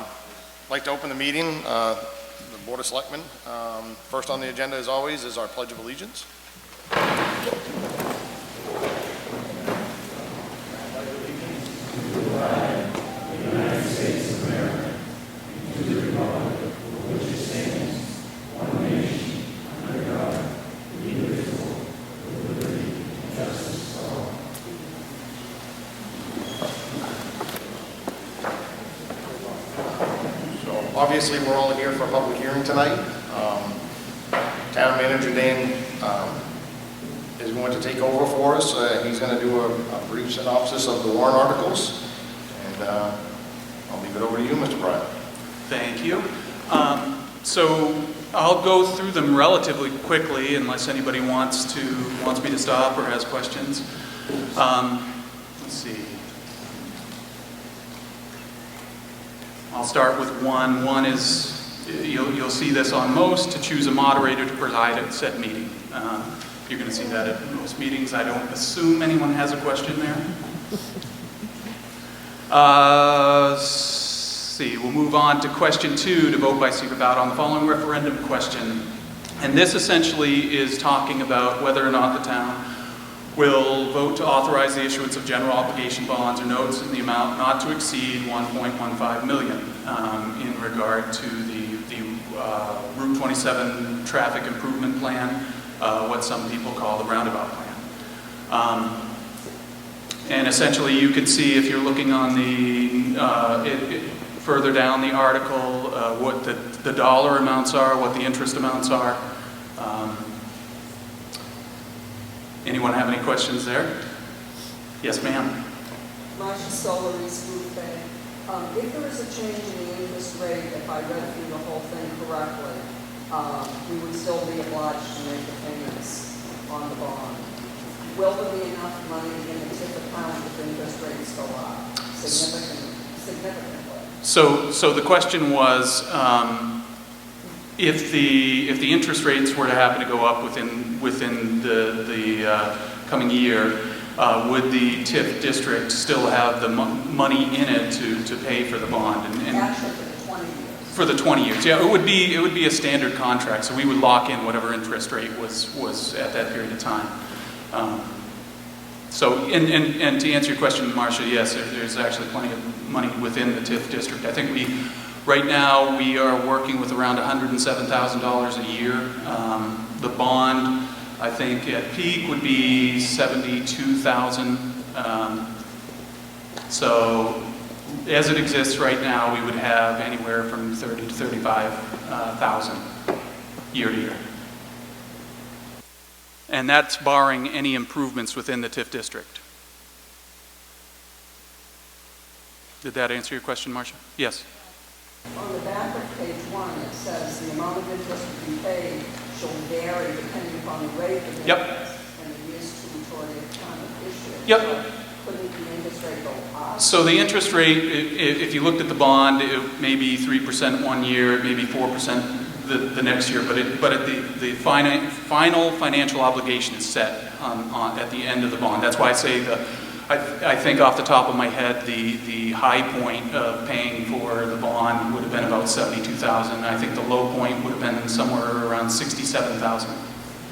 I'd like to open the meeting, the Board of Selectmen. First on the agenda, as always, is our Pledge of Allegiance. Obviously, we're all here for a public hearing tonight. Town Manager Dan is going to take over for us. He's going to do a brief synopsis of the warrant articles, and I'll leave it over to you, Mr. Bryant. Thank you. So I'll go through them relatively quickly, unless anybody wants me to stop or has questions. Let's see. I'll start with one. One is, you'll see this on most, to choose a moderator to preside at said meeting. You're going to see that at most meetings. I don't assume anyone has a question there. Let's see, we'll move on to question 2, to vote by secret ballot on the following referendum question. And this essentially is talking about whether or not the town will vote to authorize the issuance of general obligation bonds or notes in the amount not to exceed $1.15 million in regard to the Route 27 traffic improvement plan, what some people call the roundabout plan. And essentially you can see, if you're looking on the further down the article, what the dollar amounts are, what the interest amounts are. Anyone have any questions there? Yes, ma'am. Marcia Solarese, Boothbay. If there is a change in the interest rate, if I read through the whole thing correctly, we would still be obliged to make the payments on the bond. Will there be enough money in the tip account if interest rates go up significantly? So the question was, if the interest rates were to happen to go up within the coming year, would the TIF district still have the money in it to pay for the bond? And actually, for the 20 years. For the 20 years, yeah, it would be a standard contract. So we would lock in whatever interest rate was at that period of time. So, and to answer your question, Marcia, yes, there's actually plenty of money within the TIF district. I think right now we are working with around $107,000 a year. The bond, I think at peak would be $72,000. So as it exists right now, we would have anywhere from $30,000 to $35,000 year to year. And that's barring any improvements within the TIF district. Did that answer your question, Marcia? Yes. On the back of page 1, it says the amount of interest to be paid shall vary depending upon the rate of interest. Yep. And the years to maturity of time of issue. Yep. So couldn't the interest rate go up? So the interest rate, if you looked at the bond, it may be 3% one year, it may be 4% the next year, but the final financial obligation is set at the end of the bond. That's why I say I think off the top of my head, the high point of paying for the bond would have been about $72,000. I think the low point would have been somewhere around $67,000.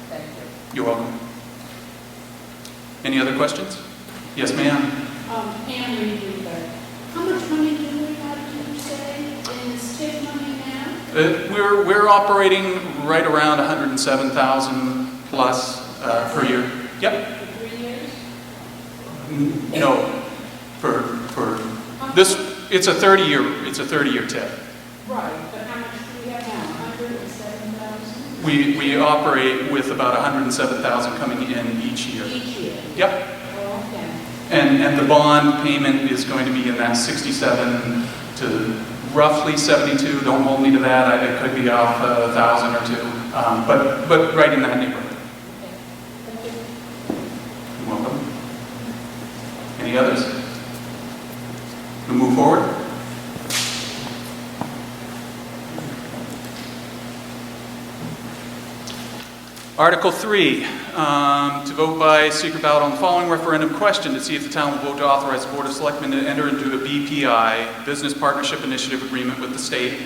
Thank you. You're welcome. Any other questions? Yes, ma'am. Pam Reed, how much money do we have, did you say, in this TIF money now? We're operating right around $107,000 plus per year. Yep. For 3 years? No, for this, it's a 30-year TIF. Right, but how much do we have now? 107,000? We operate with about 107,000 coming in each year. Each year? Yep. Oh, okay. And the bond payment is going to be in that 67 to roughly 72. Don't hold me to that. It could be off 1,000 or 2, but right in that neighborhood. Okay. Thank you. You're welcome. Any others? We'll move forward. Article 3, to vote by secret ballot on the following referendum question to see if the town will vote to authorize the Board of Selectmen to enter into a BPI, Business Partnership Initiative Agreement with the state.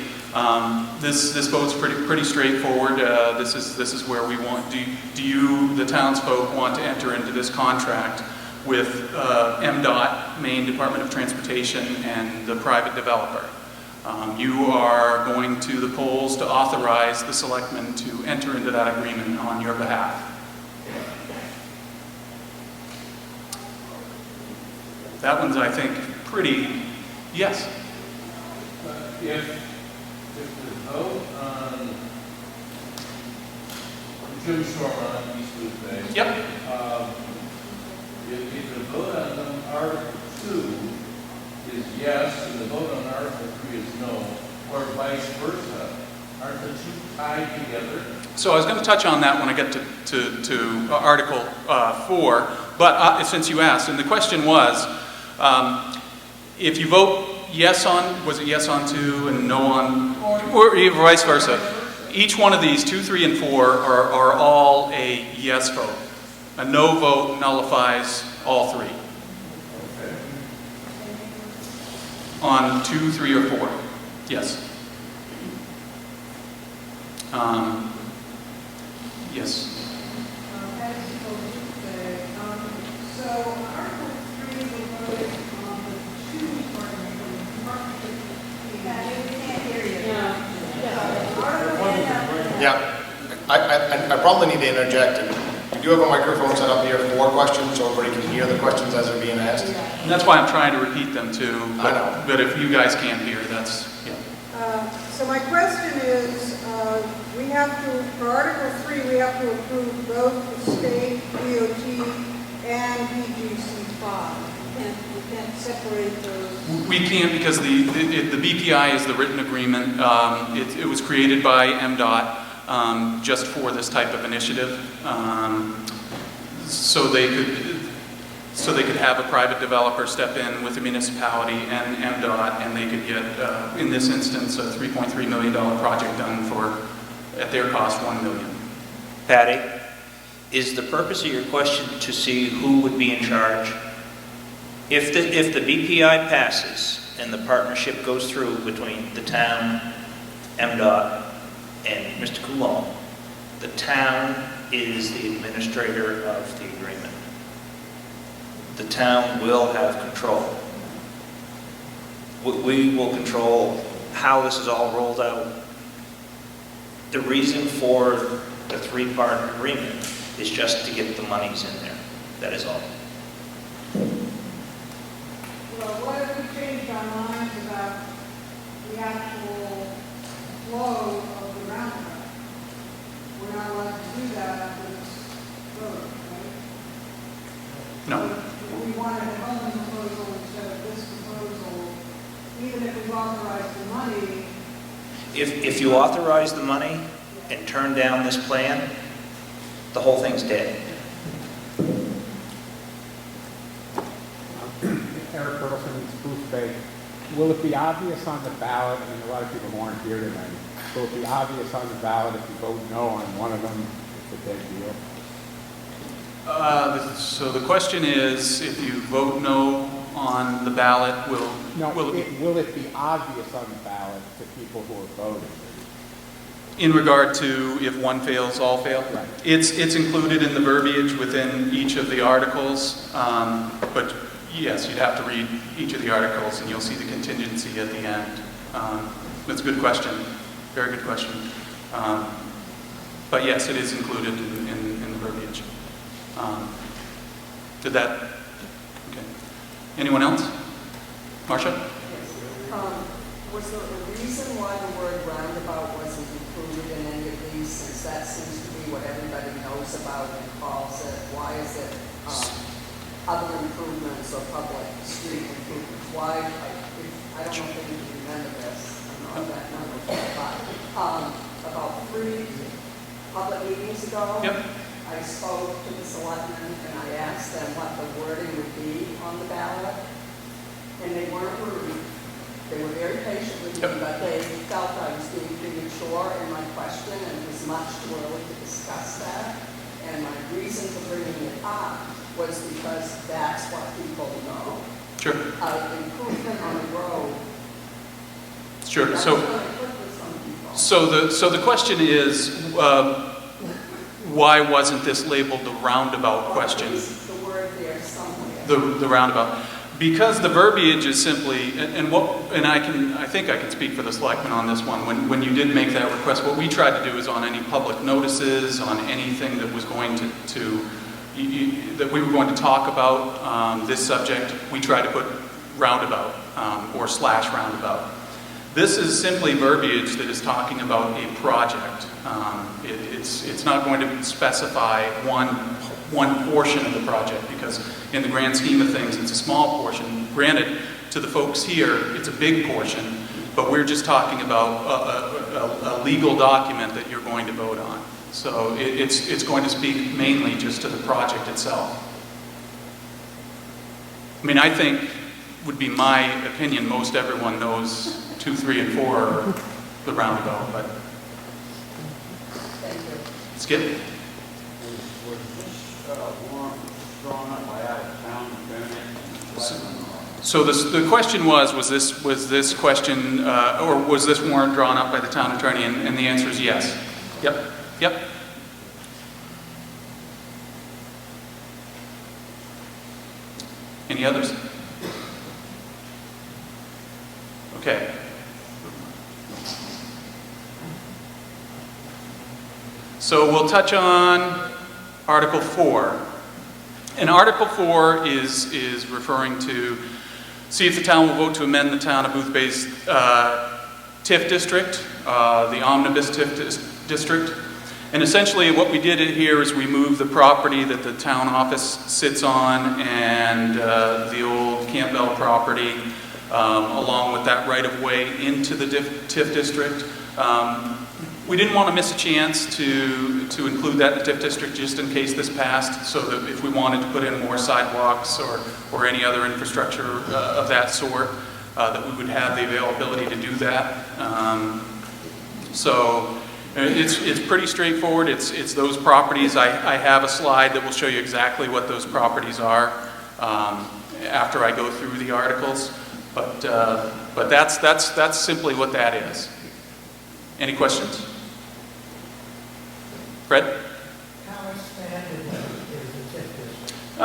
This vote's pretty straightforward. This is where we want, do you, the townsfolk, want to enter into this contract with MDOT, Maine Department of Transportation, and the private developer? You are going to the polls to authorize the selectmen to enter into that agreement on your behalf. That one's, I think, pretty, yes. If the vote on Jim Shore on East Boothbay. Yep. If the vote on Article 2 is yes, and the vote on Article 3 is no, or vice versa, aren't the two tied together? So I was going to touch on that when I get to Article 4, but since you asked, and the question was, if you vote yes on, was it yes on 2 and no on, or vice versa? Each one of these, 2, 3, and 4, are all a yes vote. A no vote nullifies all 3. On 2, 3, or 4, yes. Yes. So Article 3, we voted on the 2 partnership. We can't hear you. Yeah, I probably need to interject. You do have a microphone set up here for questions, so everybody can hear the questions as they're being asked. And that's why I'm trying to repeat them too. But, I know. But if you guys can't hear, that's, yeah. So my question is, we have to, for Article 3, we have to approve both the state DOT and PGC 5. We can't separate those. We can't because the BPI is the written agreement. It was created by MDOT just for this type of initiative. So they could have a private developer step in with the municipality and MDOT, and they could get, in this instance, a $3.3 million project done for, at their cost, $1 million. Patty, is the purpose of your question to see who would be in charge? If the BPI passes and the partnership goes through between the town, MDOT, and Mr. Coulomb, the town is the administrator of the agreement. The town will have control. We will control how this is all rolled out. The reason for the 3-part agreement is just to get the monies in there. That is all. Well, what if we change our minds about the actual flow of the roundabout? We're not allowed to do that after this vote, right? No. If we wanted a home proposal instead of this proposal, even if we authorize the money. If you authorize the money and turn down this plan, the whole thing's dead. Eric Bertelson, Boothbay. Will it be obvious on the ballot, and a lot of people who aren't here tonight, will it be obvious on the ballot if you vote no on one of them, it's a dead deal? So the question is, if you vote no on the ballot, will Will it be obvious on the ballot to people who are voting? in regard to if one fails, all fail? Right. It's included in the verbiage within each of the articles, but yes, you'd have to read each of the articles and you'll see the contingency at the end. That's a good question, very good question. But yes, it is included in the verbiage. Did that, okay. Anyone else? Marcia? Was there a reason why the word roundabout wasn't included in any of these, since that seems to be what everybody knows about and calls it? Why is it other improvements or public street improvements? Why, I don't know if you remember this, I'm not that number, but about 3 public meetings ago, Yep. I spoke to the selectmen and I asked them what the wording would be on the ballot, and they weren't rude. They were very patient with me, Yep. but they felt I was being premature in my question and was it's much too early to discuss that. And my reason for bringing it up was because that's what people know. Sure. Improvement on the road. Sure. That's So, gonna click with some people. so the question is, why wasn't this labeled the roundabout question? The word there somewhere. The roundabout. Because the verbiage is simply, and I think I can speak for the selectmen on this one. When you did make that request, what we tried to do is on any public notices, on anything that was going that we were going to talk about this subject, we tried to put roundabout or / roundabout. This is simply verbiage that is talking about a project. It's not going to specify one portion of the project, because in the grand scheme of things, it's a small portion. Granted, to the folks here, it's a big portion, but we're just talking about a legal document that you're going to vote on. So it's going to speak mainly just to the project itself. I mean, I think, would be my opinion, most everyone knows 2, 3, and 4 are the roundabout, but Thank you. skip. Was this warrant drawn up by out-of-town attorney? So the question was this question, or was this warrant drawn up by the town attorney? And the answer is yes. Yep. Any others? Okay. So we'll touch on Article 4. And Article 4 is referring to see if the town will vote to amend the town of Boothbay's TIF district, the omnibus TIF district. And essentially what we did here is we moved the property that the town office sits on and the old Campbell property along with that right-of-way into the TIF district. We didn't want to miss a chance to include that in the TIF district just in case this passed, so that if we wanted to put in more sidewalks or any other infrastructure of that sort, that we would have the availability to do that. So it's pretty straightforward. It's those properties. I have a slide that will show you exactly what those properties are after I go through the articles. But that's simply what that is. Any questions? Fred? How expanded is the TIF district?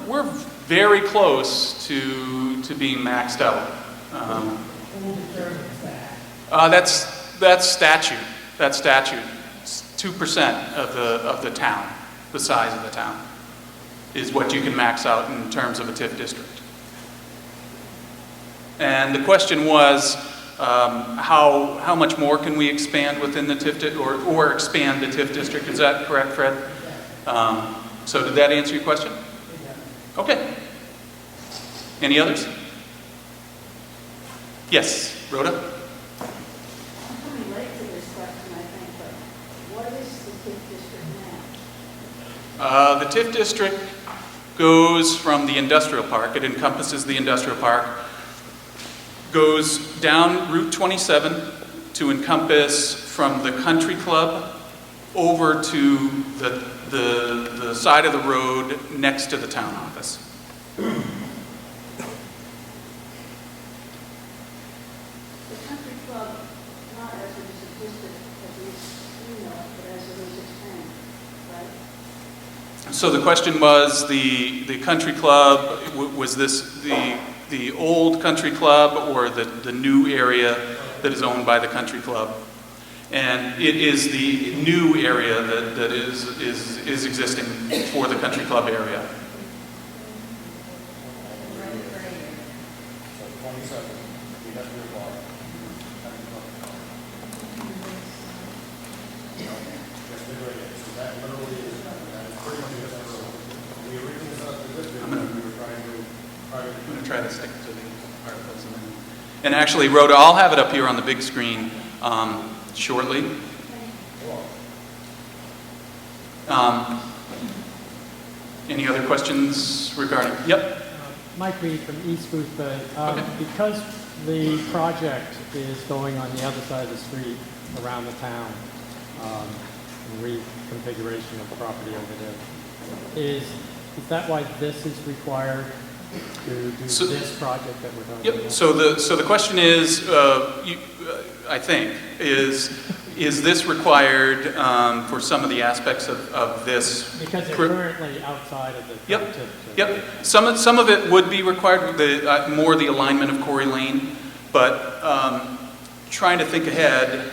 We're very close to being maxed out. Who determines that? That's statute. That's statute. It's 2% of the town, the size of the town, is what you can max out in terms of a TIF district. And the question was, how much more can we expand within the TIF or expand the TIF district? Is that correct, Fred? So did that answer your question? Okay. Any others? Yes, Rhoda? I'm coming late to this question, I think, but what is the TIF district now? The TIF district goes from the industrial park. It encompasses the industrial park. Goes down Route 27 to encompass from the country club over to the side of the road next to the town office. The country club, not as it is existed, as we know, but as it is expanded, right? So the question was, the country club, was this the old country club or the new area that is owned by the country club? And it is the new area that is existing for the country club area. I'm going to try to stick to the articles. And actually, Rhoda, I'll have it up here on the big screen shortly. Any other questions regarding? Yep. Mike Reed from East Boothbay. Okay. Because the project is going on the other side of the street around the town, reconfiguration of property over there. Is that why this is required to do this project that we're talking Yep, about? so the question is, I think, is this required for some of the aspects of this? Because they're currently outside of the. Yep, tip, so- yep. Some of it would be required, more the alignment of Quarry Lane, but trying to think ahead,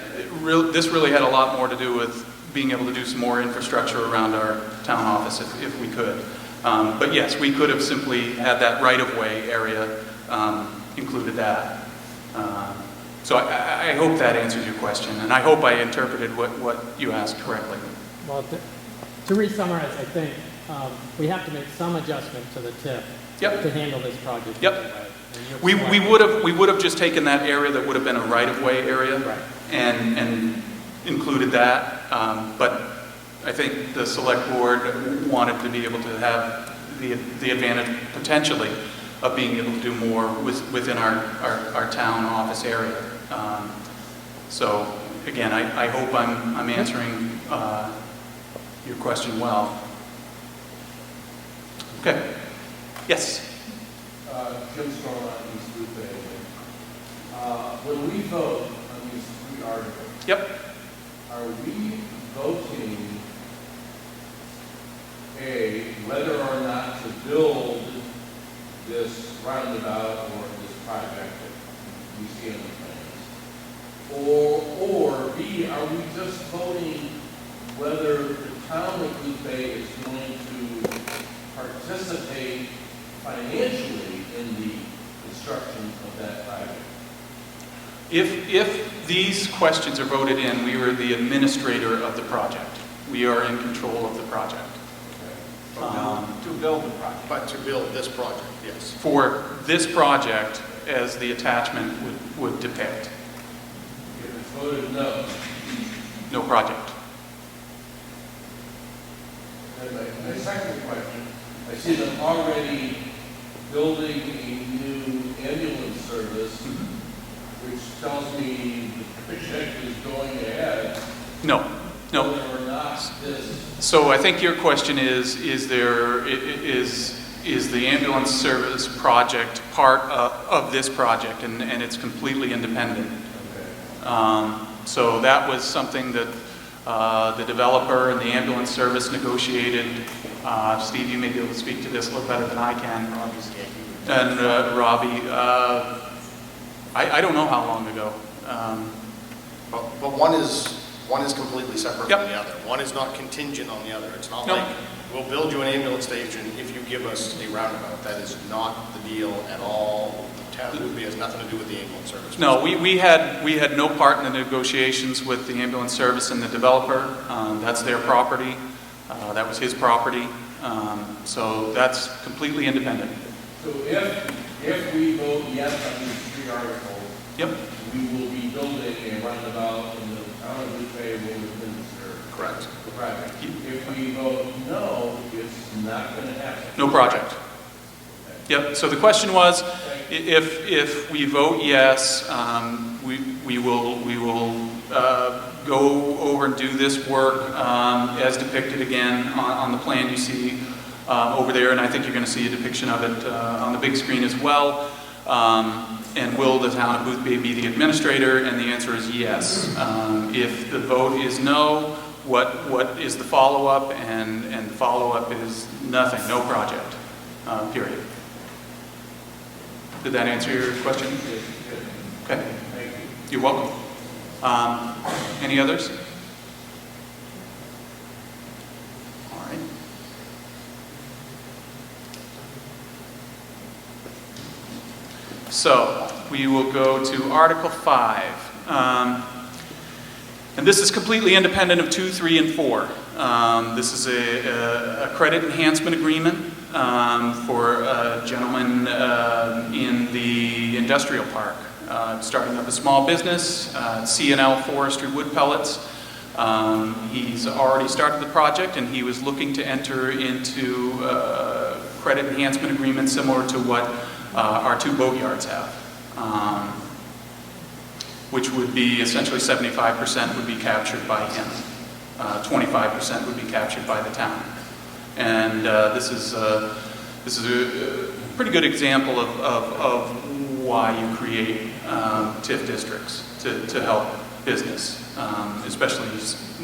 this really had a lot more to do with being able to do some more infrastructure around our town office if we could. But yes, we could have simply had that right-of-way area included that. So I hope that answers your question, and I hope I interpreted what you asked correctly. Well, to re-summarize, I think we have to make some adjustment to the TIF Yep. to handle this project. Yep. anyway. And We would have just taken that area that would have been a right-of-way area Right. and included that. But I think the select board wanted to be able to have the advantage potentially of being able to do more within our town office area. So again, I hope I'm answering your question well. Okay. Yes. Jim Storm on East Boothbay. When we vote on these 3 articles, Yep. are we voting whether or not to build this roundabout or this project that we see on the plans? Or B, are we just voting whether the town of Boothbay is going to participate financially in the construction of that project? If these questions are voted in, we are the administrator of the project. We are in control of the project. To build the project. But to build this project, yes. For this project, as the attachment would depict. If it's voted no, No project. and my second question, I see them already building a new ambulance service, which tells me the project is going ahead. No. Whether or not this. So I think your question is the ambulance service project part of this project, and it's completely independent. Okay. So that was something that the developer and the ambulance service negotiated. Steve, you may be able to speak to this a little better than I can. And Robbie, I don't know how long ago. But one is completely separate Yep. from the other. One is not contingent on the other. It's not Nope. like, we'll build you an ambulance station if you give us a roundabout. That is not the deal at all. The town of Boothbay has nothing to do with the ambulance service. No, we had no part in the negotiations with the ambulance service and the developer. That's their property. That was his property. So that's completely independent. So if we vote yes on these 3 articles, Yep. we will be building a roundabout and the town of Boothbay will administer Correct. the project. If we vote no, it's not going to happen. No project. Yep, so the question was, if we vote yes, we will go over and do this work as depicted again on the plan you see over there, and I think you're going to see a depiction of it on the big screen as well. And will the town of Boothbay be the administrator? And the answer is yes. If the vote is no, what is the follow-up? And the follow-up is nothing, no project, period. Did that answer your question? Okay. Thank you. You're welcome. Any others? All right. So we will go to Article 5. And this is completely independent of 2, 3, and 4. This is a credit enhancement agreement for a gentleman in the industrial park, starting up a small business, C&L Forestry Wood Pellets. He's already started the project, and he was looking to enter into credit enhancement agreement similar to what our 2 boatyards have, which would be essentially 75% would be captured by him. 25% would be captured by the town. And this is a pretty good example of why you create TIF districts to help business, especially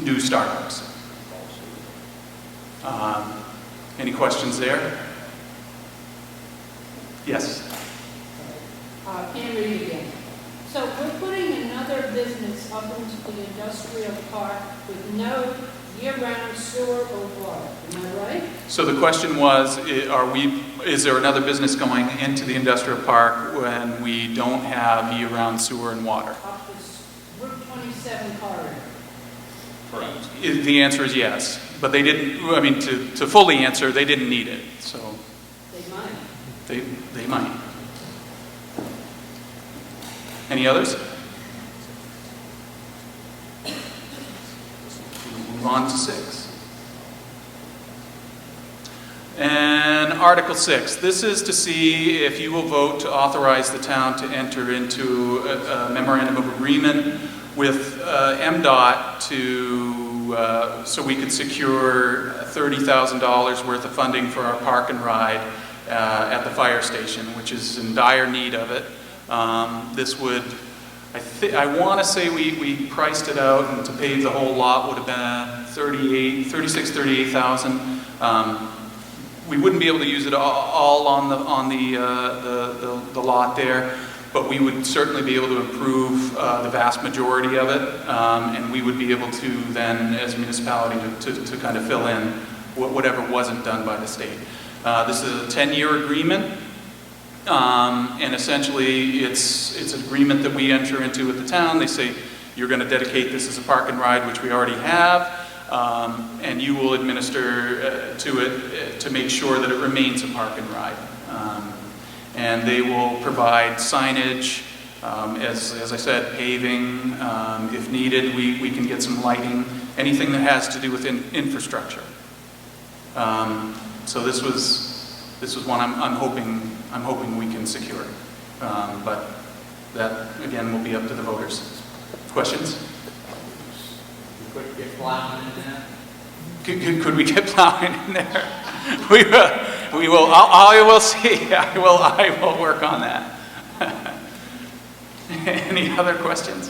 new startups. Any questions there? Yes? Can't read again. So we're putting another business up into the industrial park with no year-round sewer or water, am I right? So the question was, is there another business going into the industrial park when we don't have year-round sewer and water? Up this Route 27 corridor. Correct. The answer is yes, but they didn't, I mean, to fully answer, they didn't need it, so They might. they might. Any others? We'll move on to 6. And Article 6, this is to see if you will vote to authorize the town to enter into a memorandum of agreement with MDOT so we could secure $30,000 worth of funding for our park and ride at the fire station, which is in dire need of it. This would, I want to say we priced it out, and to pave the whole lot would have been $38,000. We wouldn't be able to use it all on the lot there, but we would certainly be able to improve the vast majority of it, and we would be able to then, as a municipality, to kind of fill in whatever wasn't done by the state. This is a 10-year agreement. And essentially, it's an agreement that we enter into with the town. They say, you're going to dedicate this as a park and ride, which we already have, and you will administer to it to make sure that it remains a park and ride. And they will provide signage, as I said, paving. If needed, we can get some lighting, anything that has to do with infrastructure. So this was one I'm hoping we can secure, but that again will be up to the voters. Questions? Could we get plowing in there? Could we get plowing in there? We will. I will see. I will work on that. Any other questions?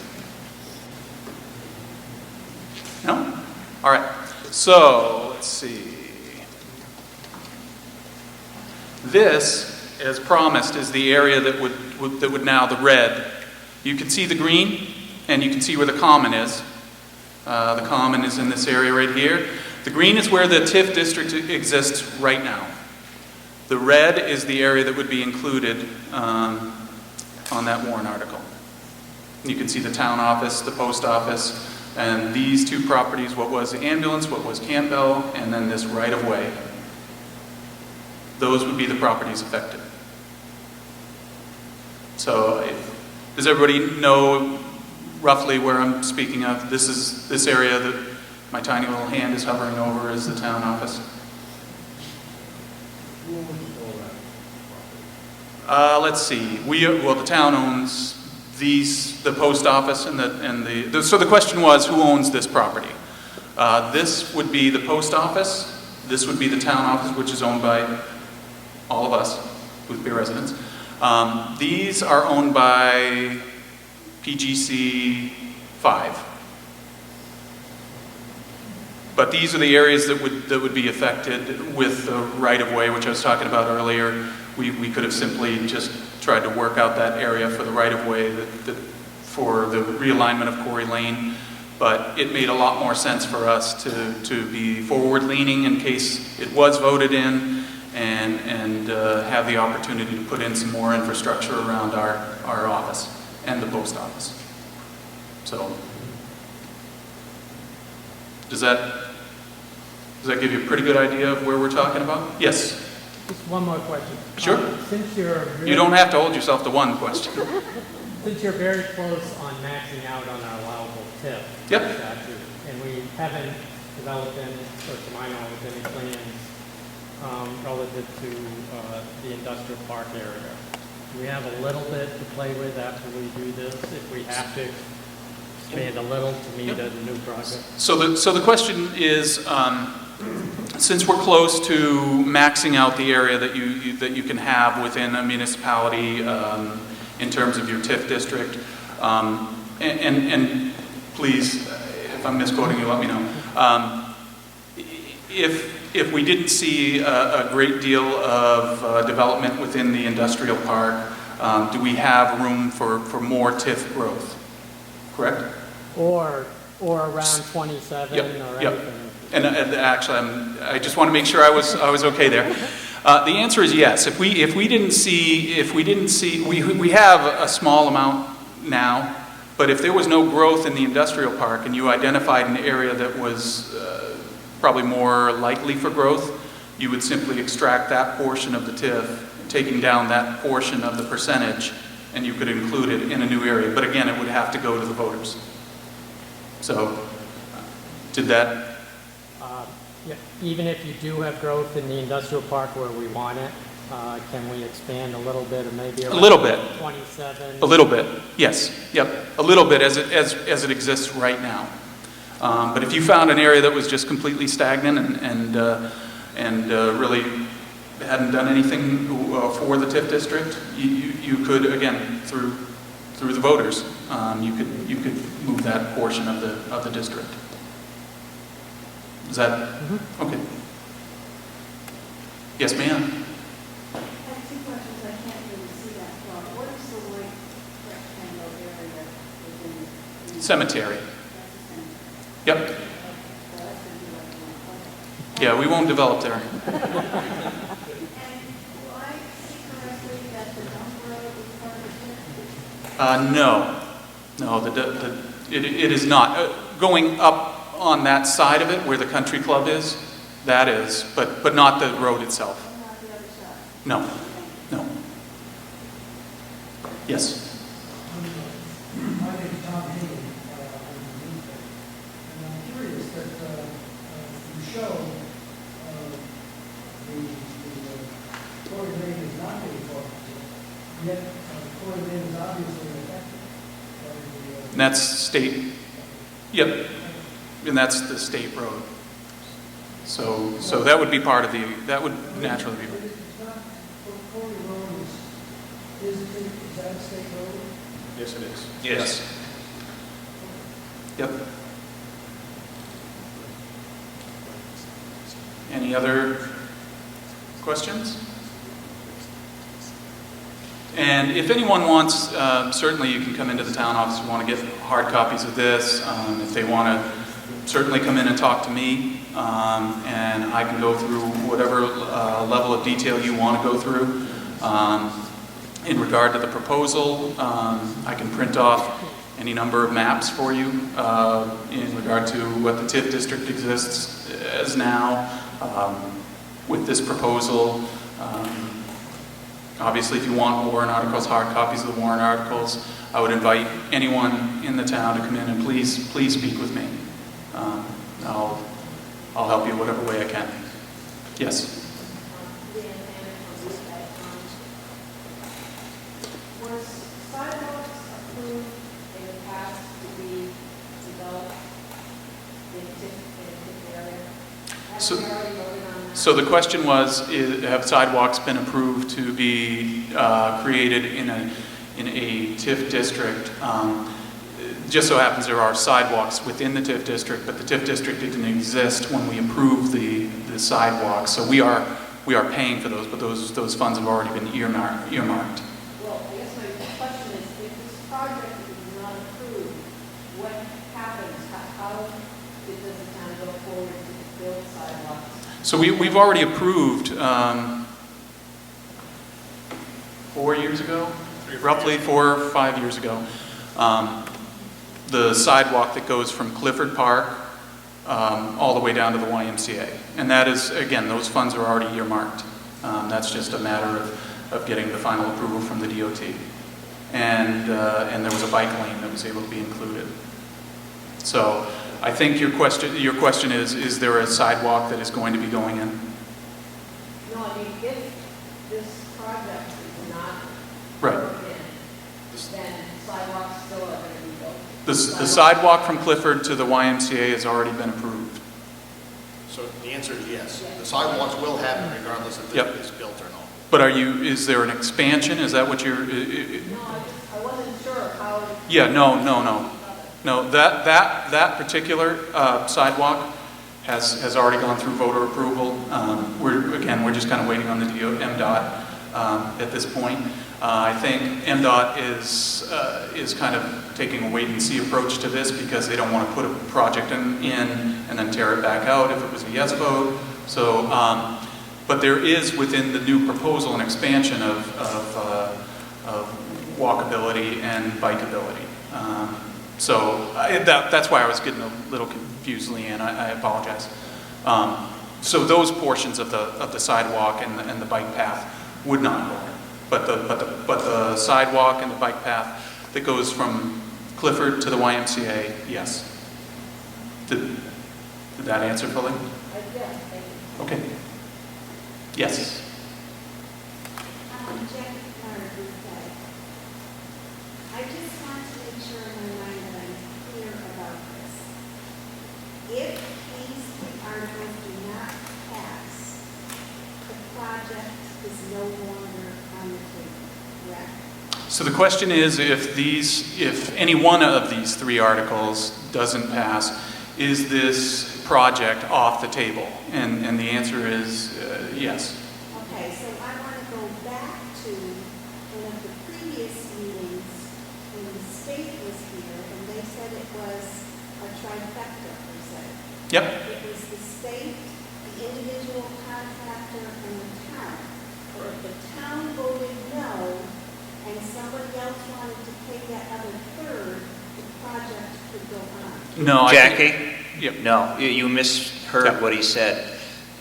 No? All right. So let's see. This, as promised, is the area that would now, the red. You can see the green, and you can see where the common is. The common is in this area right here. The green is where the TIF district exists right now. The red is the area that would be included on that warrant article. You can see the town office, the post office, and these two properties, what was the ambulance, what was Campbell, and then this right-of-way. Those would be the properties affected. So does everybody know roughly where I'm speaking of? This is this area that my tiny little hand is hovering over is the town office. Let's see. The town owns the post office and so the question was, who owns this property? This would be the post office. This would be the town office, which is owned by all of us, Boothbay residents. These are owned by PGC 5. But these are the areas that would be affected with the right-of-way, which I was talking about earlier. We could have simply just tried to work out that area for the right-of-way for the realignment of Quarry Lane. But it made a lot more sense for us to be forward-leaning in case it was voted in, and have the opportunity to put in some more infrastructure around our office and the post office. So, does that give you a pretty good idea of where we're talking about? Yes? Just one more question. Sure. Since you're You don't have to hold yourself to one question. Since you're very close on maxing out on our allowable TIF Yep. statute, and we haven't developed any, or to my knowledge, any plans relative to the industrial park area. Do we have a little bit to play with after we do this, if we have to expand a little to meet a new project? So the question is, since we're close to maxing out the area that you can have within a municipality in terms of your TIF district, and please, if I'm misquoting you, let me know. If we didn't see a great deal of development within the industrial park, do we have room for more TIF growth? Correct? Or around 27 Yep, or yep. anything? And actually, I just want to make sure I was okay there. The answer is yes. If we didn't see, we have a small amount now, but if there was no growth in the industrial park and you identified an area that was probably more likely for growth, you would simply extract that portion of the TIF, taking down that portion of the percentage, and you could include it in a new area. But again, it would have to go to the voters. So, did that? Yeah, even if you do have growth in the industrial park where we want it, can we expand a little bit or maybe A little bit. 27? A little bit, yes. Yep, a little bit as it exists right now. But if you found an area that was just completely stagnant and really hadn't done anything for the TIF district, you could, again, through the voters, you could move that portion of the district. Is that okay? Yes, ma'am. I have two questions. I can't really see that far. What is the white rectangle area within the? Cemetery. That's the cemetery. Yep. So that's going to be like one. Yeah, we won't develop there. And do I see correctly that the dump road is part of the TIF? No, it is not. Going up on that side of it where the country club is, that is, but not the road itself. Not the other side? No, no. Yes. My name is Tom Hayden, I'm from Boothbay. And I'm curious that you show the quarter lane is not being focused, yet the quarter lane is obviously affected by the. And that's state, yep, and that's the state road. So that would be part of that would naturally be. It's not, Quarter Road is that a state road? Yes, it is. Yes. Yep. Any other questions? And if anyone wants, certainly you can come into the town office if you want to get hard copies of this. If they want to certainly come in and talk to me, and I can go through whatever level of detail you want to go through. In regard to the proposal, I can print off any number of maps for you in regard to what the TIF district exists as now with this proposal. Obviously, if you want warrant articles, hard copies of the warrant articles, I would invite anyone in the town to come in and please speak with me. I'll help you whatever way I can. Yes. Was sidewalks approved in the past to be developed in a TIF area? So- Have we already voted on that? So the question was, have sidewalks been approved to be created in a TIF district? Just so happens there are sidewalks within the TIF district, but the TIF district didn't exist when we approved the sidewalks. So we are paying for those, but those funds have already been earmarked. Well, I guess my question is, if this project is not approved, what happens? How does the town go forward to build sidewalks? So we've already approved 4 years ago, roughly 4 or 5 years ago, the sidewalk that goes from Clifford Park all the way down to the YMCA. And that is, again, those funds are already earmarked. That's just a matter of getting the final approval from the DOT. And there was a bike lane that was able to be included. So I think your question is there a sidewalk that is going to be going in? No, I mean, if this project is not Right. put in, then sidewalks still are going to be built. The sidewalk from Clifford to the YMCA has already been approved. So the answer is yes. The sidewalks will happen regardless if Yep. it is built or not. But is there an expansion? Is that what you're? No, I wasn't sure how. Yeah, no. No, that particular sidewalk has already gone through voter approval. We're just kind of waiting on the MDOT at this point. I think MDOT is kind of taking a wait-and-see approach to this because they don't want to put a project in and then tear it back out if it was a yes vote. So, but there is within the new proposal an expansion of walkability and bikeability. That's why I was getting a little confused, Leanne. I apologize. So those portions of the sidewalk and the bike path would not go in. But the sidewalk and the bike path that goes from Clifford to the YMCA, yes. Did that answer fully? Yeah, thank you. Okay. Yes. Jack Boothbay. I just want to make sure in my mind that I'm clear about this. If these articles do not pass, the project is no longer on the table, correct? So the question is, if any one of these 3 articles doesn't pass, is this project off the table? And the answer is yes. Okay, so I want to go back to one of the previous meetings when the state was here, and they said it was a trifecta, per se. Yep. It was the state, the individual contractor, and the town. Or if the town voted no, and somebody else wanted to take that other third, the project could go on. No, Jackie? Yep. No, you misheard what he said.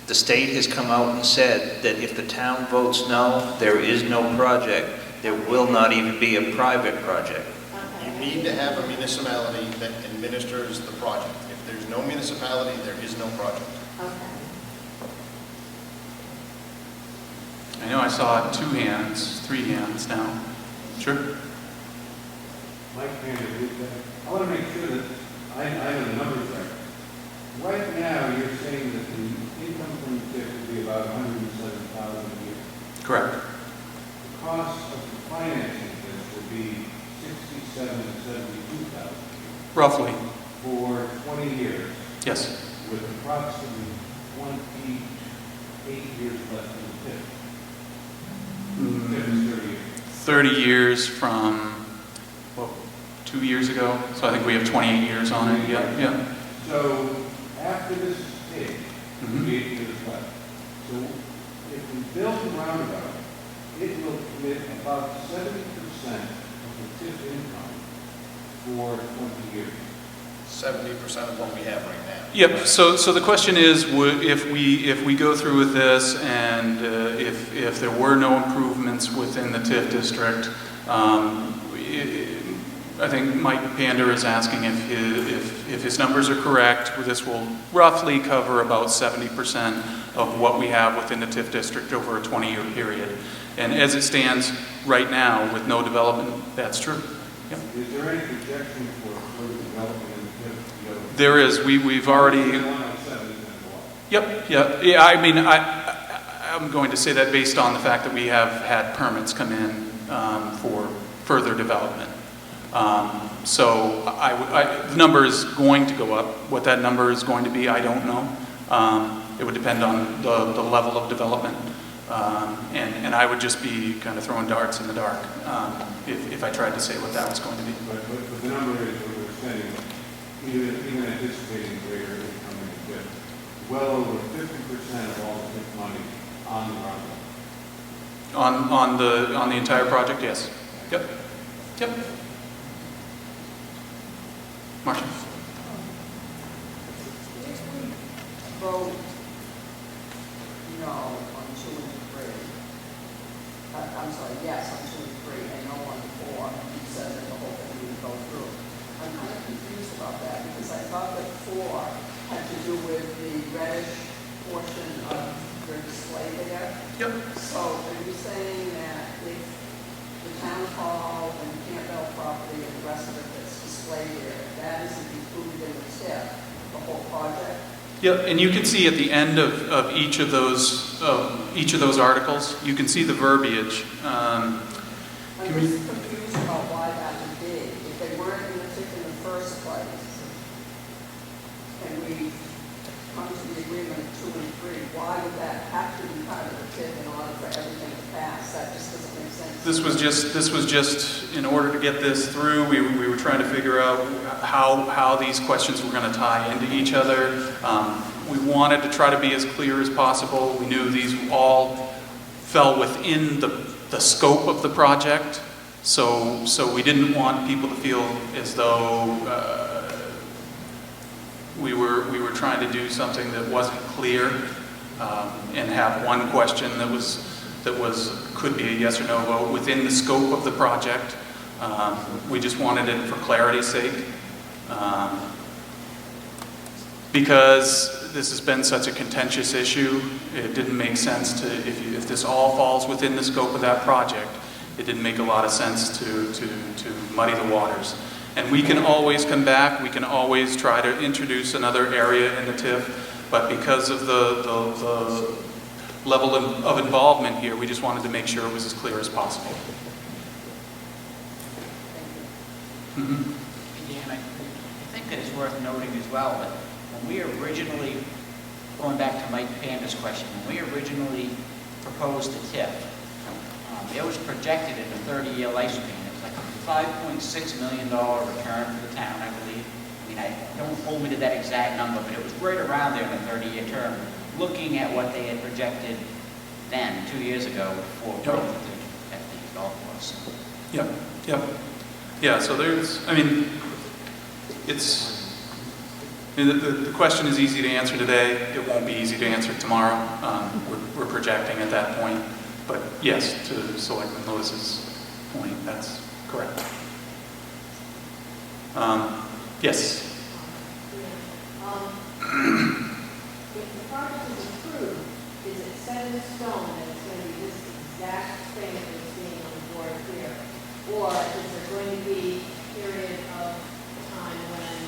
The state has come out and said that if the town votes no, there is no project. There will not even be a private project. You need to have a municipality that administers the project. If there's no municipality, there is no project. Okay. I know I saw 2 hands, 3 hands now. Sure. Mike Vander, I want to make sure that I know the numbers right. Right now, you're saying that the income from the TIF would be about $107,000 a year. Correct. The cost of the financing this would be $67,000 to $72,000 Roughly. for 20 years, Yes. with approximately 28 years left in the TIF. TIF is 30 years. 30 years from, 2 years ago. So I think we have 28 years on it. Yeah. So after this is paid, Mhm. 8 years left. So if we build the roundabout, it will commit about 70% of the TIF income for 20 years. 70% of what we have right now. Yep. So the question is, if we go through with this, and if there were no improvements within the TIF district, I think Mike Pander is asking if his numbers are correct. This will roughly cover about 70% of what we have within the TIF district over a 20-year period. And as it stands right now, with no development, that's true. Yep. Is there any projection for further development in the TIF? There is. We've already. 107 is going to go up. Yep. Yeah. I mean, I'm going to say that based on the fact that we have had permits come in for further development. So the number is going to go up. What that number is going to be, I don't know. It would depend on the level of development. And I would just be kind of throwing darts in the dark if I tried to say what that was going to be. But the number is what we're saying, even anticipating greater income in the TIF, well over 50% of all the TIF money on the roundabout. On the entire project, yes. Yep. Marcia. If we vote no on 2 and 3, I'm sorry, yes on 2 and 3, and no on 4, you said that the whole thing would go through. I'm kind of confused about that, because I thought that 4 had to do with the reddish portion of your display there. Yep. So are you saying that if the town hall and Campbell property and the rest of it that's displayed there, if that isn't included in the tip, the whole project. Yep, and you can see at the end of each of those articles, you can see the verbiage. I'm just confused about why that would be. If they weren't in the tip in the first place, and we come to the agreement of 2 and 3, why would that have to be part of the tip in order for everything to pass? That just doesn't make sense. This was just in order to get this through. We were trying to figure out how these questions were going to tie into each other. We wanted to try to be as clear as possible. We knew these all fell within the scope of the project, so we didn't want people to feel as though we were trying to do something that wasn't clear, and have one question that could be a yes or no vote within the scope of the project. We just wanted it for clarity's sake, because this has been such a contentious issue. It didn't make sense to, if this all falls within the scope of that project, it didn't make a lot of sense to muddy the waters. And we can always come back, we can always try to introduce another area in the TIF, but because of the level of involvement here, we just wanted to make sure it was as clear as possible. Mm-hmm. Dan, I think that it's worth noting as well that when we originally, going back to Mike Panda's question, when we originally proposed the TIF, it was projected in a 30-year lifespan. It was like a $5.6 million return for the town, I believe. I mean, don't hold me to that exact number, but it was right around there in a 30-year term, looking at what they had projected then, 2 years ago, for growth at the golf course. Yep, yep. Yeah, so there's, I mean, the question is easy to answer today. It won't be easy to answer tomorrow. We're projecting at that point. But yes, to Selectman Lewis's point, that's correct. Yes? If the project is approved, is it set in stone that it's going to be this exact thing that we're seeing on the board here? Or is there going to be a period of time when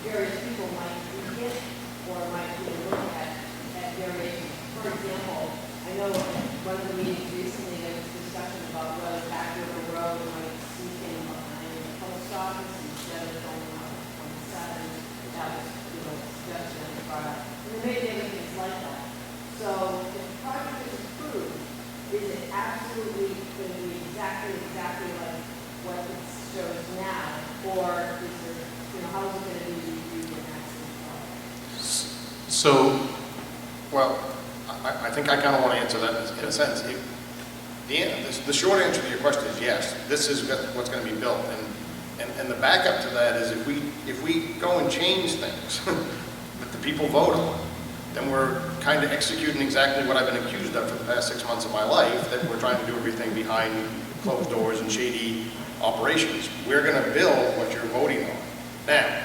various people might read it or might be look at variations? For example, I know at one of the meetings recently there was discussion about whether back river road might sneak in behind the post office instead of going up on the side. That was, suggestion on the product. And there may be other things like that. So if the project is approved, is it absolutely going to be exactly like what it shows now? Or is there, how is it going to be reviewed in actual? So, Well, I think I kind of want to answer that in a sense. The short answer to your question is yes. This is what's going to be built, and the backup to that is if we go and change things that the people vote on, then we're kind of executing exactly what I've been accused of for the past 6 months of my life, that we're trying to do everything behind closed doors and shady operations. We're going to build what you're voting on. Now,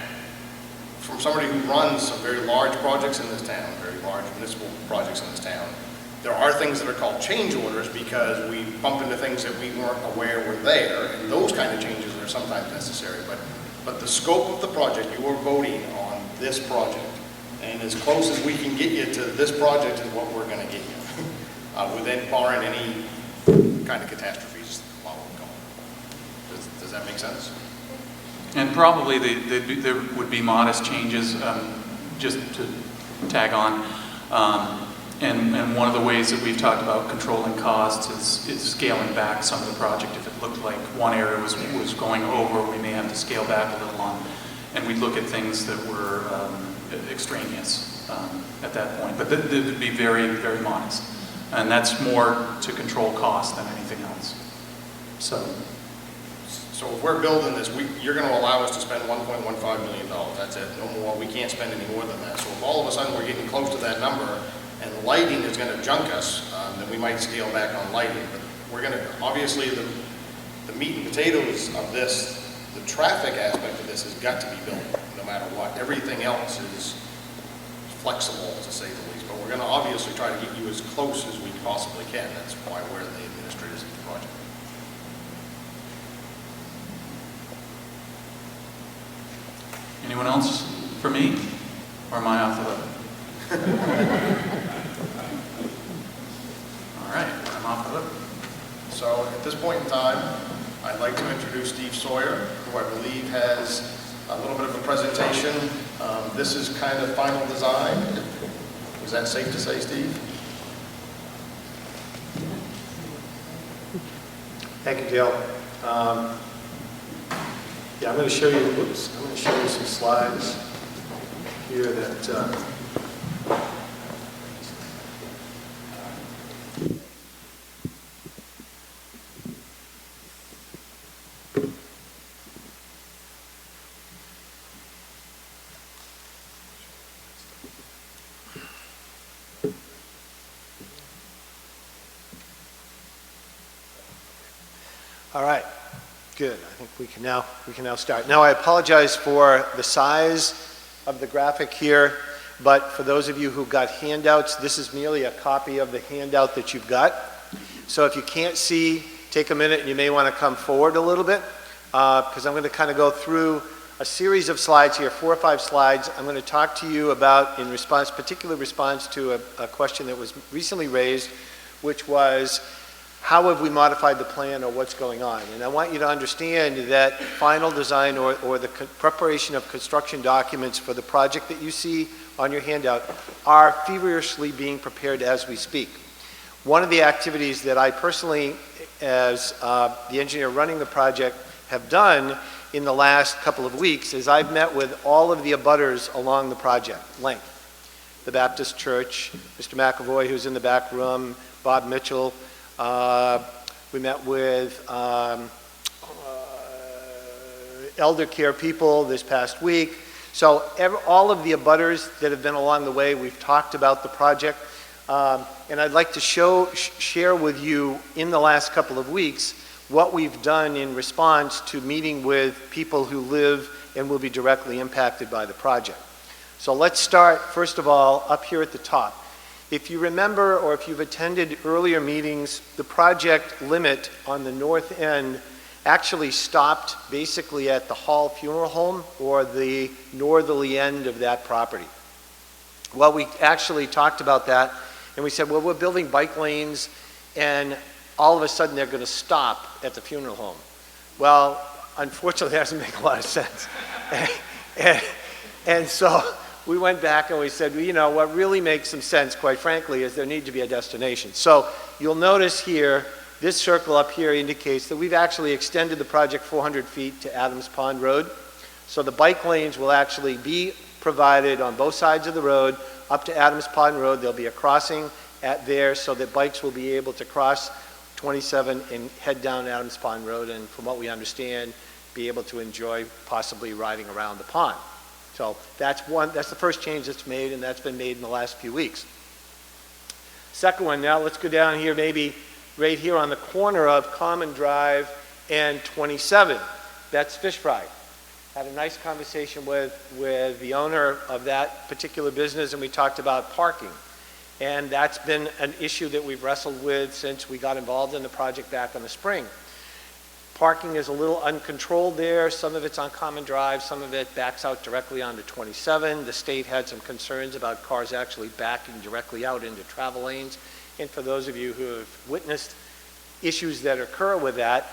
from somebody who runs some very large projects in this town, very large municipal projects in this town, there are things that are called change orders because we bump into things that we weren't aware were there, and those kind of changes are sometimes necessary. But the scope of the project, you are voting on this project, and as close as we can get you to this project is what we're going to get you, within barring any kind of catastrophes while we're going. Does that make sense? and probably there would be modest changes, just to tag on. And one of the ways that we've talked about controlling costs is scaling back some of the project. If it looked like one area was going over, we may have to scale back a little on, and we'd look at things that were extraneous at that point. But that would be very, very modest. And that's more to control cost than anything else. So if we're building this, you're going to allow us to spend $1.15 million. That's it, no more. We can't spend any more than that. So if all of a sudden we're getting close to that number and lighting is going to junk us, then we might scale back on lighting. But we're going to, obviously, the meat and potatoes of this, the traffic aspect of this has got to be built no matter what. Everything else is flexible, to say the least. But we're going to obviously try to get you as close as we possibly can. That's why we're the administrators of the project. Anyone else for me? Or am I off the hook? All right, I'm off the hook. So at this point in time, I'd like to introduce Steve Sawyer, who I believe has a little bit of a presentation. This is kind of final design. Is that safe to say, Steve? Thank you, Dale. Yeah, I'm going to show you. Oops, I'm going to show you some slides here that. All right, good. I think we can now start. Now, I apologize for the size of the graphic here, but for those of you who got handouts, this is merely a copy of the handout that you've got. So if you can't see, take a minute and you may want to come forward a little bit, because I'm going to kind of go through a series of slides here, 4 or 5 slides. I'm going to talk to you about, in response, particular response to a question that was recently raised, which was, how have we modified the plan or what's going on? And I want you to understand that final design or the preparation of construction documents for the project that you see on your handout are feverishly being prepared as we speak. One of the activities that I personally, as the engineer running the project, have done in the last couple of weeks is I've met with all of the abutters along the project length. The Baptist Church, Mr. McAvoy, who's in the back room, Bob Mitchell. We met with elder care people this past week. So all of the abutters that have been along the way, we've talked about the project. And I'd like to share with you in the last couple of weeks what we've done in response to meeting with people who live and will be directly impacted by the project. So let's start, first of all, up here at the top. If you remember, or if you've attended earlier meetings, the project limit on the north end actually stopped basically at the Hall Funeral Home, or the northerly end of that property. Well, we actually talked about that, and we said, well, we're building bike lanes, and all of a sudden they're going to stop at the funeral home. Well, unfortunately, that doesn't make a lot of sense. and so we went back and we said, well, you know, what really makes some sense, quite frankly, is there need to be a destination. So you'll notice here, this circle up here indicates that we've actually extended the project 400 feet to Adams Pond Road. So the bike lanes will actually be provided on both sides of the road up to Adams Pond Road. There'll be a crossing at there so that bikes will be able to cross 27 and head down Adams Pond Road, and from what we understand, be able to enjoy possibly riding around the pond. So that's the first change that's made, and that's been made in the last few weeks. Second one, now let's go down here, maybe right here on the corner of Common Drive and 27. That's Fish Fry. Had a nice conversation with the owner of that particular business, and we talked about parking. And that's been an issue that we've wrestled with since we got involved in the project back in the spring. Parking is a little uncontrolled there. Some of it's on Common Drive, some of it backs out directly onto 27. The state had some concerns about cars actually backing directly out into travel lanes. And for those of you who have witnessed issues that occur with that,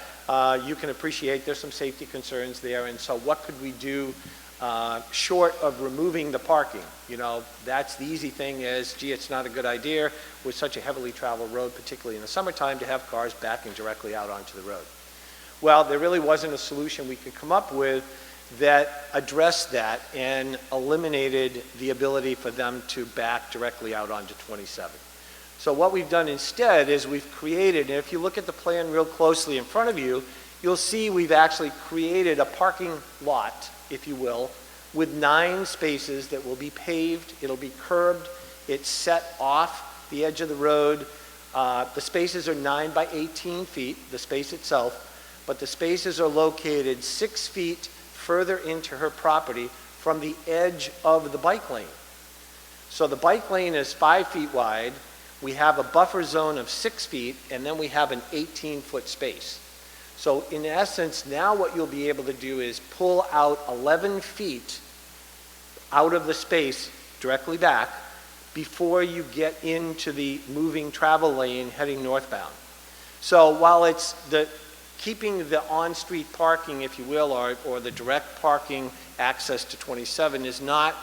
you can appreciate there's some safety concerns there. And so what could we do short of removing the parking? You know, that's the easy thing is, gee, it's not a good idea with such a heavily traveled road, particularly in the summertime, to have cars backing directly out onto the road. Well, there really wasn't a solution we could come up with that addressed that and eliminated the ability for them to back directly out onto 27. So what we've done instead is we've created, and if you look at the plan real closely in front of you, you'll see we've actually created a parking lot, if you will, with 9 spaces that will be paved. It'll be curbed. It's set off the edge of the road. The spaces are 9 by 18 feet, the space itself, but the spaces are located 6 feet further into her property from the edge of the bike lane. So the bike lane is 5 feet wide. We have a buffer zone of 6 feet, and then we have an 18-foot space. So in essence, now what you'll be able to do is pull out 11 feet out of the space directly back before you get into the moving travel lane heading northbound. So while it's keeping the on-street parking, if you will, or the direct parking access to 27 is not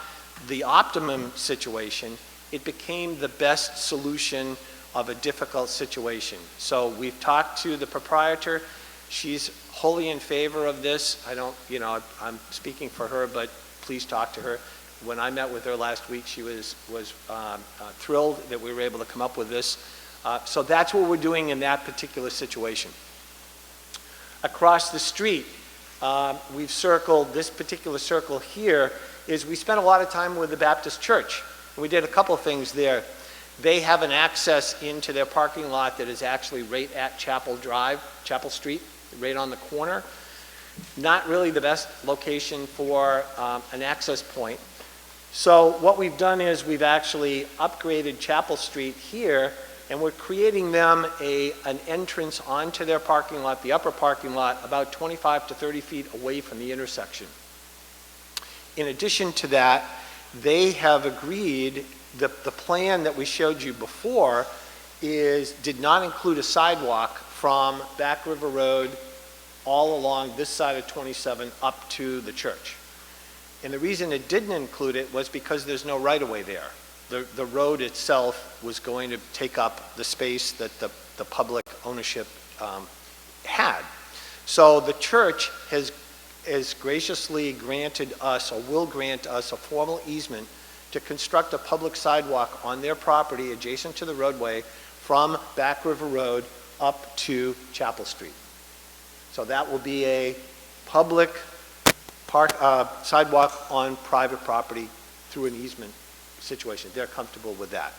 the optimum situation, it became the best solution of a difficult situation. So we've talked to the proprietor. She's wholly in favor of this. I don't, I'm speaking for her, but please talk to her. When I met with her last week, she was thrilled that we were able to come up with this. So that's what we're doing in that particular situation. Across the street, we've circled, this particular circle here is we spent a lot of time with the Baptist Church. We did a couple of things there. They have an access into their parking lot that is actually right at Chapel Street, right on the corner. Not really the best location for an access point. So what we've done is we've actually upgraded Chapel Street here, and we're creating them an entrance onto their parking lot, the upper parking lot, about 25 to 30 feet away from the intersection. In addition to that, they have agreed, the plan that we showed you before did not include a sidewalk from Back River Road all along this side of 27 up to the church. And the reason it didn't include it was because there's no right-of-way there. The road itself was going to take up the space that the public ownership had. So the church has graciously granted us, or will grant us, a formal easement to construct a public sidewalk on their property adjacent to the roadway from Back River Road up to Chapel Street. So that will be a public sidewalk on private property through an easement situation. They're comfortable with that.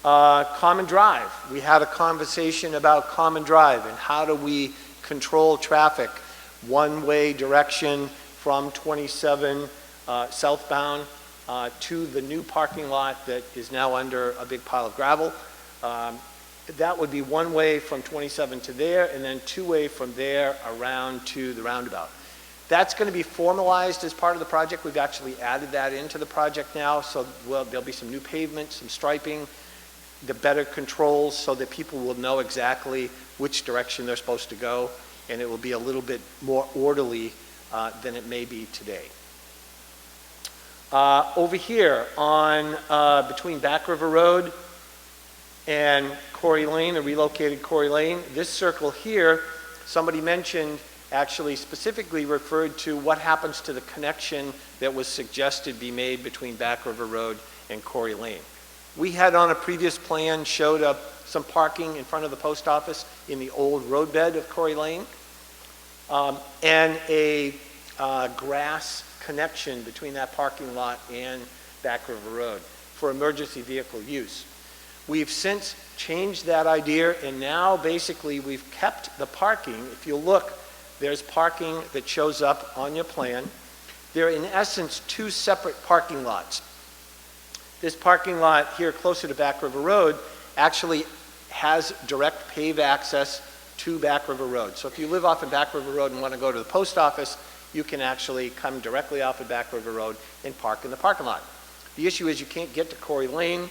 Common drive. We had a conversation about common drive and how do we control traffic one-way direction from 27 southbound to the new parking lot that is now under a big pile of gravel. That would be one way from 27 to there, and then two-way from there around to the roundabout. That's going to be formalized as part of the project. We've actually added that into the project now, so there'll be some new pavement, some striping, the better controls so that people will know exactly which direction they're supposed to go, and it will be a little bit more orderly than it may be today. Over here on between Back River Road and Corey Lane, the relocated Corey Lane, this circle here, somebody mentioned, actually specifically referred to what happens to the connection that was suggested be made between Back River Road and Corey Lane. We had on a previous plan showed up some parking in front of the post office in the old roadbed of Corey Lane, and a grass connection between that parking lot and Back River Road for emergency vehicle use. We've since changed that idea, and now basically we've kept the parking. If you look, there's parking that shows up on your plan. They're in essence two separate parking lots. This parking lot here closer to Back River Road actually has direct pave access to Back River Road. So if you live off of Back River Road and want to go to the post office, you can actually come directly off of Back River Road and park in the parking lot. The issue is you can't get to Corey Lane.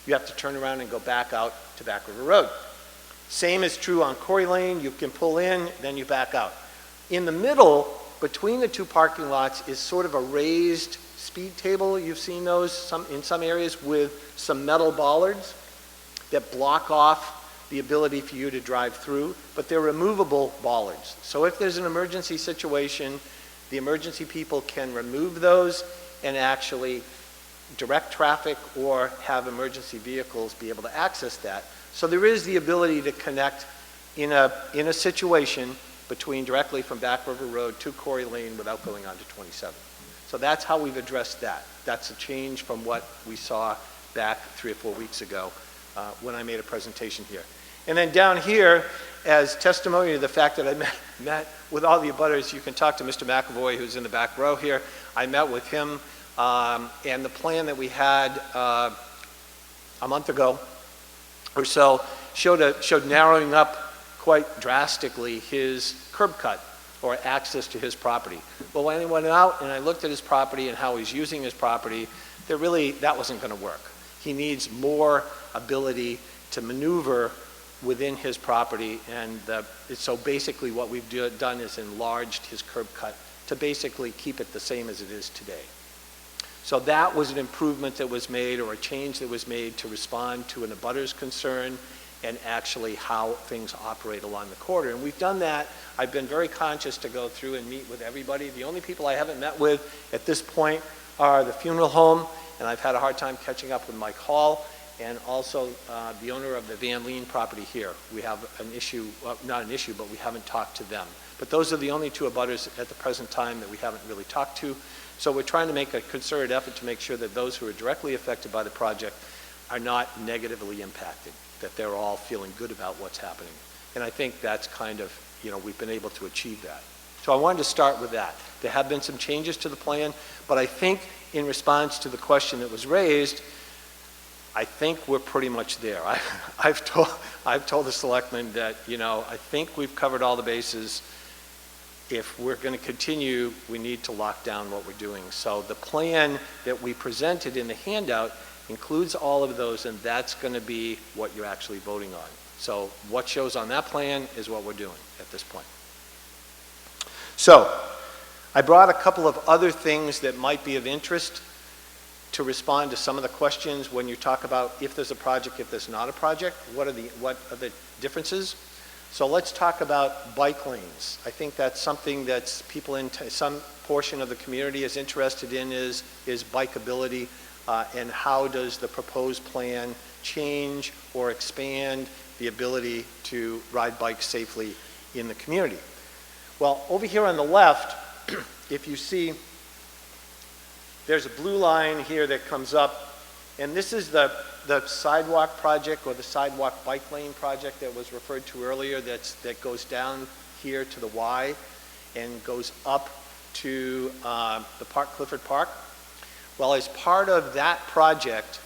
You have to turn around and go back out to Back River Road. Same is true on Corey Lane. You can pull in, then you back out. In the middle, between the two parking lots, is sort of a raised speed table. You've seen those in some areas with some metal bollards that block off the ability for you to drive through, but they're removable bollards. So if there's an emergency situation, the emergency people can remove those and actually direct traffic or have emergency vehicles be able to access that. So there is the ability to connect in a situation between directly from Back River Road to Corey Lane without going on to 27. So that's how we've addressed that. That's a change from what we saw back 3 or 4 weeks ago when I made a presentation here. And then down here, as testimony to the fact that I met with all the abutters, you can talk to Mr. McAvoy, who's in the back row here. I met with him, and the plan that we had a month ago or so showed narrowing up quite drastically his curb cut or access to his property. Well, when I went out and I looked at his property and how he's using his property, that wasn't going to work. He needs more ability to maneuver within his property, and so basically what we've done is enlarged his curb cut to basically keep it the same as it is today. So that was an improvement that was made, or a change that was made to respond to an abutter's concern and actually how things operate along the corridor. And we've done that. I've been very conscious to go through and meet with everybody. The only people I haven't met with at this point are the funeral home, and I've had a hard time catching up with Mike Hall, and also the owner of the Van Leen property here. We have an issue, not an issue, but we haven't talked to them. But those are the only two abutters at the present time that we haven't really talked to. So we're trying to make a concerted effort to make sure that those who are directly affected by the project are not negatively impacted, that they're all feeling good about what's happening. And I think that's kind of, we've been able to achieve that. So I wanted to start with that. There have been some changes to the plan, but I think in response to the question that was raised, I think we're pretty much there. I've told the selectmen that, I think we've covered all the bases. If we're going to continue, we need to lock down what we're doing. So the plan that we presented in the handout includes all of those, and that's going to be what you're actually voting on. So what shows on that plan is what we're doing at this point. So I brought a couple of other things that might be of interest to respond to some of the questions when you talk about if there's a project, if there's not a project, what are the differences? So let's talk about bike lanes. I think that's something that's people in some portion of the community is interested in is bikeability, and how does the proposed plan change or expand the ability to ride bikes safely in the community. Well, over here on the left, if you see, there's a blue line here that comes up, and this is the sidewalk project, or the sidewalk bike lane project that was referred to earlier, that goes down here to the Y and goes up to the park, Clifford Park. Well, as part of that project,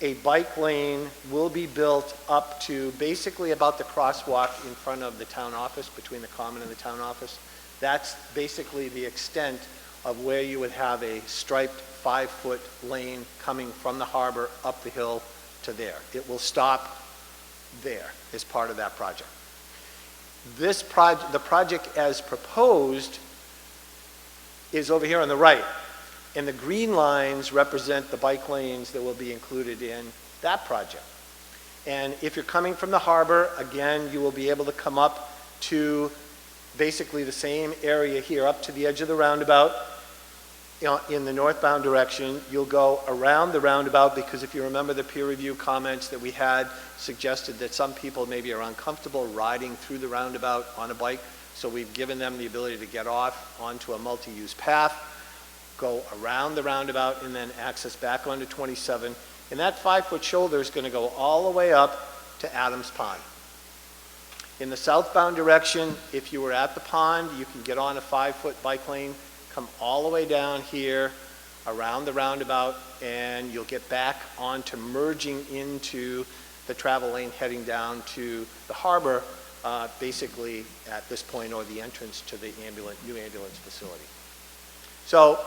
a bike lane will be built up to basically about the crosswalk in front of the town office, between the common and the town office. That's basically the extent of where you would have a striped 5-foot lane coming from the harbor up the hill to there. It will stop there as part of that project. The project as proposed is over here on the right, and the green lines represent the bike lanes that will be included in that project. And if you're coming from the harbor, again, you will be able to come up to basically the same area here, up to the edge of the roundabout. In the northbound direction, you'll go around the roundabout, because if you remember the peer review comments that we had suggested that some people maybe are uncomfortable riding through the roundabout on a bike, so we've given them the ability to get off onto a multi-use path, go around the roundabout, and then access back onto 27. And that 5-foot shoulder is going to go all the way up to Adams Pond. In the southbound direction, if you were at the pond, you can get on a 5-foot bike lane, come all the way down here around the roundabout, and you'll get back onto merging into the travel lane heading down to the harbor, basically at this point, or the entrance to the new ambulance facility. So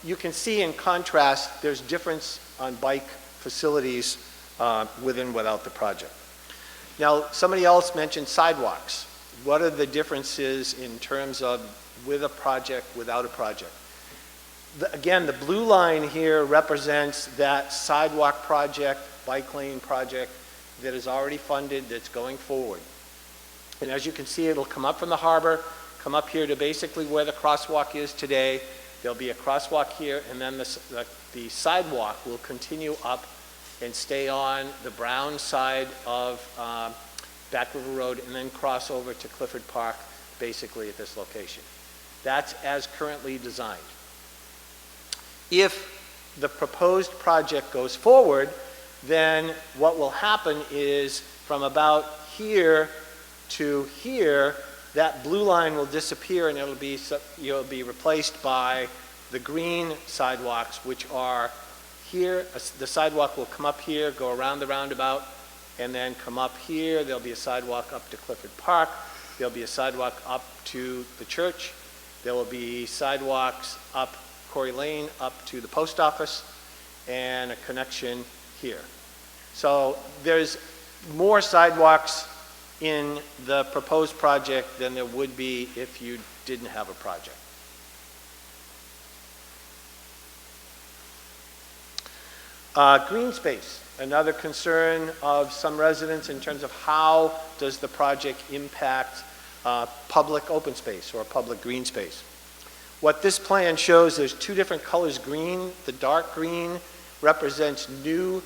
you can see in contrast, there's difference on bike facilities with and without the project. Now, somebody else mentioned sidewalks. What are the differences in terms of with a project, without a project? Again, the blue line here represents that sidewalk project, bike lane project that is already funded, that's going forward. And as you can see, it'll come up from the harbor, come up here to basically where the crosswalk is today. There'll be a crosswalk here, and then the sidewalk will continue up and stay on the brown side of Back River Road, and then cross over to Clifford Park, basically at this location. That's as currently designed. If the proposed project goes forward, then what will happen is from about here to here, that blue line will disappear, and you'll be replaced by the green sidewalks, which are here. The sidewalk will come up here, go around the roundabout, and then come up here. There'll be a sidewalk up to Clifford Park. There'll be a sidewalk up to the church, There will be sidewalks up Corey Lane, up to the post office, and a connection here. So there's more sidewalks in the proposed project than there would be if you didn't have a project. Green space, another concern of some residents in terms of how does the project impact public open space or public green space. What this plan shows, there's two different colors green. The dark green represents new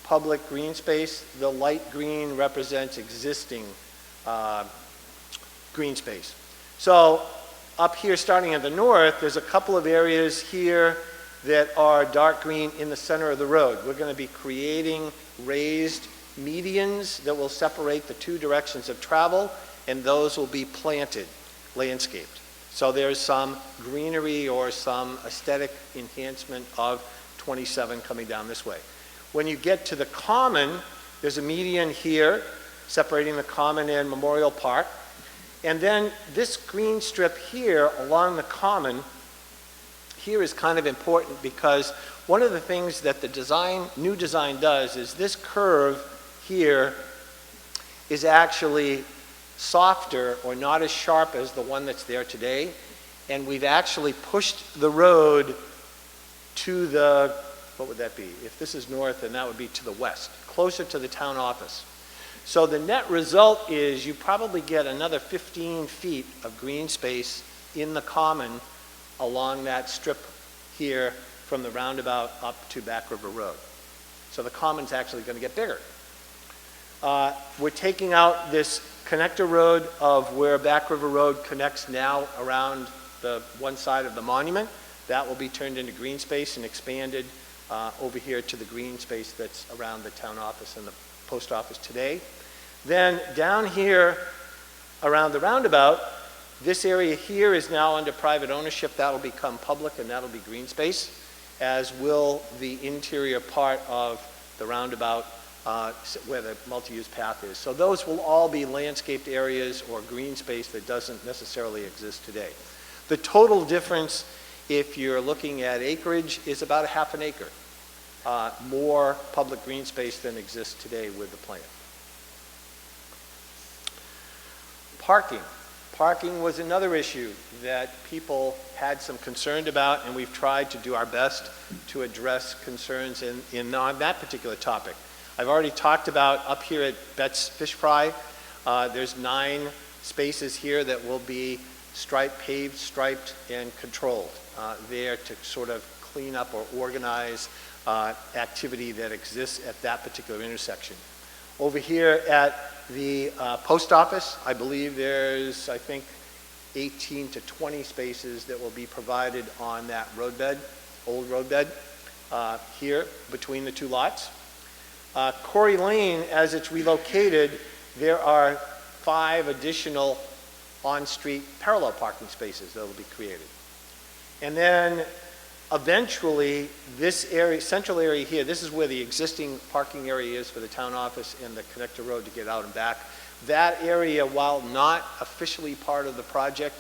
public green space. The light green represents existing green space. So up here, starting at the north, there's a couple of areas here that are dark green in the center of the road. We're going to be creating raised medians that will separate the two directions of travel, and those will be planted, landscaped. So there's some greenery or some aesthetic enhancement of 27 coming down this way. When you get to the common, there's a median here separating the common and Memorial Park. And then this green strip here along the common here is kind of important because one of the things that the new design does is this curve here is actually softer or not as sharp as the one that's there today. And we've actually pushed the road to the, what would that be? If this is north, then that would be to the west, closer to the town office. So the net result is you probably get another 15 feet of green space in the common along that strip here from the roundabout up to Back River Road. So the common's actually going to get bigger. We're taking out this connector road of where Back River Road connects now around the one side of the monument. That will be turned into green space and expanded over here to the green space that's around the town office and the post office today. Then down here around the roundabout, this area here is now under private ownership. That'll become public and that'll be green space, as will the interior part of the roundabout where the multi-use path is. So those will all be landscaped areas or green space that doesn't necessarily exist today. The total difference, if you're looking at acreage, is about 1/2 acre. More public green space than exists today with the plan. Parking. Parking was another issue that people had some concern about, and we've tried to do our best to address concerns on that particular topic. I've already talked about up here at Bet's Fish Fry, there's 9 spaces here that will be paved, striped, and controlled there to sort of clean up or organize activity that exists at that particular intersection. Over here at the post office, I believe there's, 18 to 20 spaces that will be provided on that roadbed, old roadbed, here between the two lots. Corey Lane, as it's relocated, there are 5 additional on-street parallel parking spaces that will be created. And then eventually, this area, central area here, this is where the existing parking area is for the town office and the connector road to get out and back. That area, while not officially part of the project,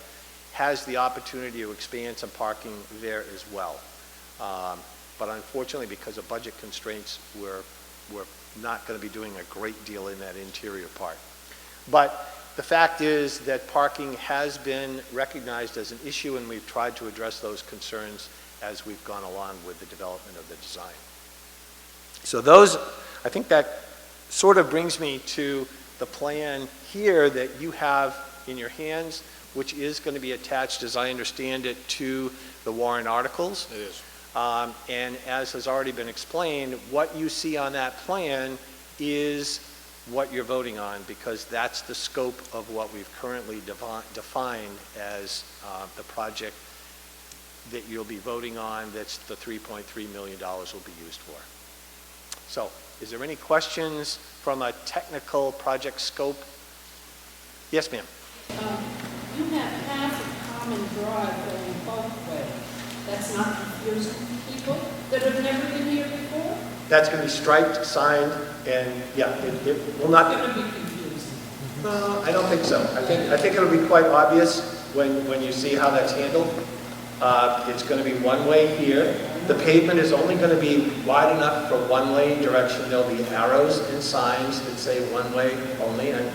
has the opportunity to expand some parking there as well. But unfortunately, because of budget constraints, we're not going to be doing a great deal in that interior part. But the fact is that parking has been recognized as an issue, and we've tried to address those concerns as we've gone along with the development of the design. So those, I think that sort of brings me to the plan here that you have in your hands, which is going to be attached, as I understand it, to the warrant articles. It is. And as has already been explained, what you see on that plan is what you're voting on, because that's the scope of what we've currently defined as the project that you'll be voting on, that's the $3.3 million will be used for. So, is there any questions from a technical project scope? Yes, ma'am. You have half a common drive going both ways. That's not confusing people that have never been here before? That's going to be striped, signed, and yeah, it will not It's going to be confusing. No, I don't think so. I think it'll be quite obvious. when you see how that's handled. It's going to be one way here. The pavement is only going to be wide enough for one lane direction. There'll be arrows and signs that say one way only, and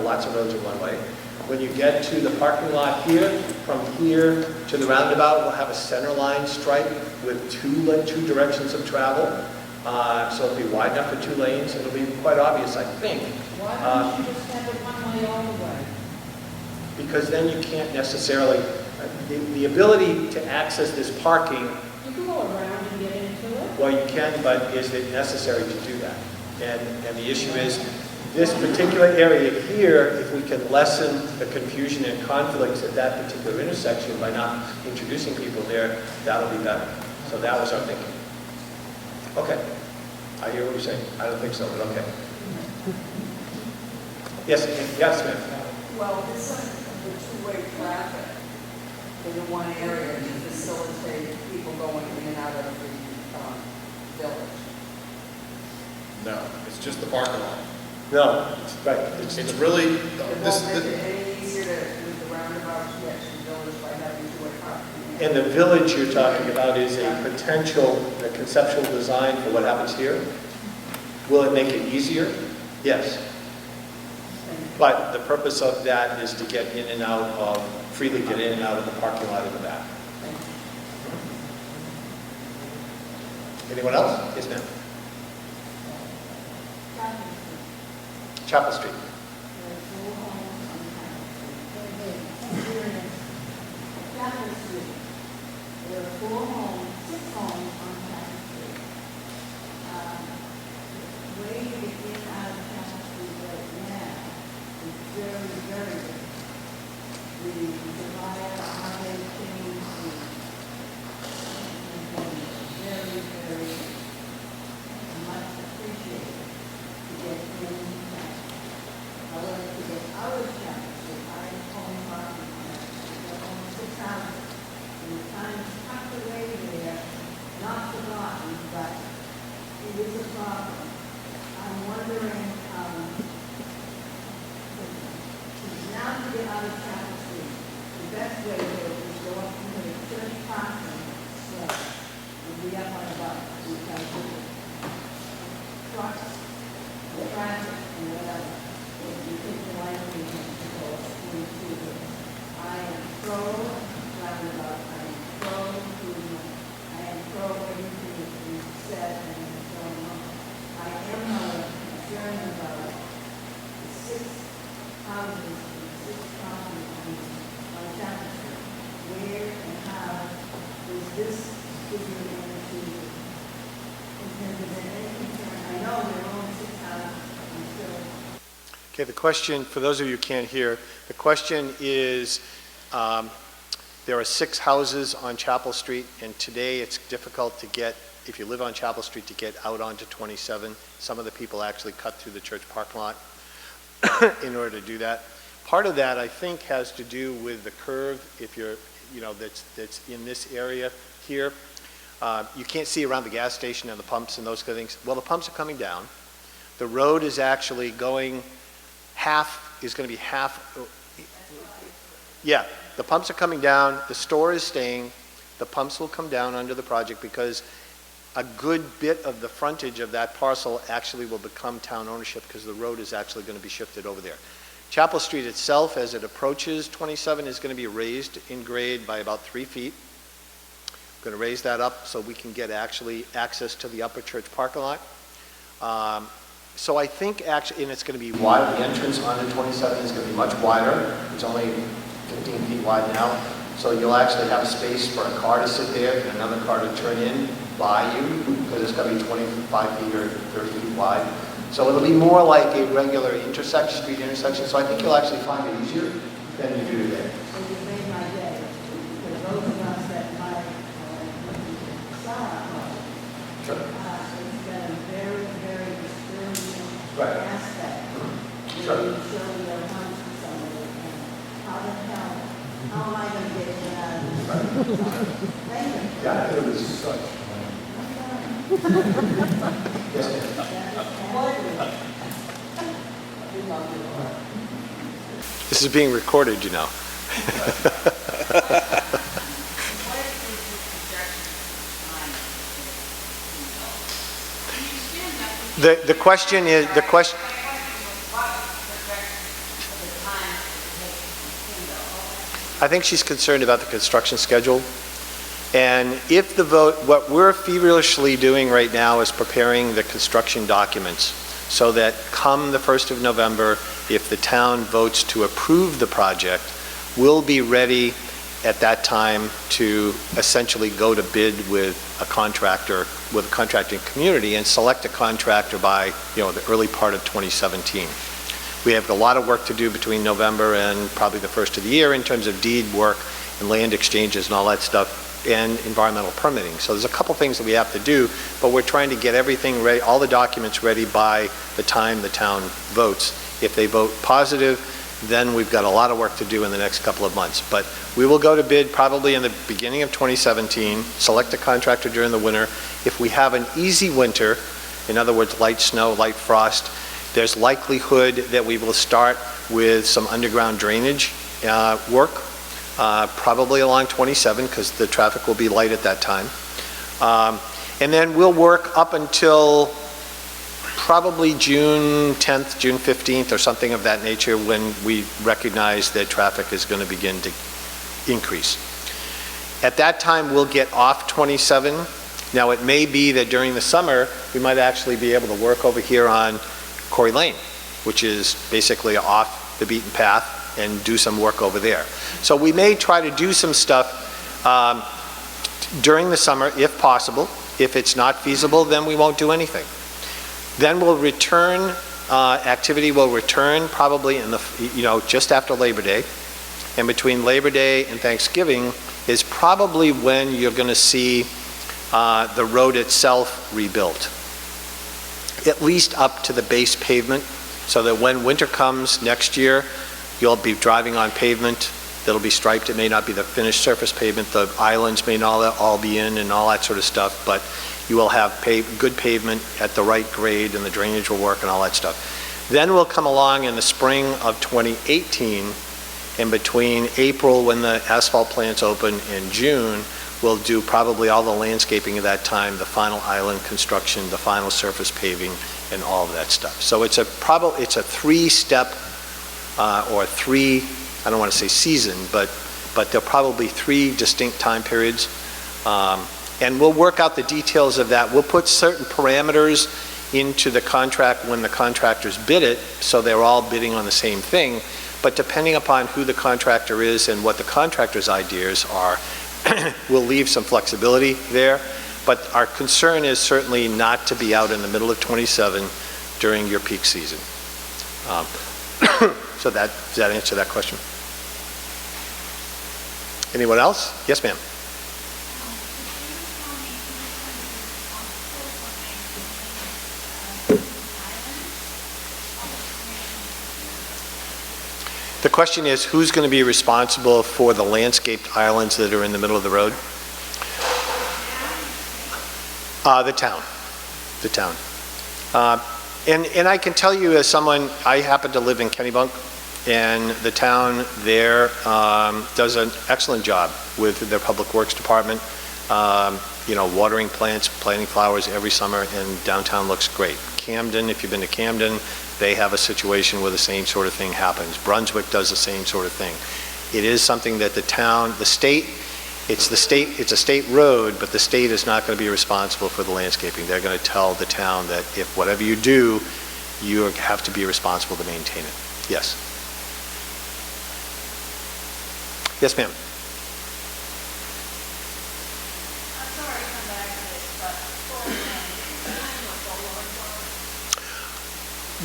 lots of roads are one way. When you get to the parking lot here, from here to the roundabout, we'll have a center line stripe with two directions of travel. So it'll be wide enough for 2 lanes. It'll be quite obvious, I think. Why don't you just have it one way all the way? Because then you can't necessarily, the ability to access this parking, You can go around and get into it. well, you can, but is it necessary to do that? And the issue is, this particular area here, if we can lessen the confusion and conflicts at that particular intersection by not introducing people there, that'll be better. So that was our thinking. Okay. I hear what you're saying. I don't think so, but okay. Yes, ma'am. Well, it's like the two-way traffic in one area to facilitate people going in and out of the village. No, it's just the parking lot. No, it's right. It's really, It won't make it any easier to, with the roundabout, to get to the village by having two-way traffic. And the village you're talking about is a potential, a conceptual design for what happens here. Will it make it easier? Yes. But the purpose of that is to get in and out of, freely get in and out of the parking lot in the back. Anyone else? Yes, ma'am. Chapel Street. Chapel Street. There are 4 homes, 6 homes on Chapel Street. Way to get in and out of Chapel Street right now is very, very good. The desire, how they change very, very much appreciated to get in. However, to get out of Chapel Street, I own property on Chapel Street. I own 6 houses. And the time is tucked away there, not forgotten, but it is a problem. I'm wondering, now to get out of Chapel Street, the best way to do it is go up into the church parking slab and be up on the bus, because of the trucks, the traffic, and whatever. If you take the line of the to go into it. I am pro roundabout, I am pro improvement, I am pro everything that you said and so on. I am concerned about the 6 houses, the 6 properties on Chapel Street. Where and how is this figure into, is there any concern? I know there are only 6 houses, I'm still. Okay, the question, for those of you who can't hear, the question is, there are 6 houses on Chapel Street, and today it's difficult to get, if you live on Chapel Street, to get out onto 27. Some of the people actually cut through the church parking lot in order to do that. Part of that, I think, has to do with the curve, if you're, that's in this area here. You can't see around the gas station and the pumps and those kind of things. Well, the pumps are coming down. The road is actually going is going to be half. Yeah, the pumps are coming down, the store is staying, the pumps will come down under the project because a good bit of the frontage of that parcel actually will become town ownership because the road is actually going to be shifted over there. Chapel Street itself, as it approaches 27, is going to be raised in grade by about 3 feet. I'm going to raise that up so we can get actually access to the upper church parking lot. So I think actually, and it's going to be wide, the entrance onto 27 is going to be much wider. It's only 15 feet wide now. So you'll actually have space for a car to sit there and another car to turn in by you because it's going to be 25 feet or 30 feet wide. So it'll be more like a regular street intersection. So I think you'll actually find it easier than you do today. So you made my day, because those of us that might, Sure. it's been a very, very disturbing Right. aspect. Sure. Where you show your house to somebody, and how the hell, how am I going to get in and out of this? Thank you. Yeah, it was such. Yes, ma'am. This is being recorded, you know. The question is, the question, I think she's concerned about the construction schedule. And if the vote, what we're feverishly doing right now is preparing the construction documents so that come the 1st of November, if the town votes to approve the project, we'll be ready at that time to essentially go to bid with a contractor, with a contracting community, and select a contractor by, the early part of 2017. We have a lot of work to do between November and probably the first of the year in terms of deed work and land exchanges and all that stuff, and environmental permitting. So there's a couple things that we have to do, but we're trying to get everything ready, all the documents ready by the time the town votes. If they vote positive, then we've got a lot of work to do in the next couple of months. But we will go to bid probably in the beginning of 2017, select a contractor during the winter. If we have an easy winter, in other words, light snow, light frost, there's likelihood that we will start with some underground drainage work, probably along 27, because the traffic will be light at that time. And then we'll work up until probably June 10th, June 15th, or something of that nature, when we recognize that traffic is going to begin to increase. At that time, we'll get off 27. Now, it may be that during the summer, we might actually be able to work over here on Corey Lane, which is basically off the beaten path, and do some work over there. So we may try to do some stuff during the summer, if possible. If it's not feasible, then we won't do anything. Then we'll return, activity will return probably in the, just after Labor Day. And between Labor Day and Thanksgiving is probably when you're going to see the road itself rebuilt, at least up to the base pavement, so that when winter comes next year, you'll be driving on pavement that'll be striped. It may not be the finished surface pavement. The islands may not all be in and all that sort of stuff, but you will have good pavement at the right grade, and the drainage will work and all that stuff. Then we'll come along in the spring of 2018, and between April, when the asphalt plants open, and June, we'll do probably all the landscaping at that time, the final island construction, the final surface paving, and all of that stuff. So it's a three-step or three, I don't want to say season, but there'll probably 3 distinct time periods. And we'll work out the details of that. We'll put certain parameters into the contract when the contractors bid it, so they're all bidding on the same thing. But depending upon who the contractor is and what the contractor's ideas are, we'll leave some flexibility there. But our concern is certainly not to be out in the middle of 27 during your peak season. So does that answer that question? Anyone else? Yes, ma'am. The question is, who's going to be responsible for the landscaped islands that are in the middle of the road? The town. The town. And I can tell you, as someone, I happen to live in Kennebunk, and the town there does an excellent job with their public works department. Watering plants, planting flowers every summer, and downtown looks great. Camden, if you've been to Camden, they have a situation where the same sort of thing happens. Brunswick does the same sort of thing. It is something that the town, the state, it's a state road, but the state is not going to be responsible for the landscaping. They're going to tell the town that if whatever you do, you have to be responsible to maintain it. Yes. Yes, ma'am.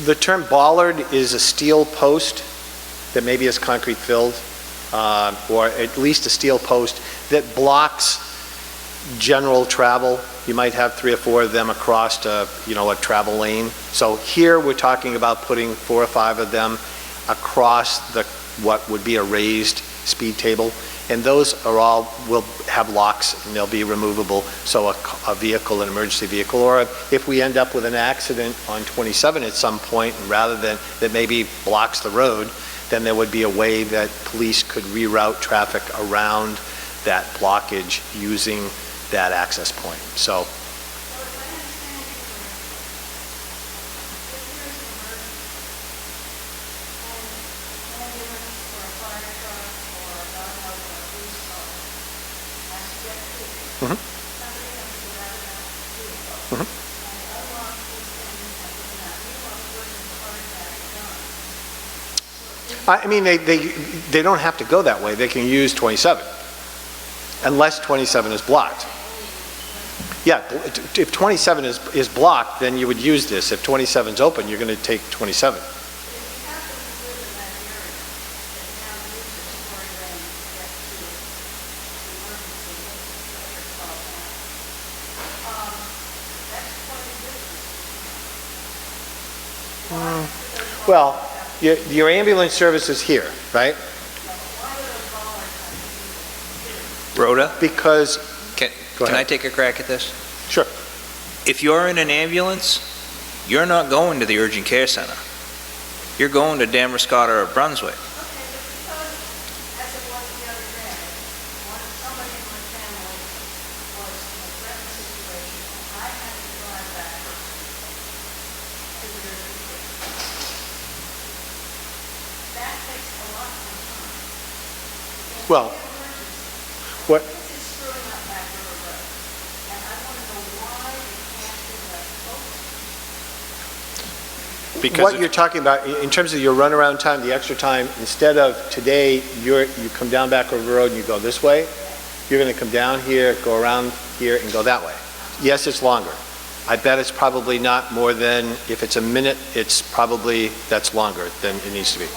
The term bollard is a steel post that maybe is concrete filled, or at least a steel post that blocks general travel. You might have 3 or 4 of them across a travel lane. So here we're talking about putting 4 or 5 of them across what would be a raised speed table. And those will have locks, and they'll be removable. So a vehicle, an emergency vehicle, or if we end up with an accident on 27 at some point, and rather than that maybe blocks the road, then there would be a way that police could reroute traffic around that blockage using that access point. So, I mean, they don't have to go that way. They can use 27, unless 27 is blocked. Yeah, if 27 is blocked, then you would use this. If 27 is open, you're going to take 27. Well, your ambulance service is here, right? Rhoda, Because, can ahead. I take a crack at this? sure. If you're in an ambulance, you're not going to the urgent care center. You're going to Damascotta or Brunswick. Well, what, Because what you're talking about, in terms of your runaround time, the extra time, instead of today, you come down Back River Road and you go this way, you're going to come down here, go around here, and go that way. Yes, it's longer. I bet it's probably not more than, if it's a minute, it's probably, that's longer than it needs to be.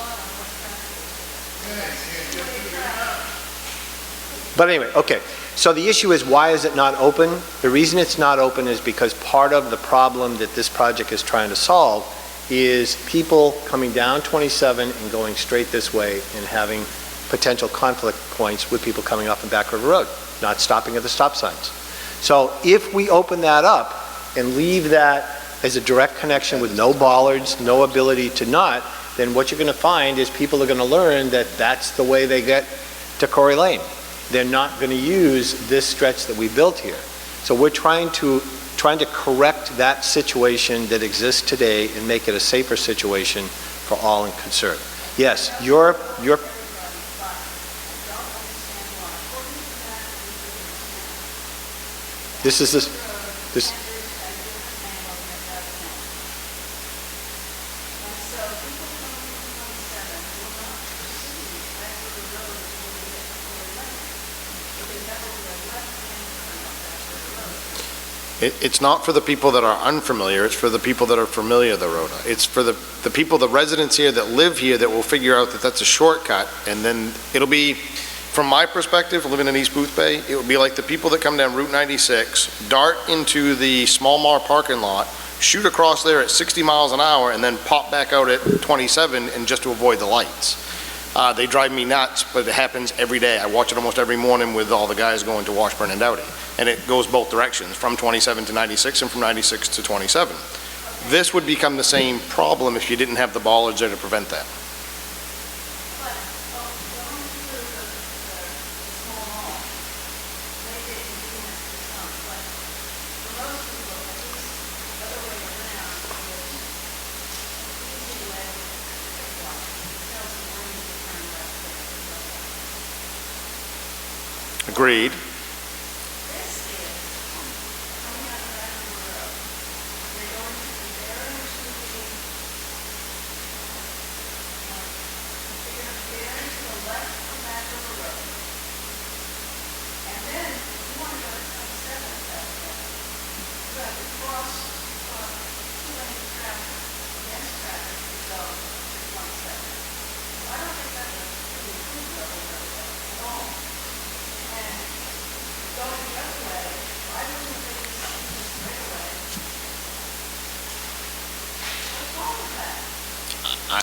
But anyway, okay. So the issue is, why is it not open? The reason it's not open is because part of the problem that this project is trying to solve is people coming down 27 and going straight this way and having potential conflict points with people coming up in Back River Road, not stopping at the stop signs. So if we open that up and leave that as a direct connection with no bollards, no ability to not, then what you're going to find is people are going to learn that that's the way they get to Corey Lane. They're not going to use this stretch that we built here. So we're trying to correct that situation that exists today and make it a safer situation for all concerned. Yes, your this is this. It's not for the people that are unfamiliar, it's for the people that are familiar with the road. It's for the people, the residents here that live here, that will figure out that that's a shortcut, and then it'll be, from my perspective, living in East Boothbay, it would be like the people that come down Route 96, dart into the Small Mar parking lot, shoot across there at 60 miles an hour, and then pop back out at 27 and just to avoid the lights. They drive me nuts, but it happens every day. I watch it almost every morning with all the guys going to Washburn and Doughty. And it goes both directions, from 27 to 96 and from 96 to 27. This would become the same problem if you didn't have the bollards there to prevent that. Agreed.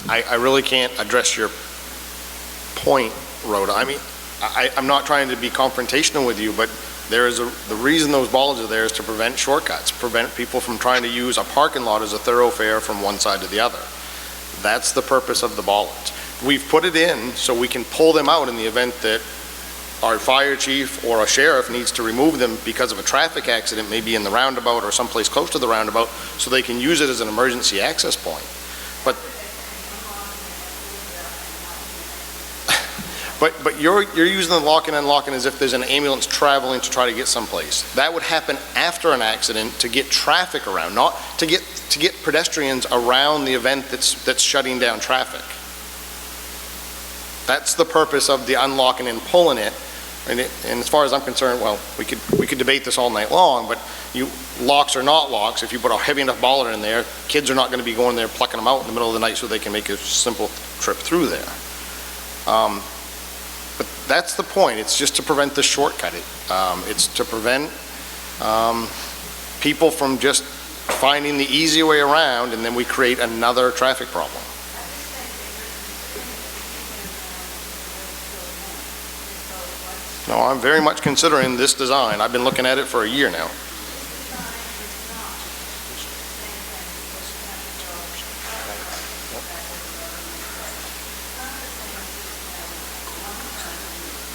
I really can't address your point, Rhoda. I mean, I'm not trying to be confrontational with you, but there is the reason those bollards are there is to prevent shortcuts, prevent people from trying to use a parking lot as a thoroughfare from one side to the other. That's the purpose of the bollards. we've put it in so we can pull them out in the event that our fire chief or a sheriff needs to remove them because of a traffic accident, maybe in the roundabout or someplace close to the roundabout, so they can use it as an emergency access point. But you're using the lock and unlocking as if there's an ambulance traveling to try to get someplace. That would happen after an accident to get traffic around, not to get pedestrians around the event that's shutting down traffic. That's the purpose of the unlocking and pulling it. And as far as I'm concerned, well, we could debate this all night long, but locks or not locks, if you put a heavy enough bollard in there, kids are not going to be going there plucking them out in the middle of the night so they can make a simple trip through there. But that's the point. It's just to prevent the shortcut. It's to prevent people from just finding the easy way around, and then we create another traffic problem. No, I'm very much considering this design. I've been looking at it for a year now.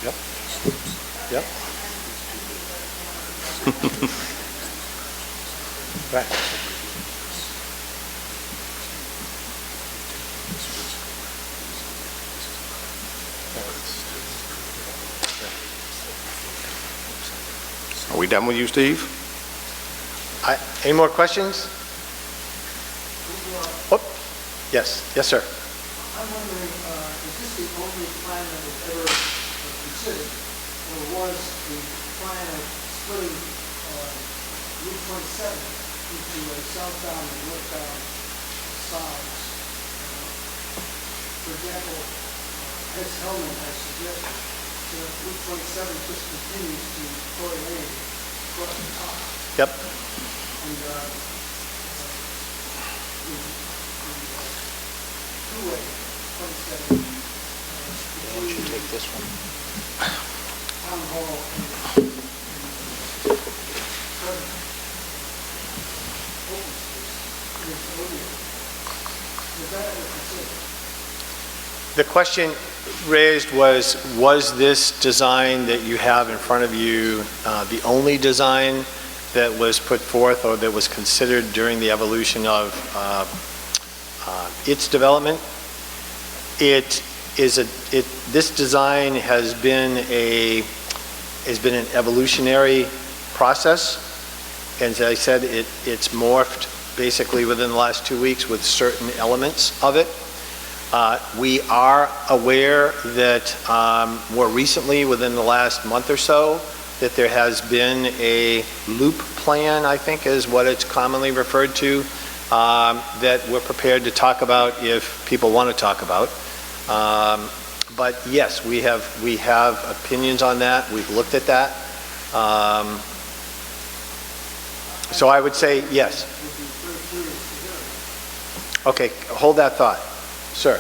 Yep. Yep. Right. Are we done with you, Steve? Any more questions? Oh, yes, sir. I'm wondering, is this the only plan that was ever considered, or was the plan of splitting Route 27 into a southbound and northbound sides? For example, as Hellman has suggested, Route 27 just continues to Tory Lane across the top. Yep. And the two-way 27. Why don't you take this one? Town Hall and was that ever considered? The question raised was this design that you have in front of you the only design that was put forth or that was considered during the evolution of its development? This design has been an evolutionary process, and as I said, it's morphed basically within the last 2 weeks with certain elements of it. We are aware that more recently, within the last month or so, that there has been a loop plan, I think is what it's commonly referred to, that we're prepared to talk about if people want to talk about. But yes, we have opinions on that. We've looked at that. So I would say yes. Okay, hold that thought. Sir.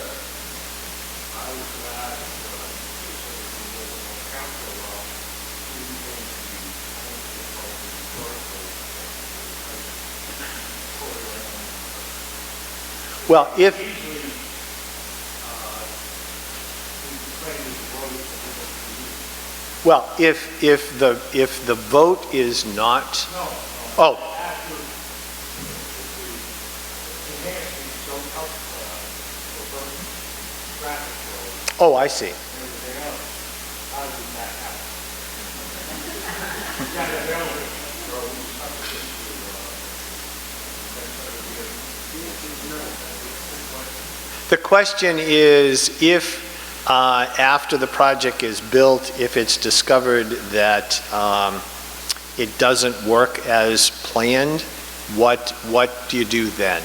Well, if the vote is not. Oh. Oh, I see. The question is if after the project is built, if it's discovered that it doesn't work as planned, what do you do then?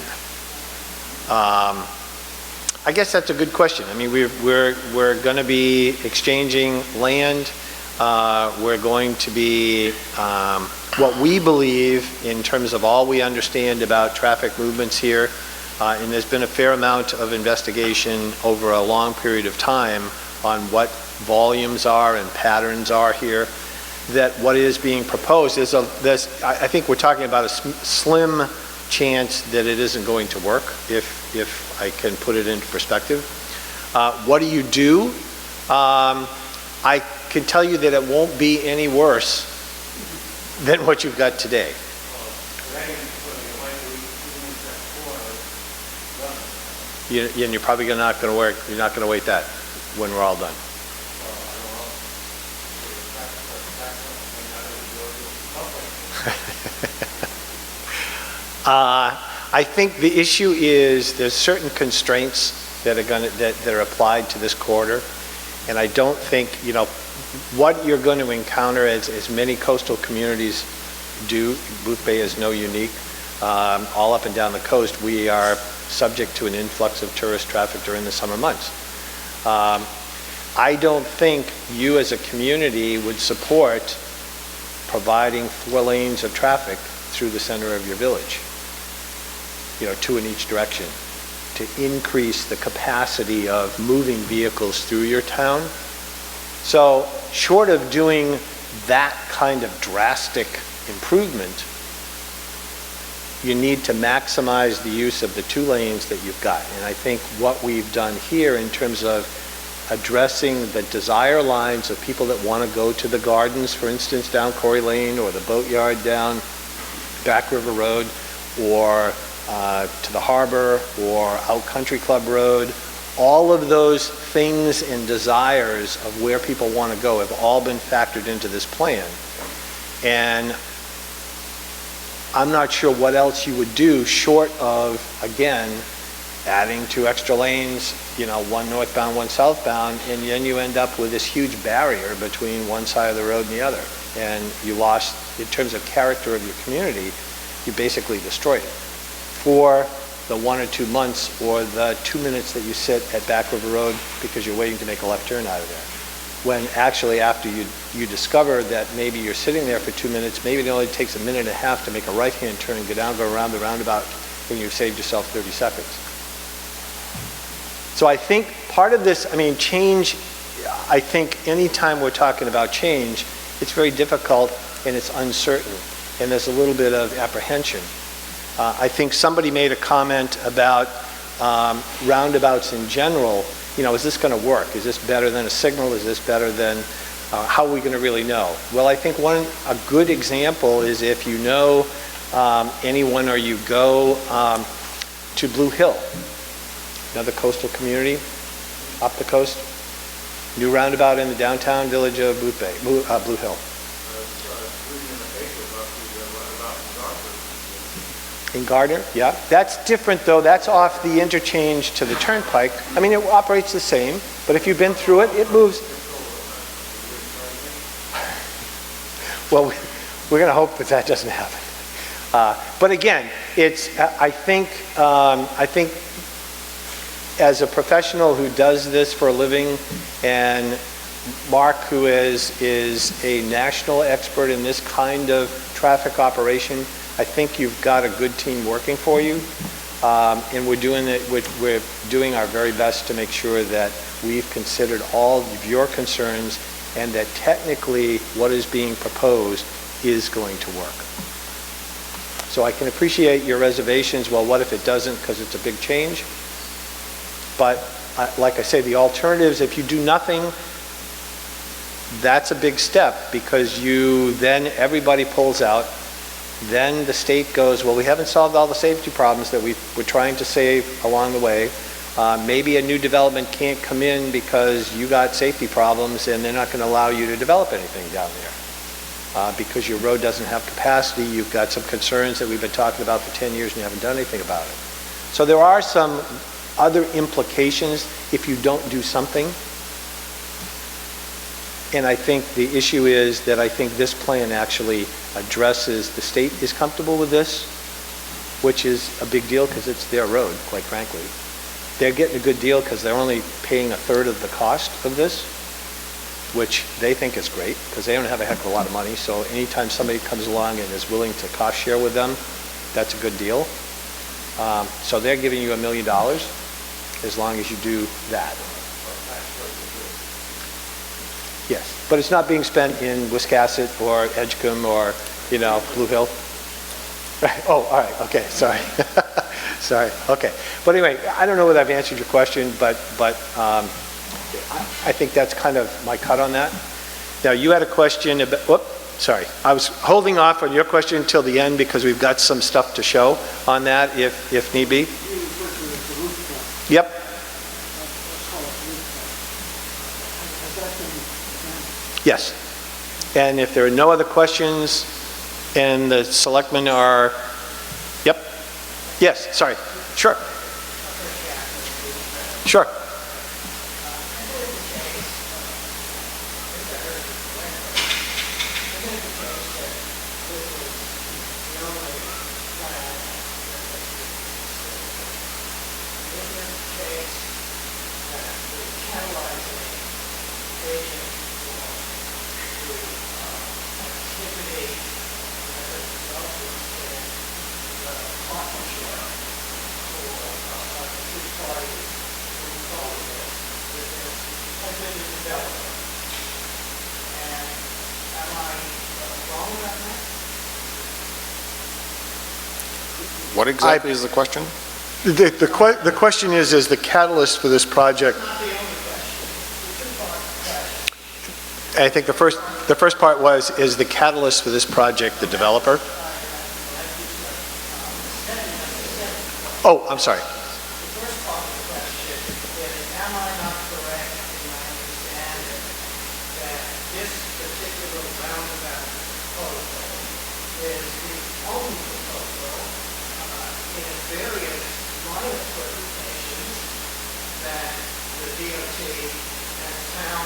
I guess that's a good question. I mean, we're going to be exchanging land. We're going to be what we believe in terms of all we understand about traffic movements here. And there's been a fair amount of investigation over a long period of time on what volumes are and patterns are here. That what is being proposed is I think we're talking about a slim chance that it isn't going to work, if I can put it into perspective. What do you do? I can tell you that it won't be any worse than what you've got today. And you're probably not going to work. You're not going to wait that when we're all done. I think the issue is there's certain constraints that are applied to this corridor, and I don't think what you're going to encounter as many coastal communities do. Boothbay is no unique. All up and down the coast, we are subject to an influx of tourist traffic during the summer months. I don't think you as a community would support providing 4 lanes of traffic through the center of your village, 2 in each direction, to increase the capacity of moving vehicles through your town. So short of doing that kind of drastic improvement, you need to maximize the use of the 2 lanes that you've got. And I think what we've done here in terms of addressing the desire lines of people that want to go to the gardens, for instance, down Corey Lane, or the boatyard down Back River Road, or to the harbor, or out Country Club Road, all of those things and desires of where people want to go have all been factored into this plan. And I'm not sure what else you would do short of, again, adding 2 extra lanes, 1 northbound, 1 southbound, and then you end up with this huge barrier between one side of the road and the other. And you lost, in terms of character of your community, you basically destroyed it. For the 1 or 2 months or the 2 minutes that you sit at Back River Road because you're waiting to make a left turn out of there. When actually after you discover that maybe you're sitting there for 2 minutes, maybe it only takes 1.5 minutes to make a right-hand turn, go around the roundabout, and you've saved yourself 30 seconds. So I think part of this, change, I think anytime we're talking about change, it's very difficult and it's uncertain, and there's a little bit of apprehension. I think somebody made a comment about roundabouts in general. Is this going to work? Is this better than a signal? Is this better than, how are we going to really know? Well, I think a good example is if you know anyone or you go to Blue Hill, another coastal community up the coast, new roundabout in the downtown village of Boothbay, Blue Hill. In Gardner, yeah. That's different though. That's off the interchange to the turnpike. It operates the same, but if you've been through it, it moves. Well, we're going to hope that doesn't happen. But again, I think as a professional who does this for a living, and Mark, who is a national expert in this kind of traffic operation, I think you've got a good team working for you, and we're doing our very best to make sure that we've considered all of your concerns and that technically what is being proposed is going to work. So I can appreciate your reservations. Well, what if it doesn't, because it's a big change? But like I say, the alternatives, if you do nothing, that's a big step, because then everybody pulls out. Then the state goes, well, we haven't solved all the safety problems that we're trying to save along the way. Maybe a new development can't come in because you got safety problems and they're not going to allow you to develop anything down there. Because your road doesn't have capacity, you've got some concerns that we've been talking about for 10 years and you haven't done anything about it. So there are some other implications if you don't do something. And I think the issue is that I think this plan actually addresses, the state is comfortable with this, which is a big deal because it's their road, quite frankly. They're getting a good deal because they're only paying 1/3 of the cost of this, which they think is great because they don't have a heck of a lot of money. So anytime somebody comes along and is willing to cost share with them, that's a good deal. So they're giving you $1 million as long as you do that. Yes, but it's not being spent in Wiscasset or Edgecombe or, Blue Hill. Right. Oh, all right, okay, sorry. Sorry, okay. But anyway, I don't know whether I've answered your question, but I think that's kind of my cut on that. Now, you had a question about, whoop, sorry. I was holding off on your question until the end because we've got some stuff to show on that if need be. You refer to it as the roof plan. Yep. Let's call it the roof plan. Has that been examined? Yes. And if there are no other questions and the selectmen are, yep. Yes, sorry. Sure. Sure. What exactly is the question? The question is the catalyst for this project? I think the first part was, is the catalyst for this project the developer? Oh, I'm sorry. The first part of the question is, am I not correct in my understanding that this particular roundabout proposal is the only proposal in various minor permutations that the DOT and town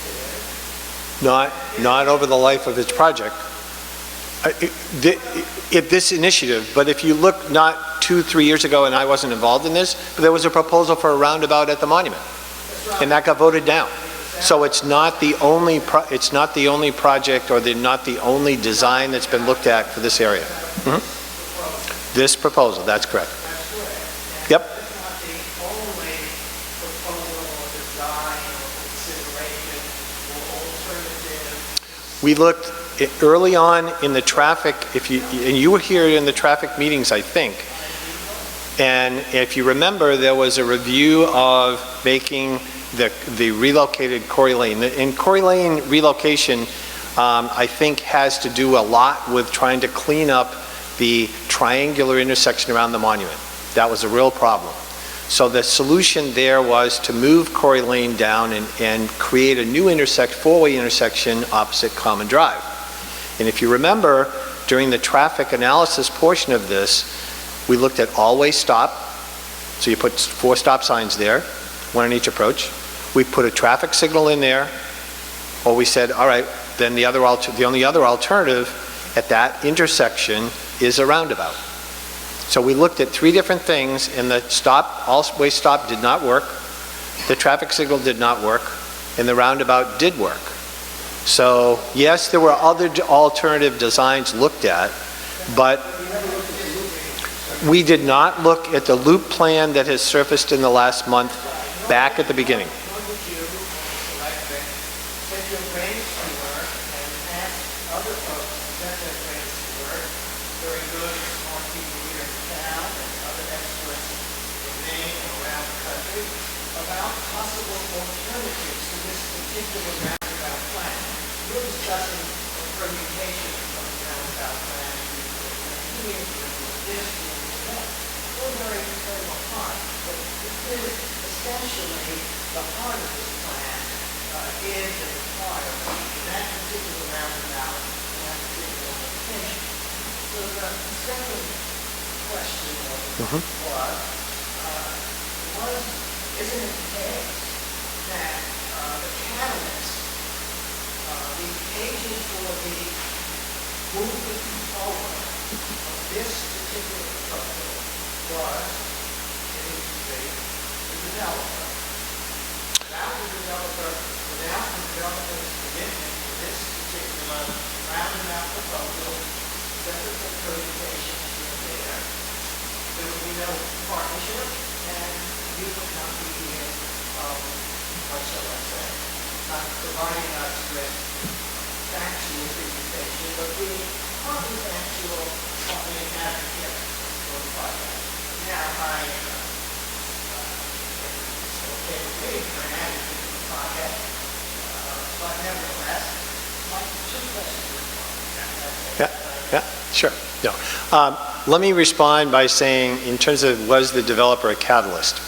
did? Not over the life of its project. This initiative, but if you look not 2-3 years ago, and I wasn't involved in this, but there was a proposal for a roundabout at the monument, and that got voted down. So it's not the only project or not the only design that's been looked at for this area. Mm-hmm. This proposal, that's correct. Yep. It's not the only proposal or design or consideration or alternative. We looked early on in the traffic, and you were here in the traffic meetings, I think. And if you remember, there was a review of making the relocated Corey Lane. And Corey Lane relocation, I think, has to do a lot with trying to clean up the triangular intersection around the monument. That was a real problem. So the solution there was to move Corey Lane down and create a new four-way intersection opposite Common Drive. And if you remember, during the traffic analysis portion of this, we looked at all-way stop. So you put 4 stop signs there, 1 on each approach. We put a traffic signal in there, or we said, all right, then the only other alternative at that intersection is a roundabout. So we looked at 3 different things, and the all-way stop did not work, the traffic signal did not work, and the roundabout did work. So yes, there were other alternative designs looked at, but we did not look at the loop plan that has surfaced in the last month back at the beginning. Isn't it the case that the catalyst, the agent for the movement forward of this particular proposal was, the developer. Without the developer's commitment to this particular roundabout proposal, separate from permutations here, there would be no partnership, and you would not be here, what shall I say, not providing us with factual presentation, but being partly factual, partly No. Let me respond by saying, in terms of was the developer a catalyst?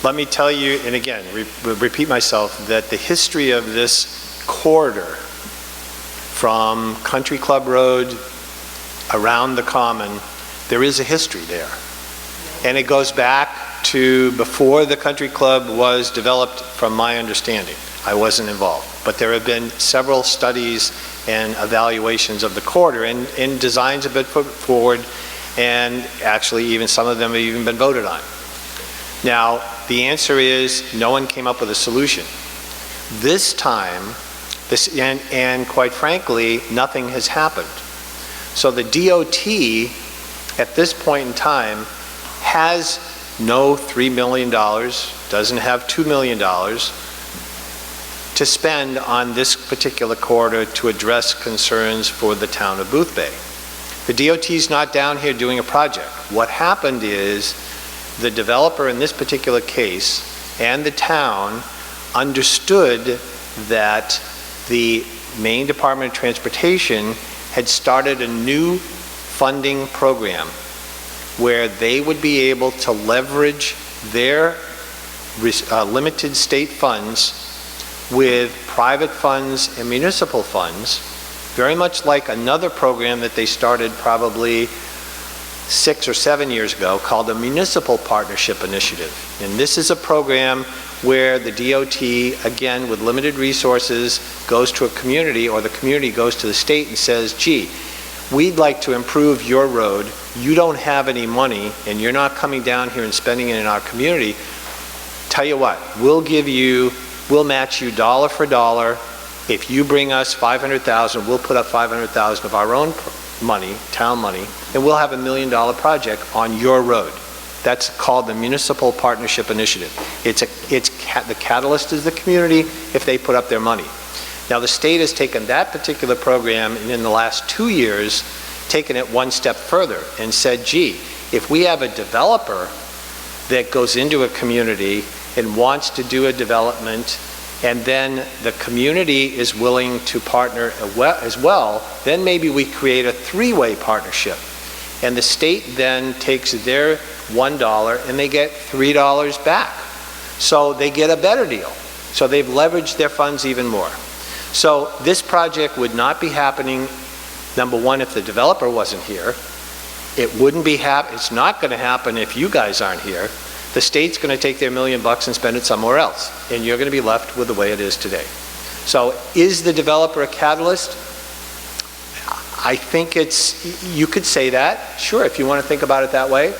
Let me tell you, and again, repeat myself, that the history of this corridor from Country Club Road around the Common, there is a history there. And it goes back to before the Country Club was developed, from my understanding. I wasn't involved. But there have been several studies and evaluations of the corridor, and designs have been put forward, and actually even some of them have even been voted on. Now, the answer is no one came up with a solution. This time, and quite frankly, nothing has happened. So the DOT, at this point in time, has no $3 million, doesn't have $2 million to spend on this particular corridor to address concerns for the town of Boothbay. The DOT is not down here doing a project. What happened is the developer in this particular case and the town understood that the Maine Department of Transportation had started a new funding program where they would be able to leverage their limited state funds with private funds and municipal funds, very much like another program that they started probably 6 or 7 years ago called the Municipal Partnership Initiative. And this is a program where the DOT, again, with limited resources, goes to a community, or the community goes to the state and says, gee, we'd like to improve your road. You don't have any money, and you're not coming down here and spending it in our community. Tell you what, we'll match you dollar for dollar. If you bring us $500,000, we'll put up $500,000 of our own money, town money, and we'll have $1 million project on your road. That's called the Municipal Partnership Initiative. The catalyst is the community if they put up their money. Now the state has taken that particular program, and in the last 2 years taken it one step further and said, gee, if we have a developer that goes into a community and wants to do a development, and then the community is willing to partner as well, then maybe we create a three-way partnership. And the state then takes their $1 and they get $3 back. So they get a better deal. So they've leveraged their funds even more. So this project would not be happening, number one, if the developer wasn't here. It wouldn't be it's not going to happen if you guys aren't here. The state's going to take their $1 million and spend it somewhere else, and you're going to be left with the way it is today. So is the developer a catalyst? I think you could say that, sure, if you want to think about it that way.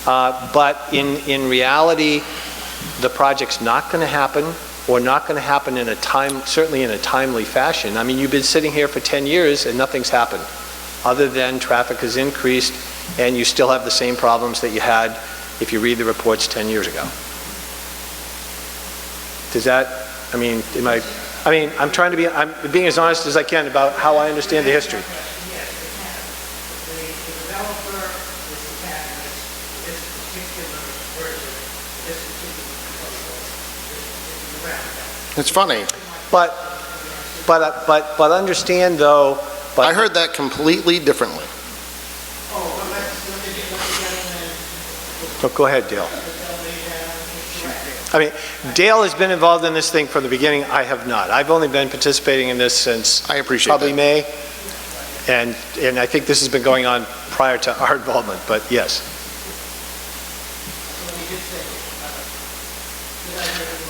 But in reality, the project's not going to happen, or not going to happen certainly in a timely fashion. I mean, you've been sitting here for 10 years and nothing's happened, other than traffic has increased, and you still have the same problems that you had if you read the reports 10 years ago. Does that, I'm being as honest as I can about how I understand the history. Yes, the developer is the catalyst for this particular version, this particular proposal, this particular roundabout. It's funny. But understand though. I heard that completely differently. Oh, go ahead, Dale. I mean, Dale has been involved in this thing from the beginning. I have not. I've only been participating in this since probably May, and I think this has been going on prior to our involvement. But yes.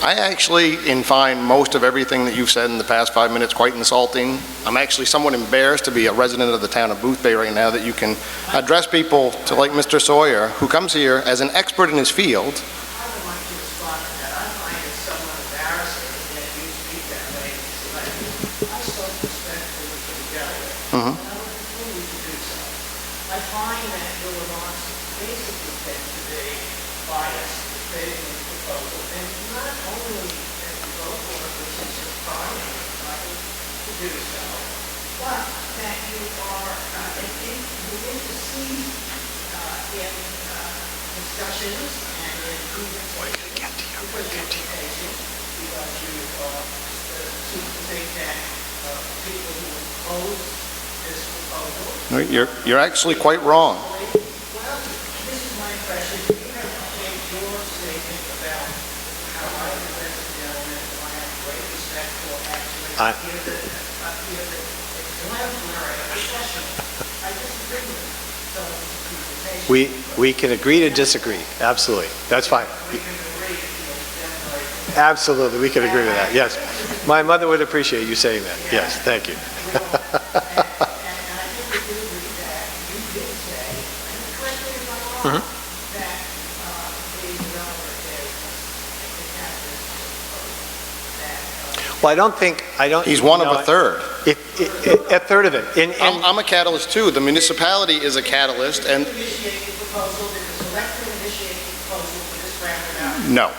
I actually find most of everything that you've said in the past 5 minutes quite insulting. I'm actually somewhat embarrassed to be a resident of the town of Boothbay right now, that you can address people to like Mr. Sawyer, who comes here as an expert in his field. I would like to respond to that. I find it somewhat embarrassing that you speak that way. I spoke respectfully to the gentleman, and I will continue to do so. I find that your remarks basically tend to be biased, favoring the proposal, and not only as the vocal, which is just fine and entitled to do so, but that you are you intercede in discussions and in presentations because you seem to think that people who oppose this proposal. You're actually quite wrong. Well, this is my impression. You have made your statement about how I address the gentleman, and I have great respect for actually give the exemplary discussion. I disagree with some of his presentation. We can agree to disagree, absolutely, that's fine. We can agree to exemplary. Absolutely, we can agree with that, yes. My mother would appreciate you saying that, yes, thank you. And I think we do agree that you did say, and correct me if I'm wrong, that the developer is the catalyst that. Well, I don't think, He's one of a third. A third of it. I'm a catalyst too. The municipality is a catalyst, and Initiate the proposal, did the selectmen initiate the proposal for this roundabout? no.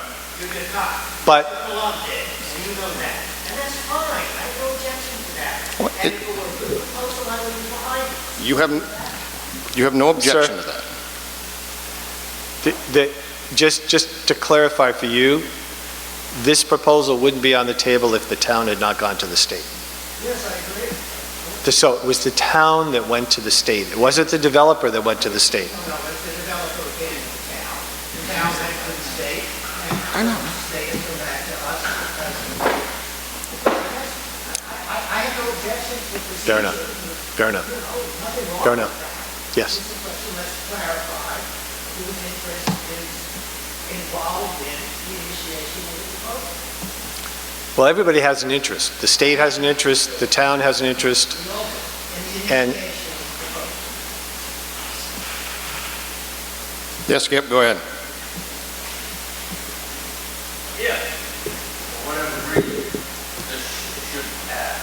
You did not. But- Mr. Malone did, and you know that. And that's fine, I have no objection to that. Well, And if it were a good proposal, I would be behind it. You have no objection Sir. to that. Just to clarify for you, this proposal wouldn't be on the table if the town had not gone to the state. Yes, I agree. So it was the town that went to the state. It wasn't the developer that went to the state. No, it's the developer came to the town. The town went to the state, and the state has come back to us. I have no objection to the Fair enough. Fair enough. Nothing wrong Fair with enough. that. Yes. It's a question, let's clarify whose interest is involved in the initiation of the proposal. Well, everybody has an interest. The state has an interest, the town has an interest, and Yes, Skip, go ahead. If, for whatever reason, this should pass,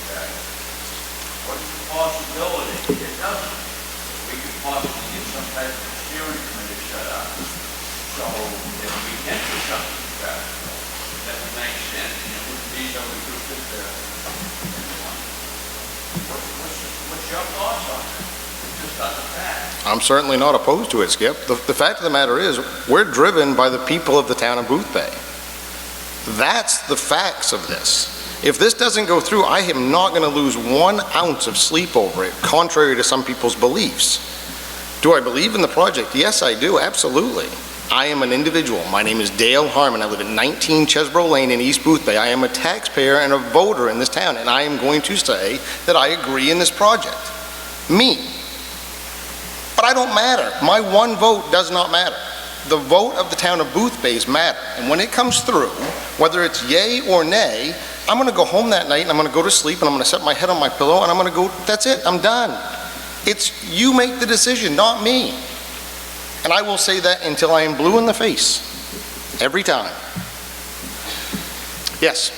okay, what's the possibility it doesn't? We could possibly get some type of steering committee set up, so if we get to something that would make sense, and it would be so we could fit there. What's your thoughts on it? It just doesn't pass. I'm certainly not opposed to it, Skip. The fact of the matter is, we're driven by the people of the town of Boothbay. That's the facts of this. If this doesn't go through, I am not going to lose 1 ounce of sleep over it, contrary to some people's beliefs. Do I believe in the project? Yes, I do, absolutely. I am an individual. My name is Dale Harmon. I live at 19 Chesbrough Lane in East Boothbay. I am a taxpayer and a voter in this town, and I am going to say that I agree in this project. Me. But I don't matter. My one vote does not matter. The vote of the town of Boothbay's matter. And when it comes through, whether it's yay or nay, I'm going to go home that night and I'm going to go to sleep and I'm going to set my head on my pillow and I'm going to go, that's it, I'm done. It's you make the decision, not me. And I will say that until I am blue in the face. Every time. Yes.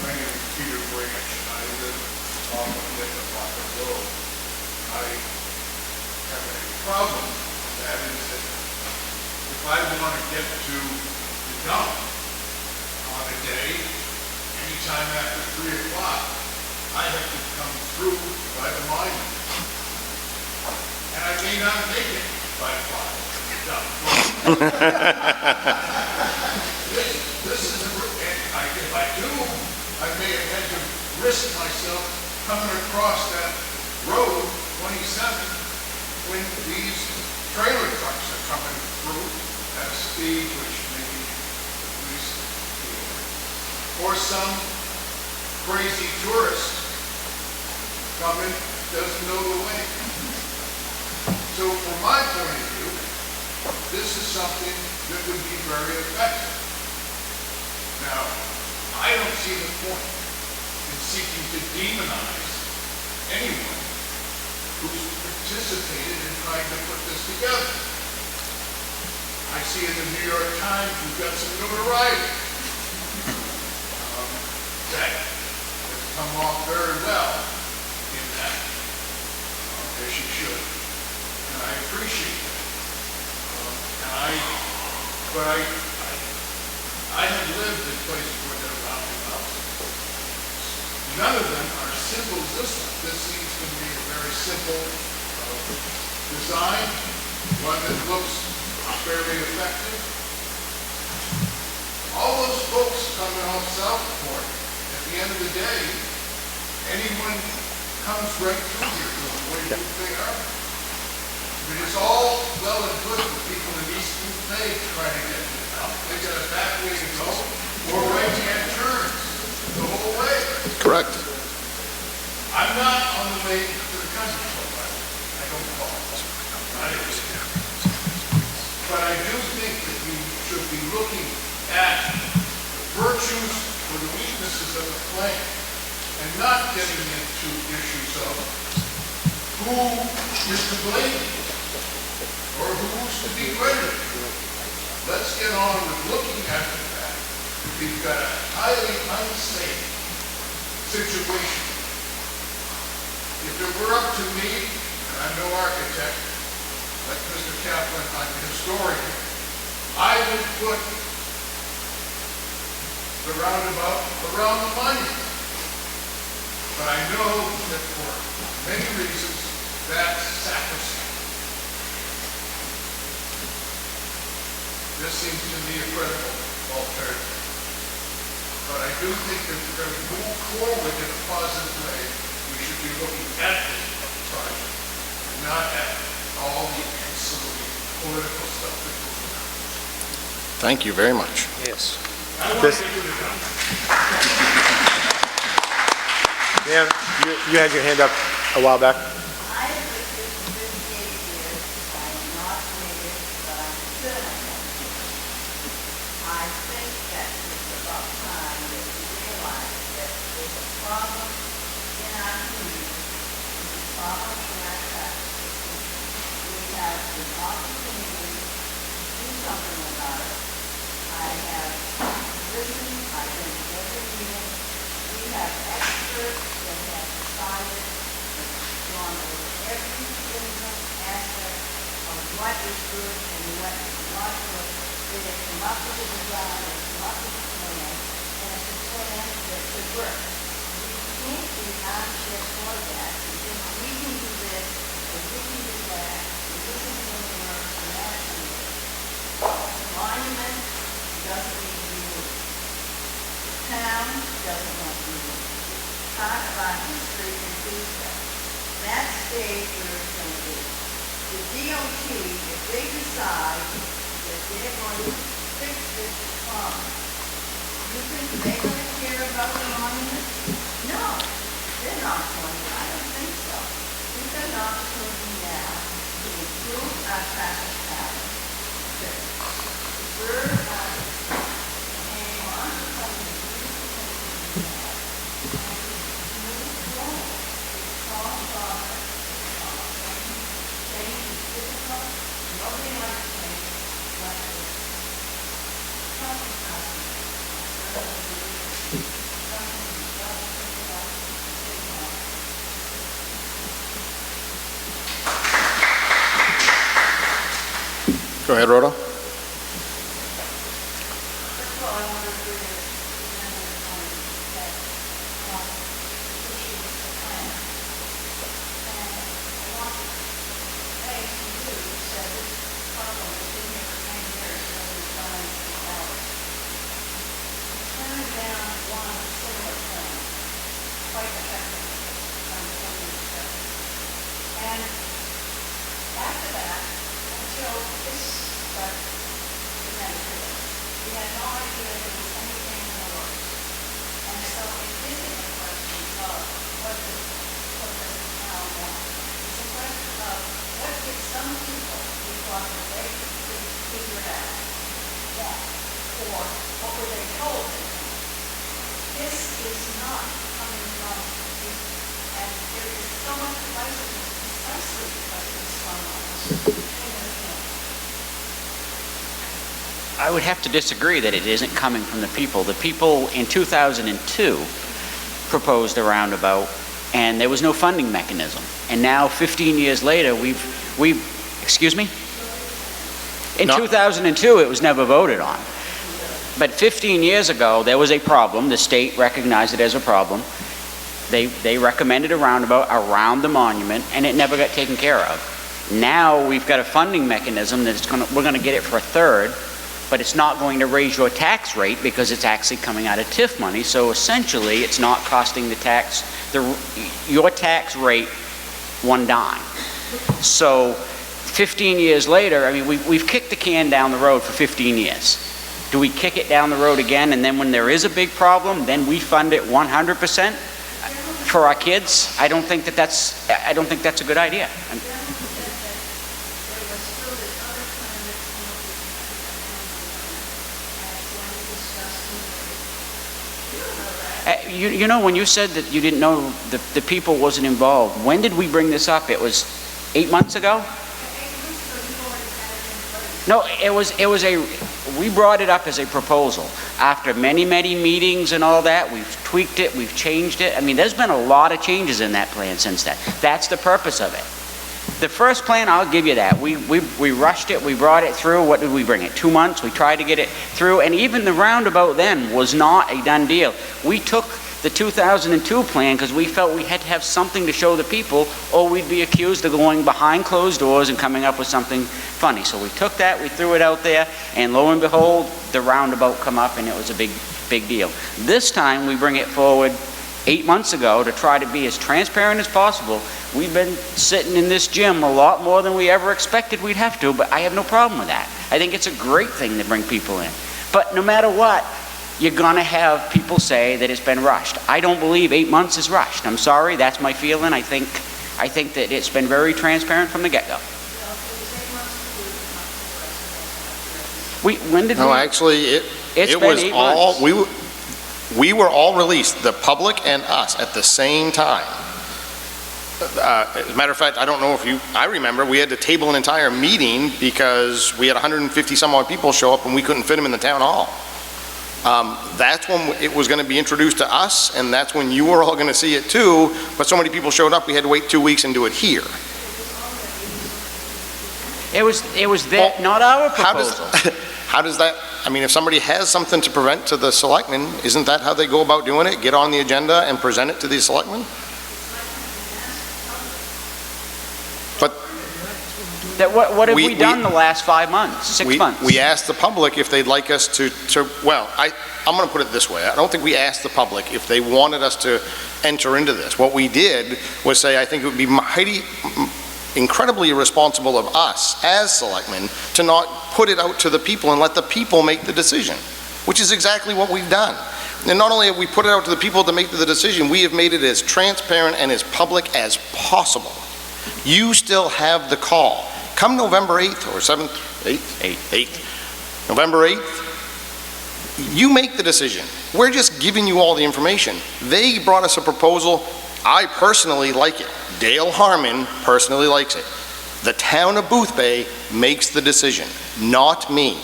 My name is Peter Branch, and I live off of Lincoln Rocket Road. I have a problem, that is that if I want to get to the dump on a day, anytime after 3 o'clock, I have to come through by the mine. And I may not make it by 5 to the dump. This is, if I do, I may have had to risk myself coming across that road, 27, when these trailer trucks are coming through at a speed which maybe the police feel. Or some crazy tourist coming, doesn't know the way. So from my point of view, this is something that would be very effective. Now, I don't see the point in seeking to demonize anyone who's participated in trying to put this together. I see in the New York Times we've got some notoriety that has come off very well in that, as you should. And I appreciate that. But I have lived in places where there are roundabouts. None of them are as simple as this one. This seems to be a very simple design, one that looks fairly effective. All those folks coming off Southport, at the end of the day, anyone comes right through here, the way Boothbay are. I mean, it's all well and good for people in East Boothbay trying to get out. They got a back way to go, or right-hand turns the whole way. Correct. I'm not on the way to the country club. I don't call. I understand. But I do think that we should be looking at the virtues or the weaknesses of the plan and not getting into issues of who is to blame or who's to be credited. Let's get on with looking at the fact that we've got a highly unsafe situation. If it were up to me, and I'm no architect, like Mr. Kaplan, I'm a historian, I would put the roundabout around the monument. But I know that for many reasons, that's sacrosanct. This seems to me a credible alternative. But I do think that if we're going to move forward in a positive way, we should be looking at this project and not at all the ancillary political stuff that goes around. Thank you very much. Yes. I want to get to the done. Ma'am, you had your hand up a while back. I have lived here for 58 years. I am not native, but I'm citizen. I think that it's about time that we realize that there's a problem in our community, there's a problem in our traffic system. We have an opportunity to do something about it. I have listened, I've been to every meeting. We have experts that have decided, have gone over every single aspect of what is good and what is not good. They have come up with a design, they have come up with a plan, and it's a plan that could work. We can't be armchair forecasts and think we can do this, or we can do that, and this is going to work, and that's going to work. The monument doesn't need to be moved. The town doesn't want to be moved. It's part of our history and Boothbay. That stays where it's going to be. The DOT, if they decide that they're going to fix this problem, you think they're going to care about the monument? No, they're not going to. I don't think so. We've got an opportunity now to improve our traffic pattern, to preserve our hang on to some of the beautiful things we have, and to move forward. It's all progress. Change is difficult. Nobody likes change, but it's something happening. I certainly believe it's something we've got to think about and take on. Go ahead, Rhoda. First of all, I want to do is remember that issue is the plan. And I want to say to you, you said this problem has been here for 10 years, nobody's done anything about it. You turned down one similar plan quite effectively on 10 years ago. And after that, until this got presented to us, we had no idea there was anything in the works. And so it isn't a question of what does the town want. It's a question of what did some people who thought that they could figure it out want, or what were they told they wanted. This is not coming from people, and there is so much divisiveness precisely because of this one in this room. I would have to disagree that it isn't coming from the people. The people in 2002 proposed a roundabout, and there was no funding mechanism. And now, 15 years later, excuse me? In 2002, it was never voted on. But 15 years ago, there was a problem. The state recognized it as a problem. They recommended a roundabout around the monument, and it never got taken care of. Now we've got a funding mechanism that we're going to get it for a third, but it's not going to raise your tax rate because it's actually coming out of TIF money. So essentially, it's not costing the your tax rate one dime. So 15 years later, I mean, we've kicked the can down the road for 15 years. Do we kick it down the road again, and then when there is a big problem, then we fund it 100% for our kids? I don't think that's a good idea. You know, when you said that you didn't know the people wasn't involved, when did we bring this up? It was 8 months ago? No, we brought it up as a proposal. After many, many meetings and all that, we've tweaked it, we've changed it. I mean, there's been a lot of changes in that plan since then. That's the purpose of it. The first plan, I'll give you that. We rushed it, we brought it through. What did we bring it? 2 months? We tried to get it through, and even the roundabout then was not a done deal. We took the 2002 plan because we felt we had to have something to show the people, or we'd be accused of going behind closed doors and coming up with something funny. So we took that, we threw it out there, and lo and behold, the roundabout come up, and it was a big deal. This time, we bring it forward 8 months ago to try to be as transparent as possible. We've been sitting in this gym a lot more than we ever expected we'd have to, but I have no problem with that. I think it's a great thing to bring people in. But no matter what, you're going to have people say that it's been rushed. I don't believe 8 months is rushed. I'm sorry, that's my feeling. I think that it's been very transparent from the get-go. When did we? No, actually, it was all, we were all released, the public and us, at the same time. As a matter of fact, I don't know if I remember, we had to table an entire meeting because we had 150 some odd people show up and we couldn't fit them in the town hall. That's when it was going to be introduced to us, and that's when you were all going to see it too, but so many people showed up, we had to wait 2 weeks and do it here. It was that, not our proposal. How does that, I mean, if somebody has something to present to the selectmen, isn't that how they go about doing it? Get on the agenda and present it to the selectmen? But what have we done the last 5 months, 6 months? We asked the public if they'd like us to well, I'm going to put it this way. I don't think we asked the public if they wanted us to enter into this. What we did was say, I think it would be incredibly irresponsible of us as selectmen to not put it out to the people and let the people make the decision, which is exactly what we've done. And not only have we put it out to the people to make the decision, we have made it as transparent and as public as possible. You still have the call. Come November 8th or 7th, 8th, November 8th, you make the decision. We're just giving you all the information. They brought us a proposal. I personally like it. Dale Harmon personally likes it. The town of Boothbay makes the decision, not me.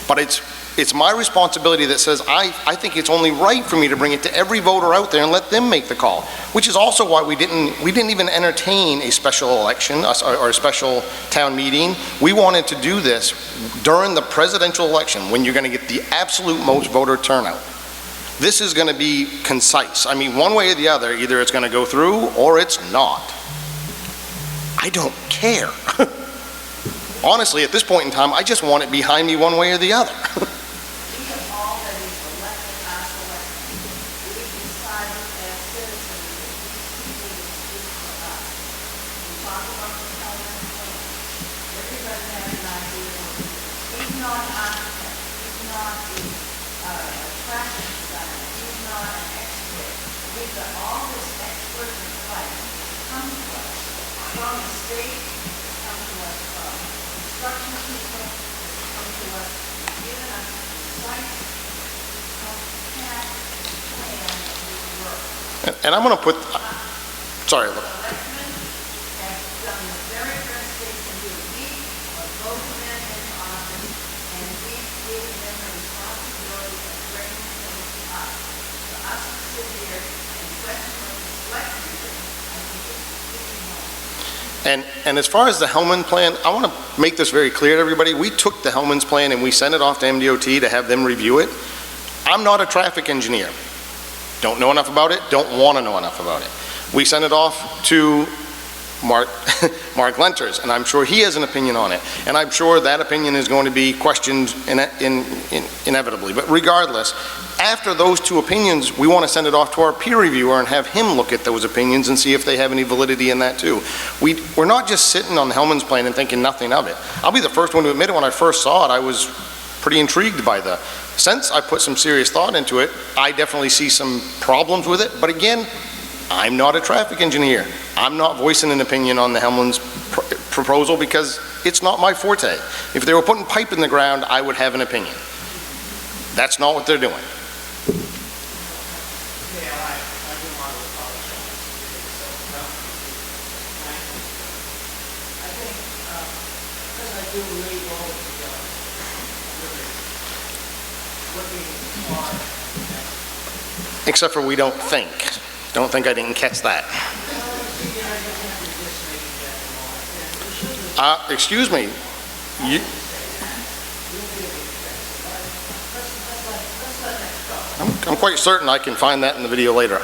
But it's my responsibility that says I think it's only right for me to bring it to every voter out there and let them make the call, which is also why we didn't even entertain a special election or a special town meeting. We wanted to do this during the presidential election when you're going to get the absolute most voter turnout. This is going to be concise. I mean, one way or the other, either it's going to go through or it's not. I don't care. Honestly, at this point in time, I just want it behind me one way or the other. And I'm going to put, sorry. And as far as the Hellman plan, I want to make this very clear to everybody. We took the Hellman's plan and we sent it off to MDOT to have them review it. I'm not a traffic engineer. Don't know enough about it, don't want to know enough about it. We sent it off to Mark Lenters, and I'm sure he has an opinion on it, and I'm sure that opinion is going to be questioned inevitably. But regardless, after those two opinions, we want to send it off to our peer reviewer and have him look at those opinions and see if they have any validity in that too. We're not just sitting on the Hellman's plan and thinking nothing of it. I'll be the first one to admit it, when I first saw it, I was pretty intrigued by the sense. I put some serious thought into it. I definitely see some problems with it, but again, I'm not a traffic engineer. I'm not voicing an opinion on the Hellman's proposal because it's not my forte. If they were putting pipe in the ground, I would have an opinion. That's not what they're doing. Yeah, I do want to apologize. I think, because I do read all of the, looking hard. Except for we don't think. Don't think I didn't catch that. Excuse me. I'm quite certain I can find that in the video later.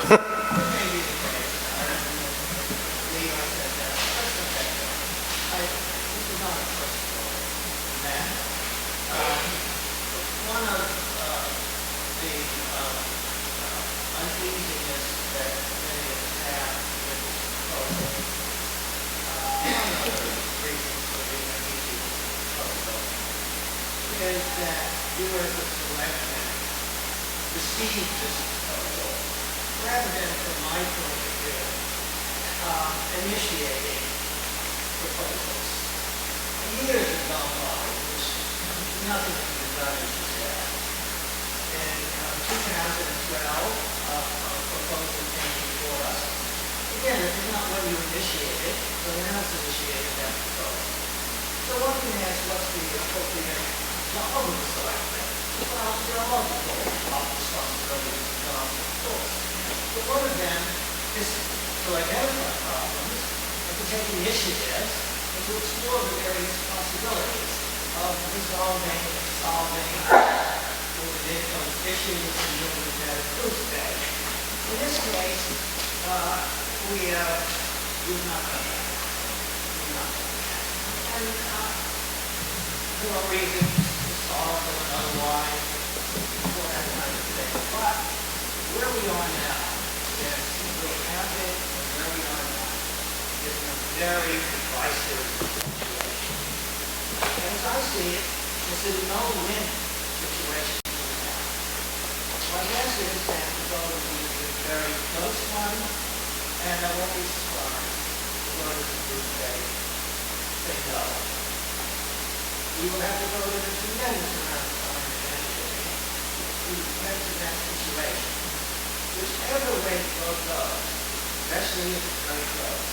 Is that you as a selectman receive this proposal, rather than, from my point of view, initiating proposals. Years have gone by, which nothing has been done, as you said. In 2012, a proposal came before us. Again, this is not when you initiated, so the House initiated that proposal. So one can ask, what's the appropriate job of the selectmen? Well, there are multiple responsibilities and jobs, of course. But one of them is to identify problems and to take initiatives and to explore the various possibilities of resolving and solving those issues and moving that Boothbay. In this case, we've not done that. And there are reasons to solve them and otherwise for that kind of thing. But where we are now is we have it, and where we are now is in a very divisive situation. And as I see it, this is a no-win situation now. My guess is that the vote will be a very close one, and I won't be surprised the voters of Boothbay say no. We will have to go to a tremendous amount of time and energy to get to that situation. Whichever way the vote goes, especially if it's very close,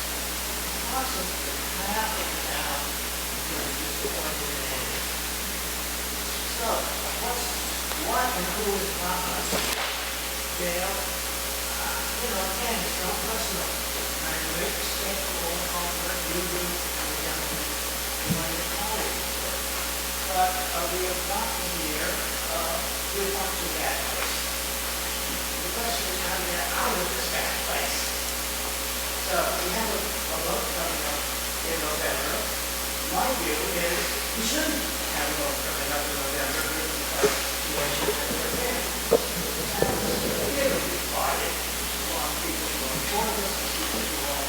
approximately half of the town is going to be disappointed in it. So, what and who is us? Dale, again, it's not personal. I have great respect for all the hard work you do and the young men and your colleagues. But we have gotten here, we've come to that place. The question is how to get out of this bad place. So we have a vote coming up in November. My view is we shouldn't have a vote coming up in November given the situation that we're in. The town is really divided on people who are for this and people who are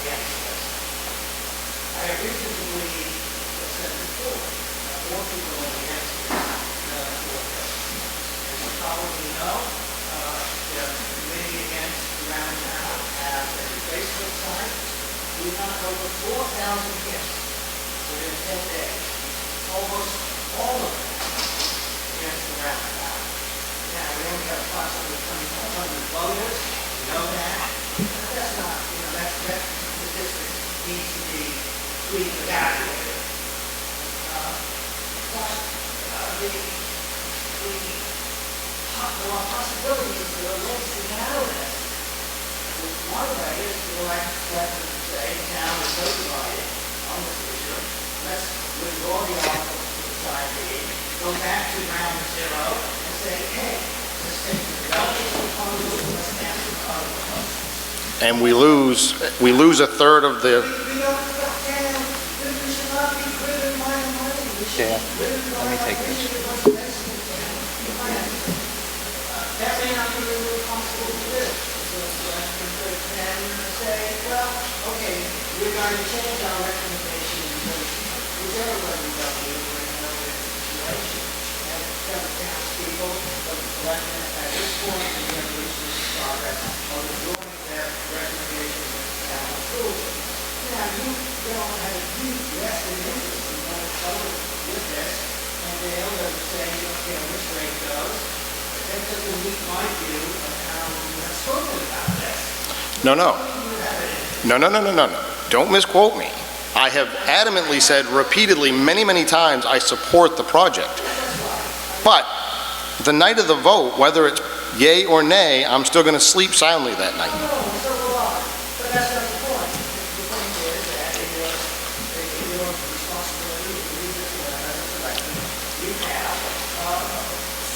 against this. I have reason to believe, as I said before, more people are against it than for it. As you probably know, the Committee Against the Roundabout has a Facebook site. We've got over 4,000 hits within 10 days. Almost all of them against the roundabout. Now, we only have approximately 2,500 voters. We know that. But that's not, that statistic needs to be tweaked and evaluated. But there are possibilities, there are ways to get out of this. One way is to say the town is so divided on this issue. Let's withdraw the article for the time being, go back to round zero, and say, hey, let's take the development proposal, let's ask for other proposals. And we lose a third of the Yeah, let me take this. That may not be really possible to do. So I could say, well, okay, we're going to change our recommendation because whichever way we go, we're in another situation. And tell the townspeople, the selectmen, at this point, we're going to reach this progress of withdrawing their recommendation and town approval. Now, you don't have a huge vested interest in going forward with this, and they'll say, okay, which way it goes. That doesn't meet my view of how you have spoken about this. No, no. No. Don't misquote me. I have adamantly said repeatedly many, many times I support the project. But the night of the vote, whether it's yay or nay, I'm still going to sleep soundly that night. No, so will I. But that's not the point. The point is that it was your responsibility to do this as a selectman. You have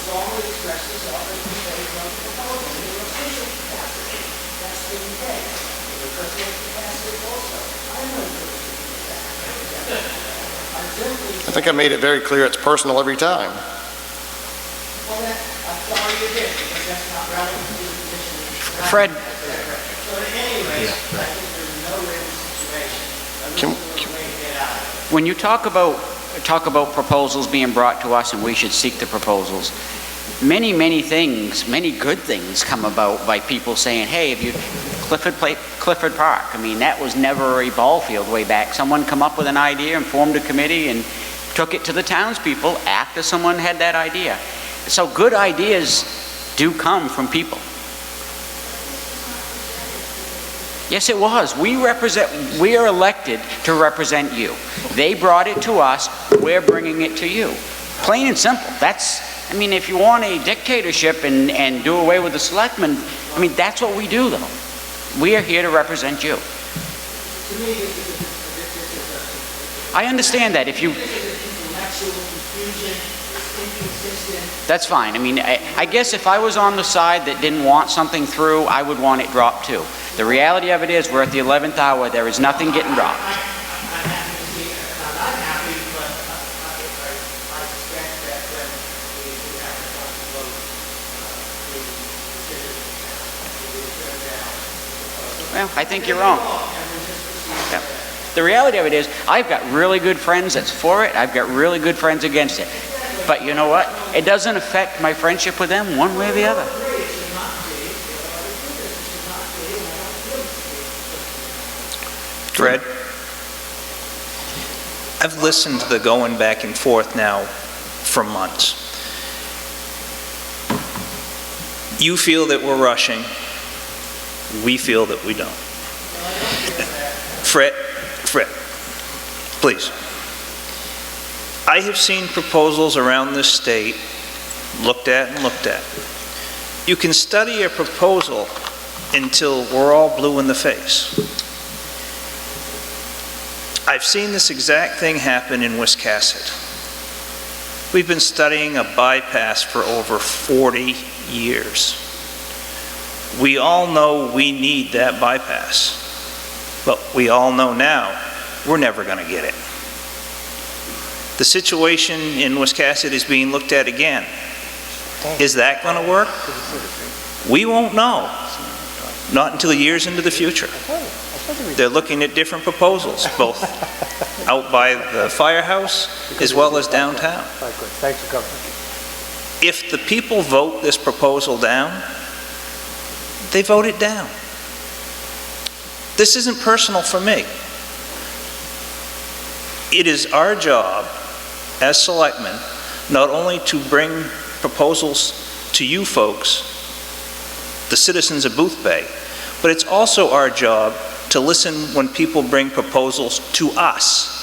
strongly expressed yourself as in favor of the proposal. In your official capacity, that's been the case. In your personal capacity also. I know you're I think I made it very clear it's personal every time. Well, I'm sorry you did, because that's not relevant to the position. Fred. So anyways, I think there's no real situation. When you talk about proposals being brought to us and we should seek the proposals, many things, many good things come about by people saying, hey, if you, Clifford Park, I mean, that was never a ball field way back. Someone come up with an idea and formed a committee and took it to the townspeople after someone had that idea. So good ideas do come from people. Yes, it was. We are elected to represent you. They brought it to us, we're bringing it to you. Plain and simple. I mean, if you want a dictatorship and do away with the selectmen, I mean, that's what we do, though. We are here to represent you. I understand that. If you... That's fine. I mean, I guess if I was on the side that didn't want something through, I would want it dropped too. The reality of it is, we're at the 11th hour. There is nothing getting dropped. Well, I think you're wrong. Yeah. The reality of it is, I've got really good friends that's for it. I've got really good friends against it. But you know what? It doesn't affect my friendship with them one way or the other. Fred, I've listened to the going back and forth now for months. You feel that we're rushing. We feel that we don't. Fred, please. I have seen proposals around this state looked at. You can study a proposal until we're all blue in the face. I've seen this exact thing happen in Wiscasset. We've been studying a bypass for over 40 years. We all know we need that bypass, but we all know now we're never going to get it. The situation in Wiscasset is being looked at again. Is that going to work? We won't know, not until years into the future. They're looking at different proposals, both out by the firehouse as well as downtown. Thanks for coming. If the people vote this proposal down, they vote it down. This isn't personal for me. It is our job as selectmen not only to bring proposals to you folks, the citizens of Boothbay, but it's also our job to listen when people bring proposals to us.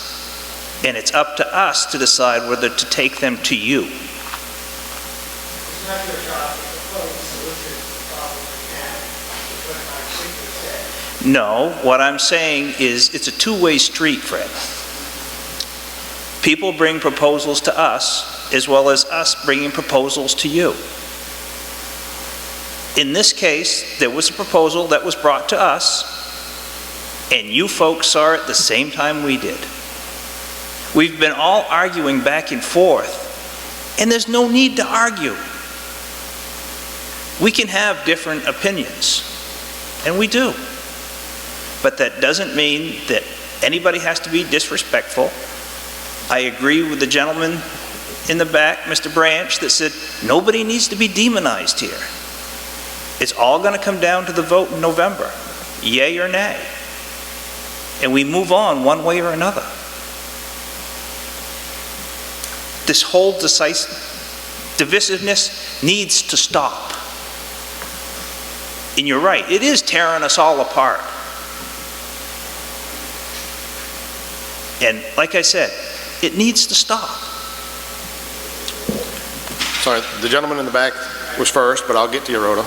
And it's up to us to decide whether to take them to you. It's not your job to propose solutions to the problem we have, is what my speaker said. No, what I'm saying is it's a two-way street, Fred. People bring proposals to us as well as us bringing proposals to you. In this case, there was a proposal that was brought to us, and you folks saw it the same time we did. We've been all arguing back and forth, and there's no need to argue. We can have different opinions, and we do. But that doesn't mean that anybody has to be disrespectful. I agree with the gentleman in the back, Mr. Branch, that said nobody needs to be demonized here. It's all going to come down to the vote in November, yay or nay. And we move on one way or another. This whole divisiveness needs to stop. And you're right, it is tearing us all apart. And like I said, it needs to stop. Sorry, the gentleman in the back was first, but I'll get to you, Rhoda.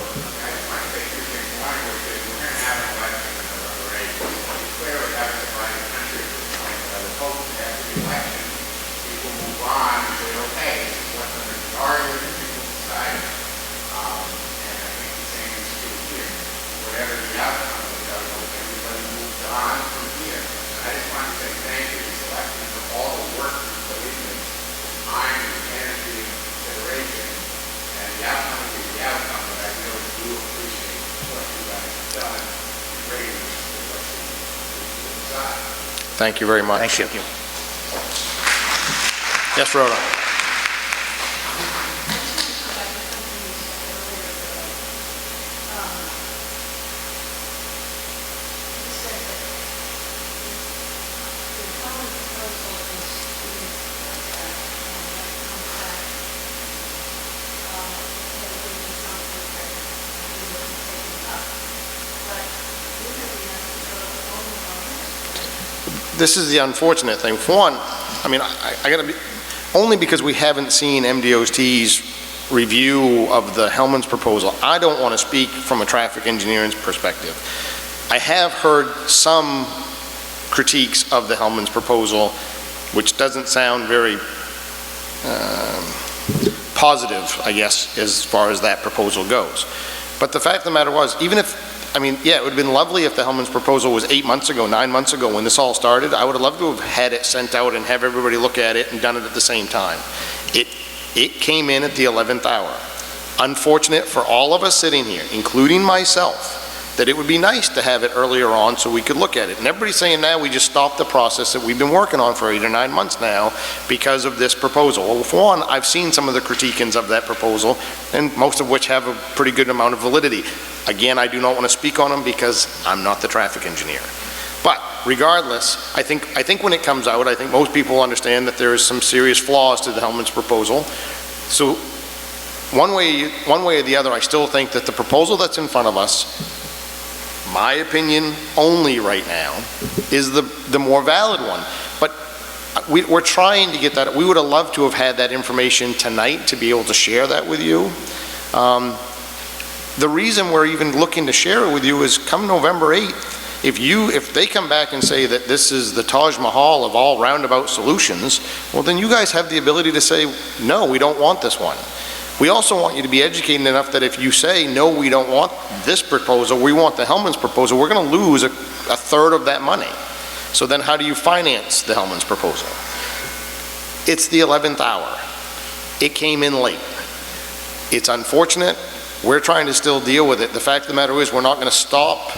Thank you very much. Thank you. Yes, Rhoda. This is the unfortunate thing. For one, I mean, I gotta be, only because we haven't seen MDOT's review of the Hellman's proposal, I don't want to speak from a traffic engineering's perspective. I have heard some critiques of the Hellman's proposal, which doesn't sound very positive, I guess, as far as that proposal goes. But the fact of the matter was, even if, I mean, yeah, it would have been lovely if the Hellman's proposal was 8 months ago, 9 months ago when this all started. I would have loved to have had it sent out and have everybody look at it and done it at the same time. It came in at the 11th hour. Unfortunate for all of us sitting here, including myself, that it would be nice to have it earlier on so we could look at it. And everybody's saying now we just stopped the process that we've been working on for 8 or 9 months now because of this proposal. Well, for one, I've seen some of the critiquings of that proposal, and most of which have a pretty good amount of validity. Again, I do not want to speak on them because I'm not the traffic engineer. But regardless, I think when it comes out, I think most people understand that there is some serious flaws to the Hellman's proposal. So one way or the other, I still think that the proposal that's in front of us, my opinion only right now, is the more valid one. But we're trying to get that. We would have loved to have had that information tonight to be able to share that with you. The reason we're even looking to share it with you is come November 8th, if they come back and say that this is the Taj Mahal of all roundabout solutions, well then you guys have the ability to say, no, we don't want this one. We also want you to be educated enough that if you say, no, we don't want this proposal, we want the Hellman's proposal, we're going to lose a third of that money. So then how do you finance the Hellman's proposal? It's the 11th hour. It came in late. It's unfortunate. We're trying to still deal with it. The fact of the matter is we're not going to stop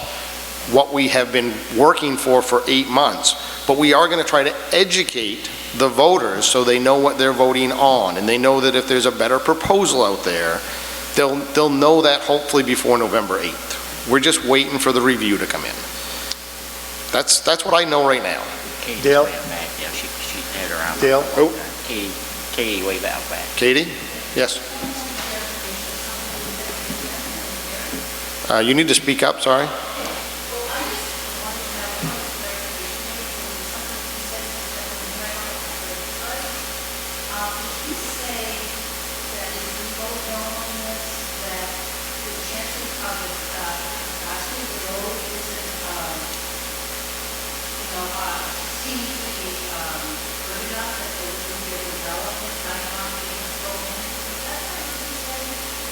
what we have been working for 8 months, but we are going to try to educate the voters so they know what they're voting on, and they know that if there's a better proposal out there, they'll know that hopefully before November 8th. We're just waiting for the review to come in. That's what I know right now. Dale? Yeah, she had her arm. Dale? Oh. Katie way back. Katie? Yes. You need to speak up, sorry.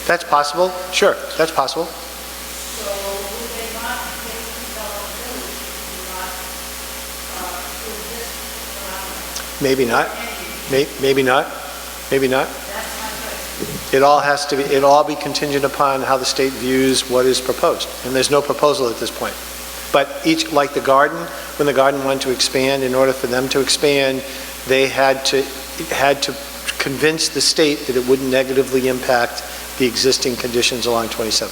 That's possible. Sure, that's possible. So would they not take developability if you not approve this round? Maybe not. Maybe not. Maybe not. It'll all be contingent upon how the state views what is proposed. And there's no proposal at this point. But each, like the garden, when the garden wanted to expand, in order for them to expand, they had to convince the state that it wouldn't negatively impact the existing conditions along 27.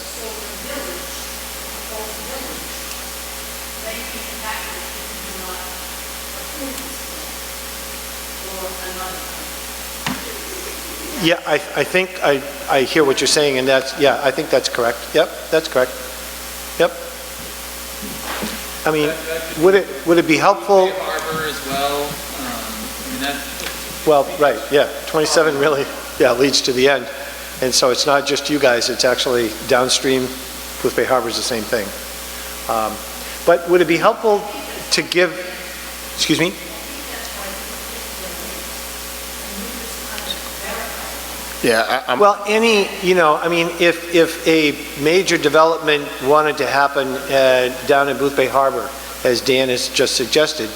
Yeah, I think I hear what you're saying, and that's, yeah, I think that's correct. Yep, that's correct. Yep. I mean, would it be helpful? Harbor as well. Well, right, yeah, 27 really, yeah, leads to the end. And so it's not just you guys, it's actually downstream, Boothbay Harbor is the same thing. But would it be helpful to give, excuse me? Yeah, Well, I mean, if a major development wanted to happen down in Boothbay Harbor, as Dan has just suggested,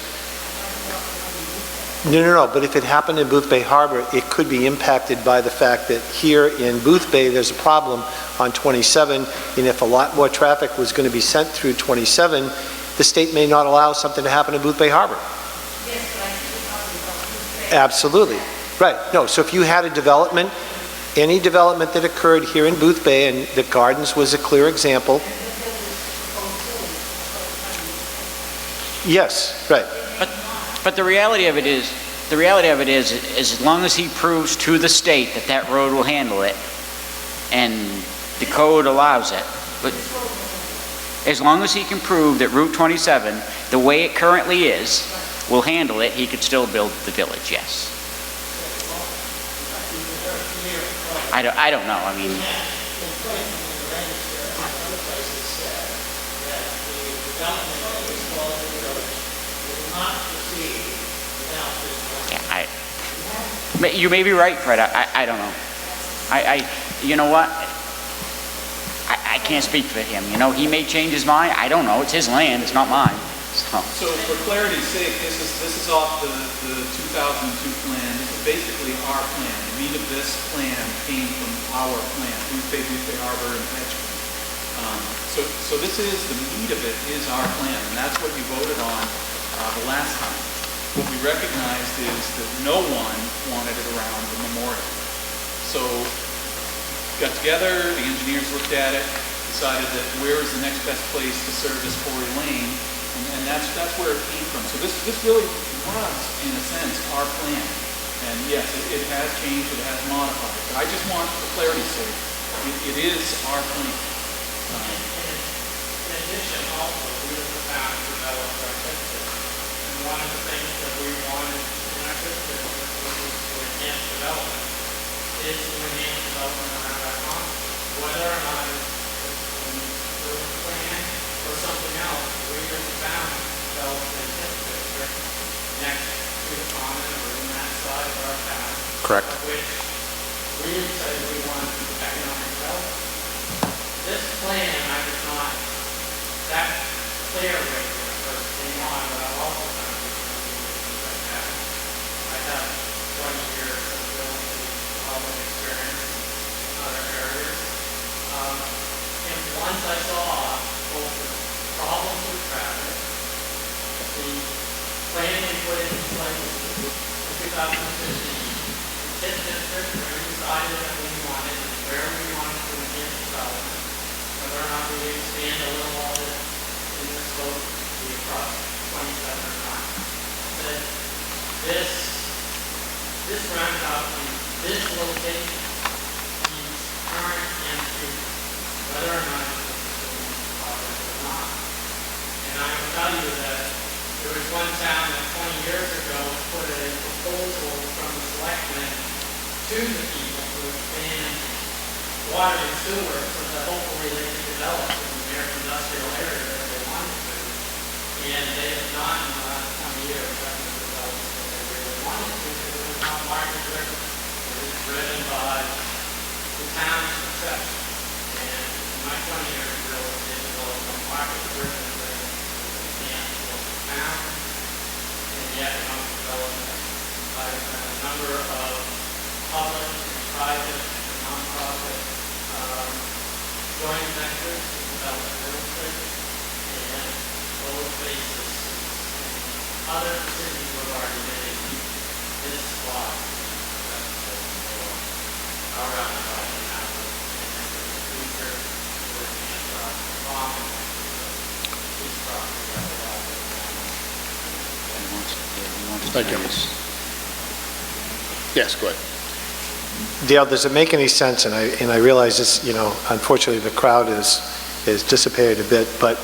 no, but if it happened in Boothbay Harbor, it could be impacted by the fact that here in Boothbay, there's a problem on 27, and if a lot more traffic was going to be sent through 27, the state may not allow something to happen in Boothbay Harbor. Absolutely. Right. No, so if you had a development, any development that occurred here in Boothbay, and the gardens was a clear example. Yes, right. But the reality of it is, as long as he proves to the state that that road will handle it, and the code allows it, but as long as he can prove that Route 27, the way it currently is, will handle it, he could still build the village, yes. I don't know, I mean... You may be right, Fred. I don't know. You know what? I can't speak for him. You know, he may change his mind. I don't know. It's his land. It's not mine. So for clarity's sake, this is off the 2002 plan. This is basically our plan. The meat of this plan came from our plan, Boothbay Harbor, and Edgemont. So this is, the meat of it is our plan, and that's what you voted on the last time. What we recognized is that no one wanted it around the memorial. So got together, the engineers looked at it, decided that where is the next best place to service Quarry Lane, and that's where it came from. So this really was, in a sense, our plan. And yes, it has changed, it has modified. But I just want, for clarity's sake, it is our plan. In addition, also, we have the town developed our district. And one of the things that we wanted in our district was to enhance development, is to enhance development around our pond. Whether or not it's a plan or something else, we as a town developed a district next to the pond or in that side of our town. Correct. Which we said we wanted economic development. This plan, I was not that clear right when it first came on, but I've also done like that. I have 20 years of ability development experience in other areas. And once I saw both the problems with traffic, the plan we put into place in 2015, this district, where we decided that we wanted, where we wanted to enhance development, whether or not we expand a little more in the scope to be across 27 or not. That this roundabout in this location needs current and future, whether or not it's project or not. And I will tell you that there was one town that 20 years ago put a proposal from the selectmen to the people to expand water and sewer so that hopefully they could develop in their industrial area that they wanted to. And they have not in the last 20 years gotten the development that they really wanted to because it was not market driven. It was driven by the town's success. And in my 20 years of real estate development, market driven is the town and the economic development a number of public and private and nonprofit joint ventures to develop real estate, and both bases in other cities have already made this lot around the roundabout, and then in the future, we're looking at farm and these properties that are out there. Thank you. Yes, go ahead. Dale, does it make any sense, and I realize this, you know, unfortunately the crowd is dissipated a bit, but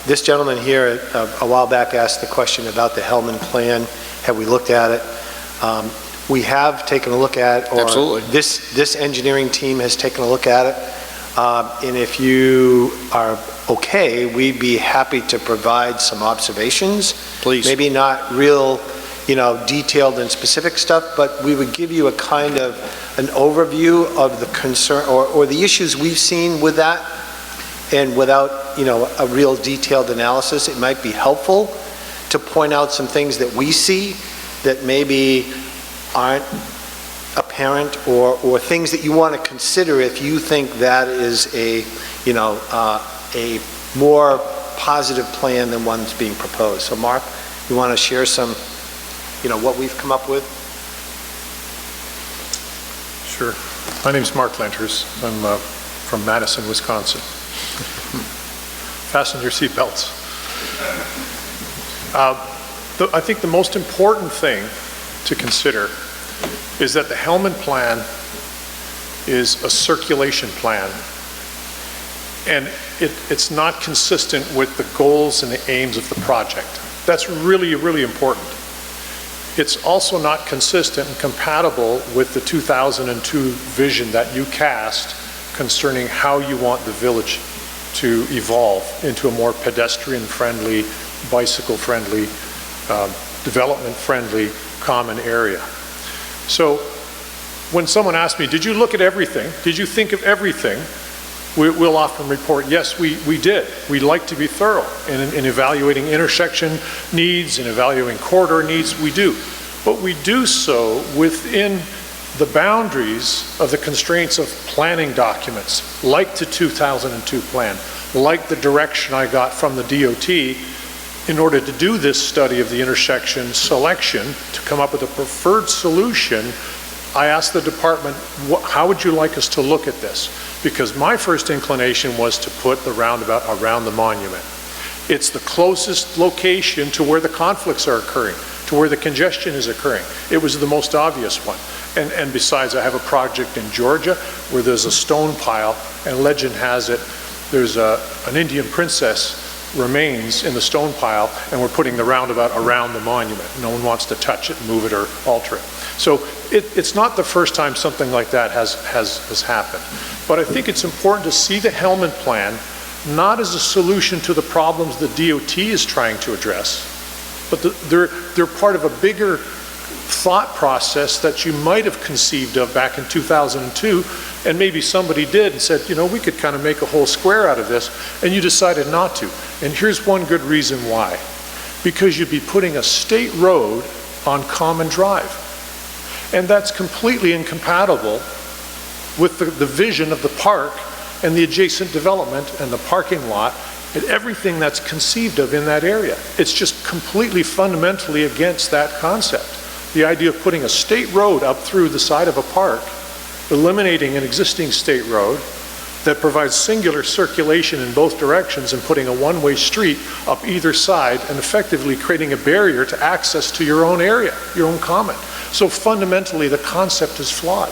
this gentleman here a while back asked the question about the Hellman plan. Have we looked at it? We have taken a look at, or Absolutely. this engineering team has taken a look at it, and if you are okay, we'd be happy to provide some observations. Please. Maybe not real, you know, detailed and specific stuff, but we would give you a kind of an overview of the concern or the issues we've seen with that, and without, you know, a real detailed analysis, it might be helpful to point out some things that we see that maybe aren't apparent, or things that you want to consider if you think that is a, you know, a more positive plan than one's being proposed. So Mark, you want to share some, you know, what we've come up with? Sure. My name's Mark Lenters. I'm from Madison, Wisconsin. Fasten your seatbelts. I think the most important thing to consider is that the Hellman plan is a circulation plan, and it's not consistent with the goals and the aims of the project. That's really, really important. It's also not consistent and compatible with the 2002 vision that you cast concerning how you want the village to evolve into a more pedestrian-friendly, bicycle-friendly, development-friendly common area. So when someone asks me, did you look at everything? Did you think of everything? We'll often report, yes, we did. We like to be thorough in evaluating intersection needs and evaluating corridor needs, we do. But we do so within the boundaries of the constraints of planning documents, like the 2002 plan, like the direction I got from the DOT. In order to do this study of the intersection selection, to come up with a preferred solution, I asked the department, how would you like us to look at this? Because my first inclination was to put the roundabout around the monument. It's the closest location to where the conflicts are occurring, to where the congestion is occurring. It was the most obvious one. And besides, I have a project in Georgia where there's a stone pile, and legend has it, there's an Indian princess remains in the stone pile, and we're putting the roundabout around the monument. No one wants to touch it, move it, or alter it. So it's not the first time something like that has happened. But I think it's important to see the Hellman plan not as a solution to the problems the DOT is trying to address, but they're part of a bigger thought process that you might have conceived of back in 2002, and maybe somebody did and said, you know, we could kind of make a whole square out of this, and you decided not to. And here's one good reason why. Because you'd be putting a state road on Common Drive. And that's completely incompatible with the vision of the park and the adjacent development and the parking lot and everything that's conceived of in that area. It's just completely fundamentally against that concept. The idea of putting a state road up through the side of a park, eliminating an existing state road that provides singular circulation in both directions, and putting a one-way street up either side and effectively creating a barrier to access to your own area, your own common. So fundamentally, the concept is flawed.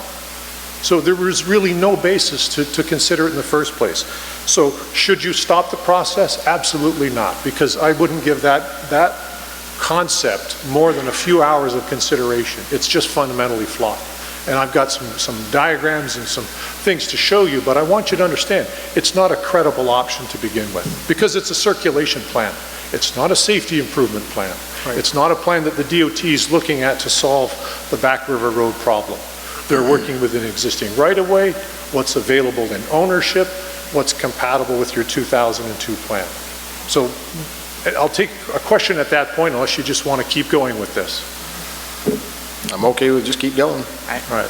So there was really no basis to consider it in the first place. So should you stop the process? Absolutely not, because I wouldn't give that concept more than a few hours of consideration. It's just fundamentally flawed. And I've got some diagrams and some things to show you, but I want you to understand, it's not a credible option to begin with, because it's a circulation plan. It's not a safety improvement plan. Right. It's not a plan that the DOT is looking at to solve the Back River Road problem. They're working with an existing right-of-way, what's available in ownership, what's compatible with your 2002 plan. So I'll take a question at that point, unless you just want to keep going with this. I'm okay with just keep going. Right.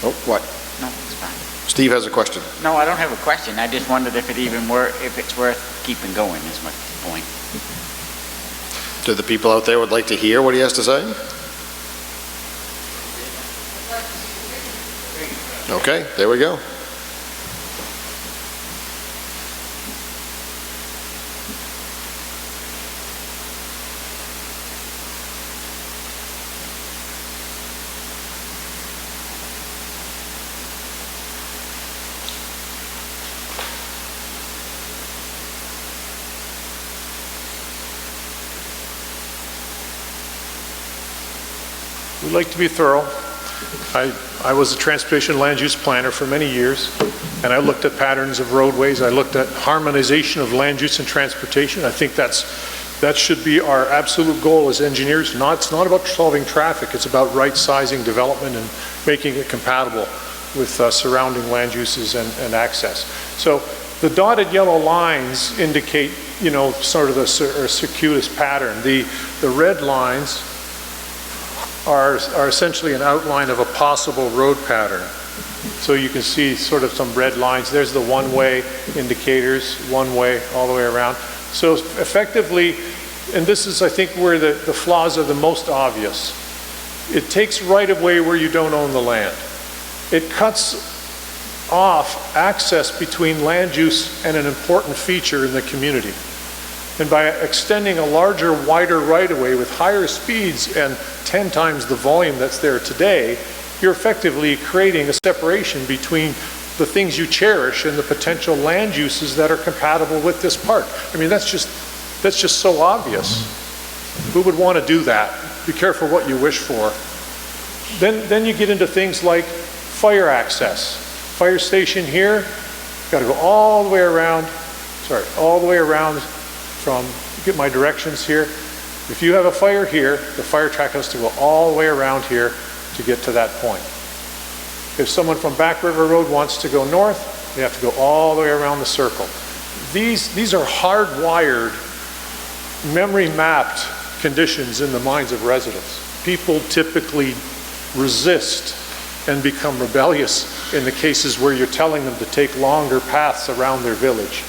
Oh, what? No, it's fine. Steve has a question. No, I don't have a question. I just wondered if it's worth keeping going is my point. Do the people out there would like to hear what he has to say? Okay, there we go. We like to be thorough. I was a transportation land use planner for many years, and I looked at patterns of roadways. I looked at harmonization of land use and transportation. I think that should be our absolute goal as engineers. It's not about solving traffic. It's about right-sizing development and making it compatible with surrounding land uses and access. So the dotted yellow lines indicate, you know, sort of a circuitous pattern. The red lines are essentially an outline of a possible road pattern. So you can see sort of some red lines. There's the one-way indicators, one way all the way around. So effectively, and this is, I think, where the flaws are the most obvious. It takes right-of-way where you don't own the land. It cuts off access between land use and an important feature in the community. And by extending a larger, wider right-of-way with higher speeds and 10 times the volume that's there today, you're effectively creating a separation between the things you cherish and the potential land uses that are compatible with this park. I mean, that's just so obvious. Who would want to do that? Be careful what you wish for. Then you get into things like fire access. Fire station here, got to go all the way around, from, get my directions here. If you have a fire here, the fire truck has to go all the way around here to get to that point. If someone from Back River Road wants to go north, they have to go all the way around the circle. These are hardwired, memory-mapped conditions in the minds of residents. People typically resist and become rebellious in the cases where you're telling them to take longer paths around their village.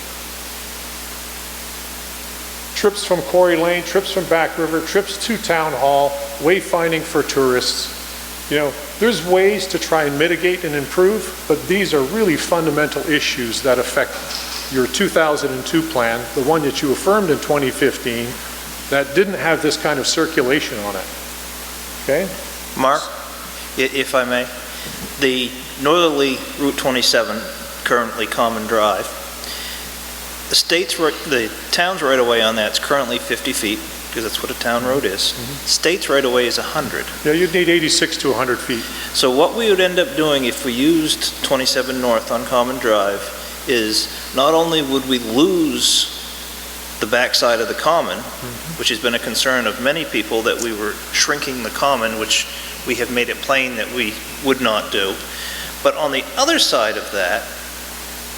Trips from Quarry Lane, trips from Back River, trips to Town Hall, wayfinding for tourists. You know, there's ways to try and mitigate and improve, but these are really fundamental issues that affect your 2002 plan, the one that you affirmed in 2015, that didn't have this kind of circulation on it. Okay? Mark, if I may, the northerly Route 27, currently Common Drive, the town's right-of-way on that's currently 50 feet, because that's what a town road is. State's right-of-way is 100. Yeah, you'd need 86 to 100 feet. So what we would end up doing if we used 27 North on Common Drive is not only would we lose the backside of the Common, which has been a concern of many people, that we were shrinking the Common, which we have made it plain that we would not do, but on the other side of that,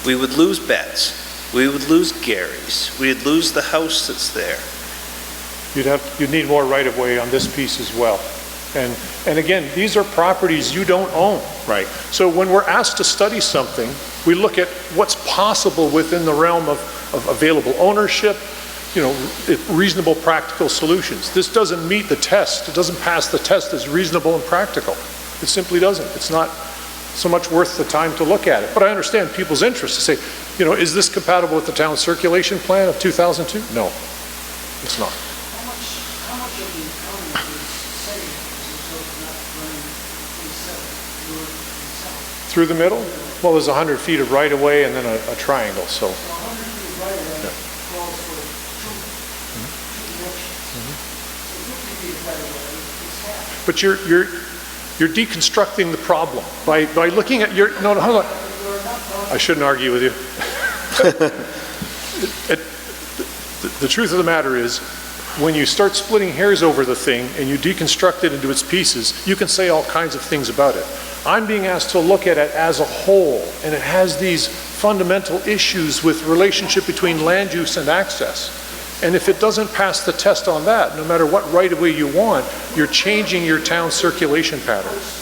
we would lose Betts. We would lose Gary's. We'd lose the house that's there. You'd need more right-of-way on this piece as well. And again, these are properties you don't own. Right. So when we're asked to study something, we look at what's possible within the realm of available ownership, you know, reasonable practical solutions. This doesn't meet the test. It doesn't pass the test as reasonable and practical. It simply doesn't. It's not so much worth the time to look at it. But I understand people's interest to say, you know, is this compatible with the town circulation plan of 2002? No, it's not. How much of the economy is saved as a result of not running 27 north and south? Through the middle? Well, there's 100 feet of right-of-way and then a triangle, so. 100 feet of right-of-way calls for two directions. So 50 feet of right-of-way is half. But you're deconstructing the problem by looking at your, no, hold on. I shouldn't argue with you. The truth of the matter is, when you start splitting hairs over the thing and you deconstruct it into its pieces, you can say all kinds of things about it. I'm being asked to look at it as a whole, and it has these fundamental issues with relationship between land use and access. And if it doesn't pass the test on that, no matter what right-of-way you want, you're changing your town circulation patterns.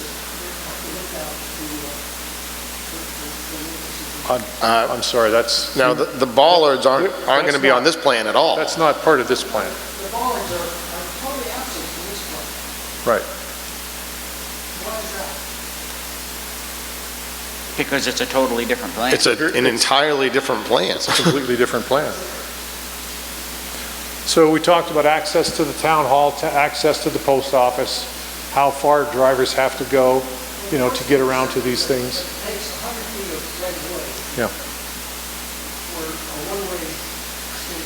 I'm sorry, that's... Now, the bollards aren't going to be on this plan at all. That's not part of this plan. The bollards are totally absent from this plan. Right. Why is that? Because it's a totally different plan. It's an entirely different plan. It's a completely different plan. So we talked about access to the town hall, access to the post office, how far drivers have to go, you know, to get around to these things. It takes 100 feet of right of way Yeah. for a one-way state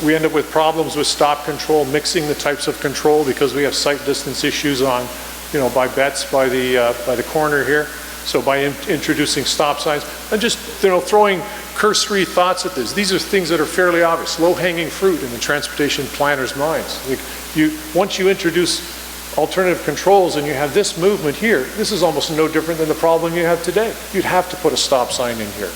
road. We end up with problems with stop control, mixing the types of control because we have sight distance issues on, you know, by Betts, by the corner here. So by introducing stop signs and just, you know, throwing cursory thoughts at this. These are things that are fairly obvious, low-hanging fruit in the transportation planner's minds. Like once you introduce alternative controls and you have this movement here, this is almost no different than the problem you have today. You'd have to put a stop sign in here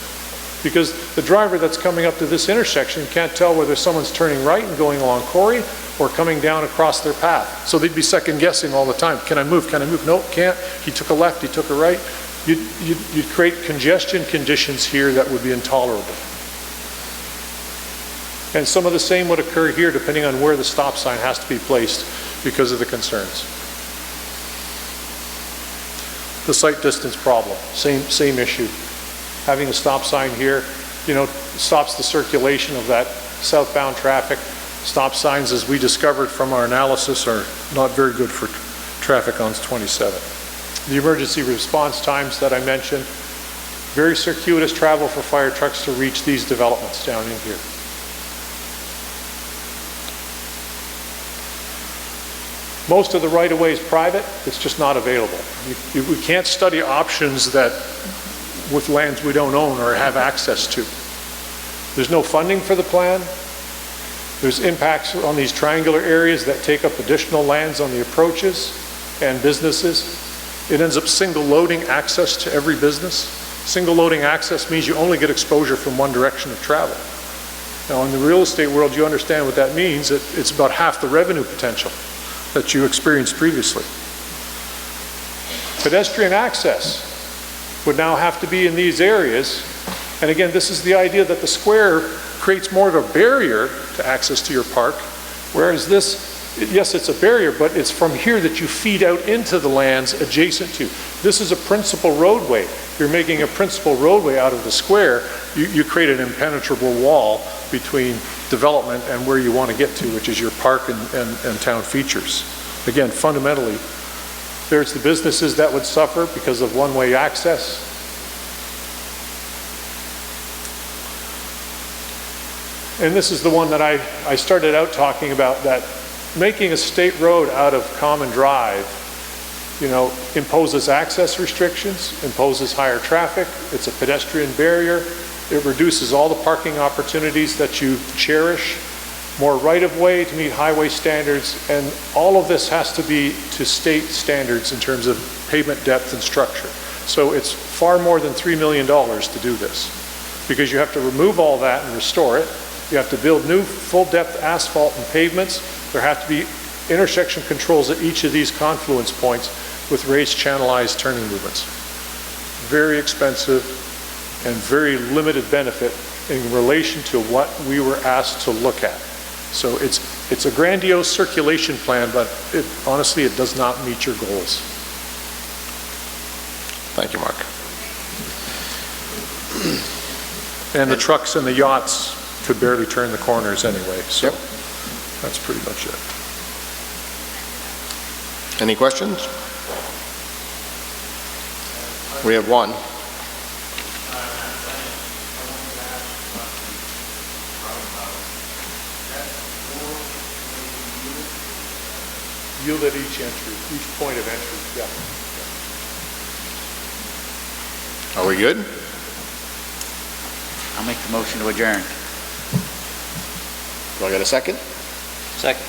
because the driver that's coming up to this intersection can't tell whether someone's turning right and going along Corey or coming down across their path. So they'd be second guessing all the time. Can I move? Can I move? Nope, can't. He took a left, he took a right. You'd create congestion conditions here that would be intolerable. And some of the same would occur here depending on where the stop sign has to be placed because of the concerns. The sight distance problem, same issue. Having a stop sign here, you know, stops the circulation of that southbound traffic. Stop signs, as we discovered from our analysis, are not very good for traffic on 27. The emergency response times that I mentioned, very circuitous travel for fire trucks to reach these developments down in here. Most of the right-of-way is private, it's just not available. We can't study options that with lands we don't own or have access to. There's no funding for the plan. There's impacts on these triangular areas that take up additional lands on the approaches and businesses. It ends up single loading access to every business. Single loading access means you only get exposure from one direction of travel. Now in the real estate world, you understand what that means. It's about half the revenue potential that you experienced previously. Pedestrian access would now have to be in these areas. And again, this is the idea that the square creates more of a barrier to access to your park, whereas this, yes, it's a barrier, but it's from here that you feed out into the lands adjacent to. This is a principal roadway. You're making a principal roadway out of the square. You create an impenetrable wall between development and where you want to get to, which is your park and town features. Again, fundamentally, there's the businesses that would suffer because of one-way access. And this is the one that I started out talking about, that making a state road out of common drive, you know, imposes access restrictions, imposes higher traffic, it's a pedestrian barrier, it reduces all the parking opportunities that you cherish, more right-of-way to meet highway standards, and all of this has to be to state standards in terms of pavement depth and structure. So it's far more than $3 million to do this, because you have to remove all that and restore it. You have to build new full-depth asphalt and pavements. There have to be intersection controls at each of these confluence points with raised channelized turning movements. Very expensive and very limited benefit in relation to what we were asked to look at. So it's a grandiose circulation plan, but honestly, it does not meet your goals. Thank you, Mark. And the trucks and the yachts could barely turn the corners anyway, so yep. That's pretty much it. Any questions? We have one. Yield at each entry, each point of entry, yeah. Are we good? I'll make the motion to adjourn. Do I get a second? Second.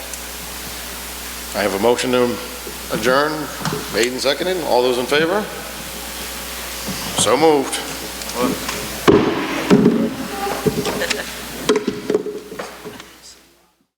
I have a motion to adjourn, made and seconded. All those in favor? So moved.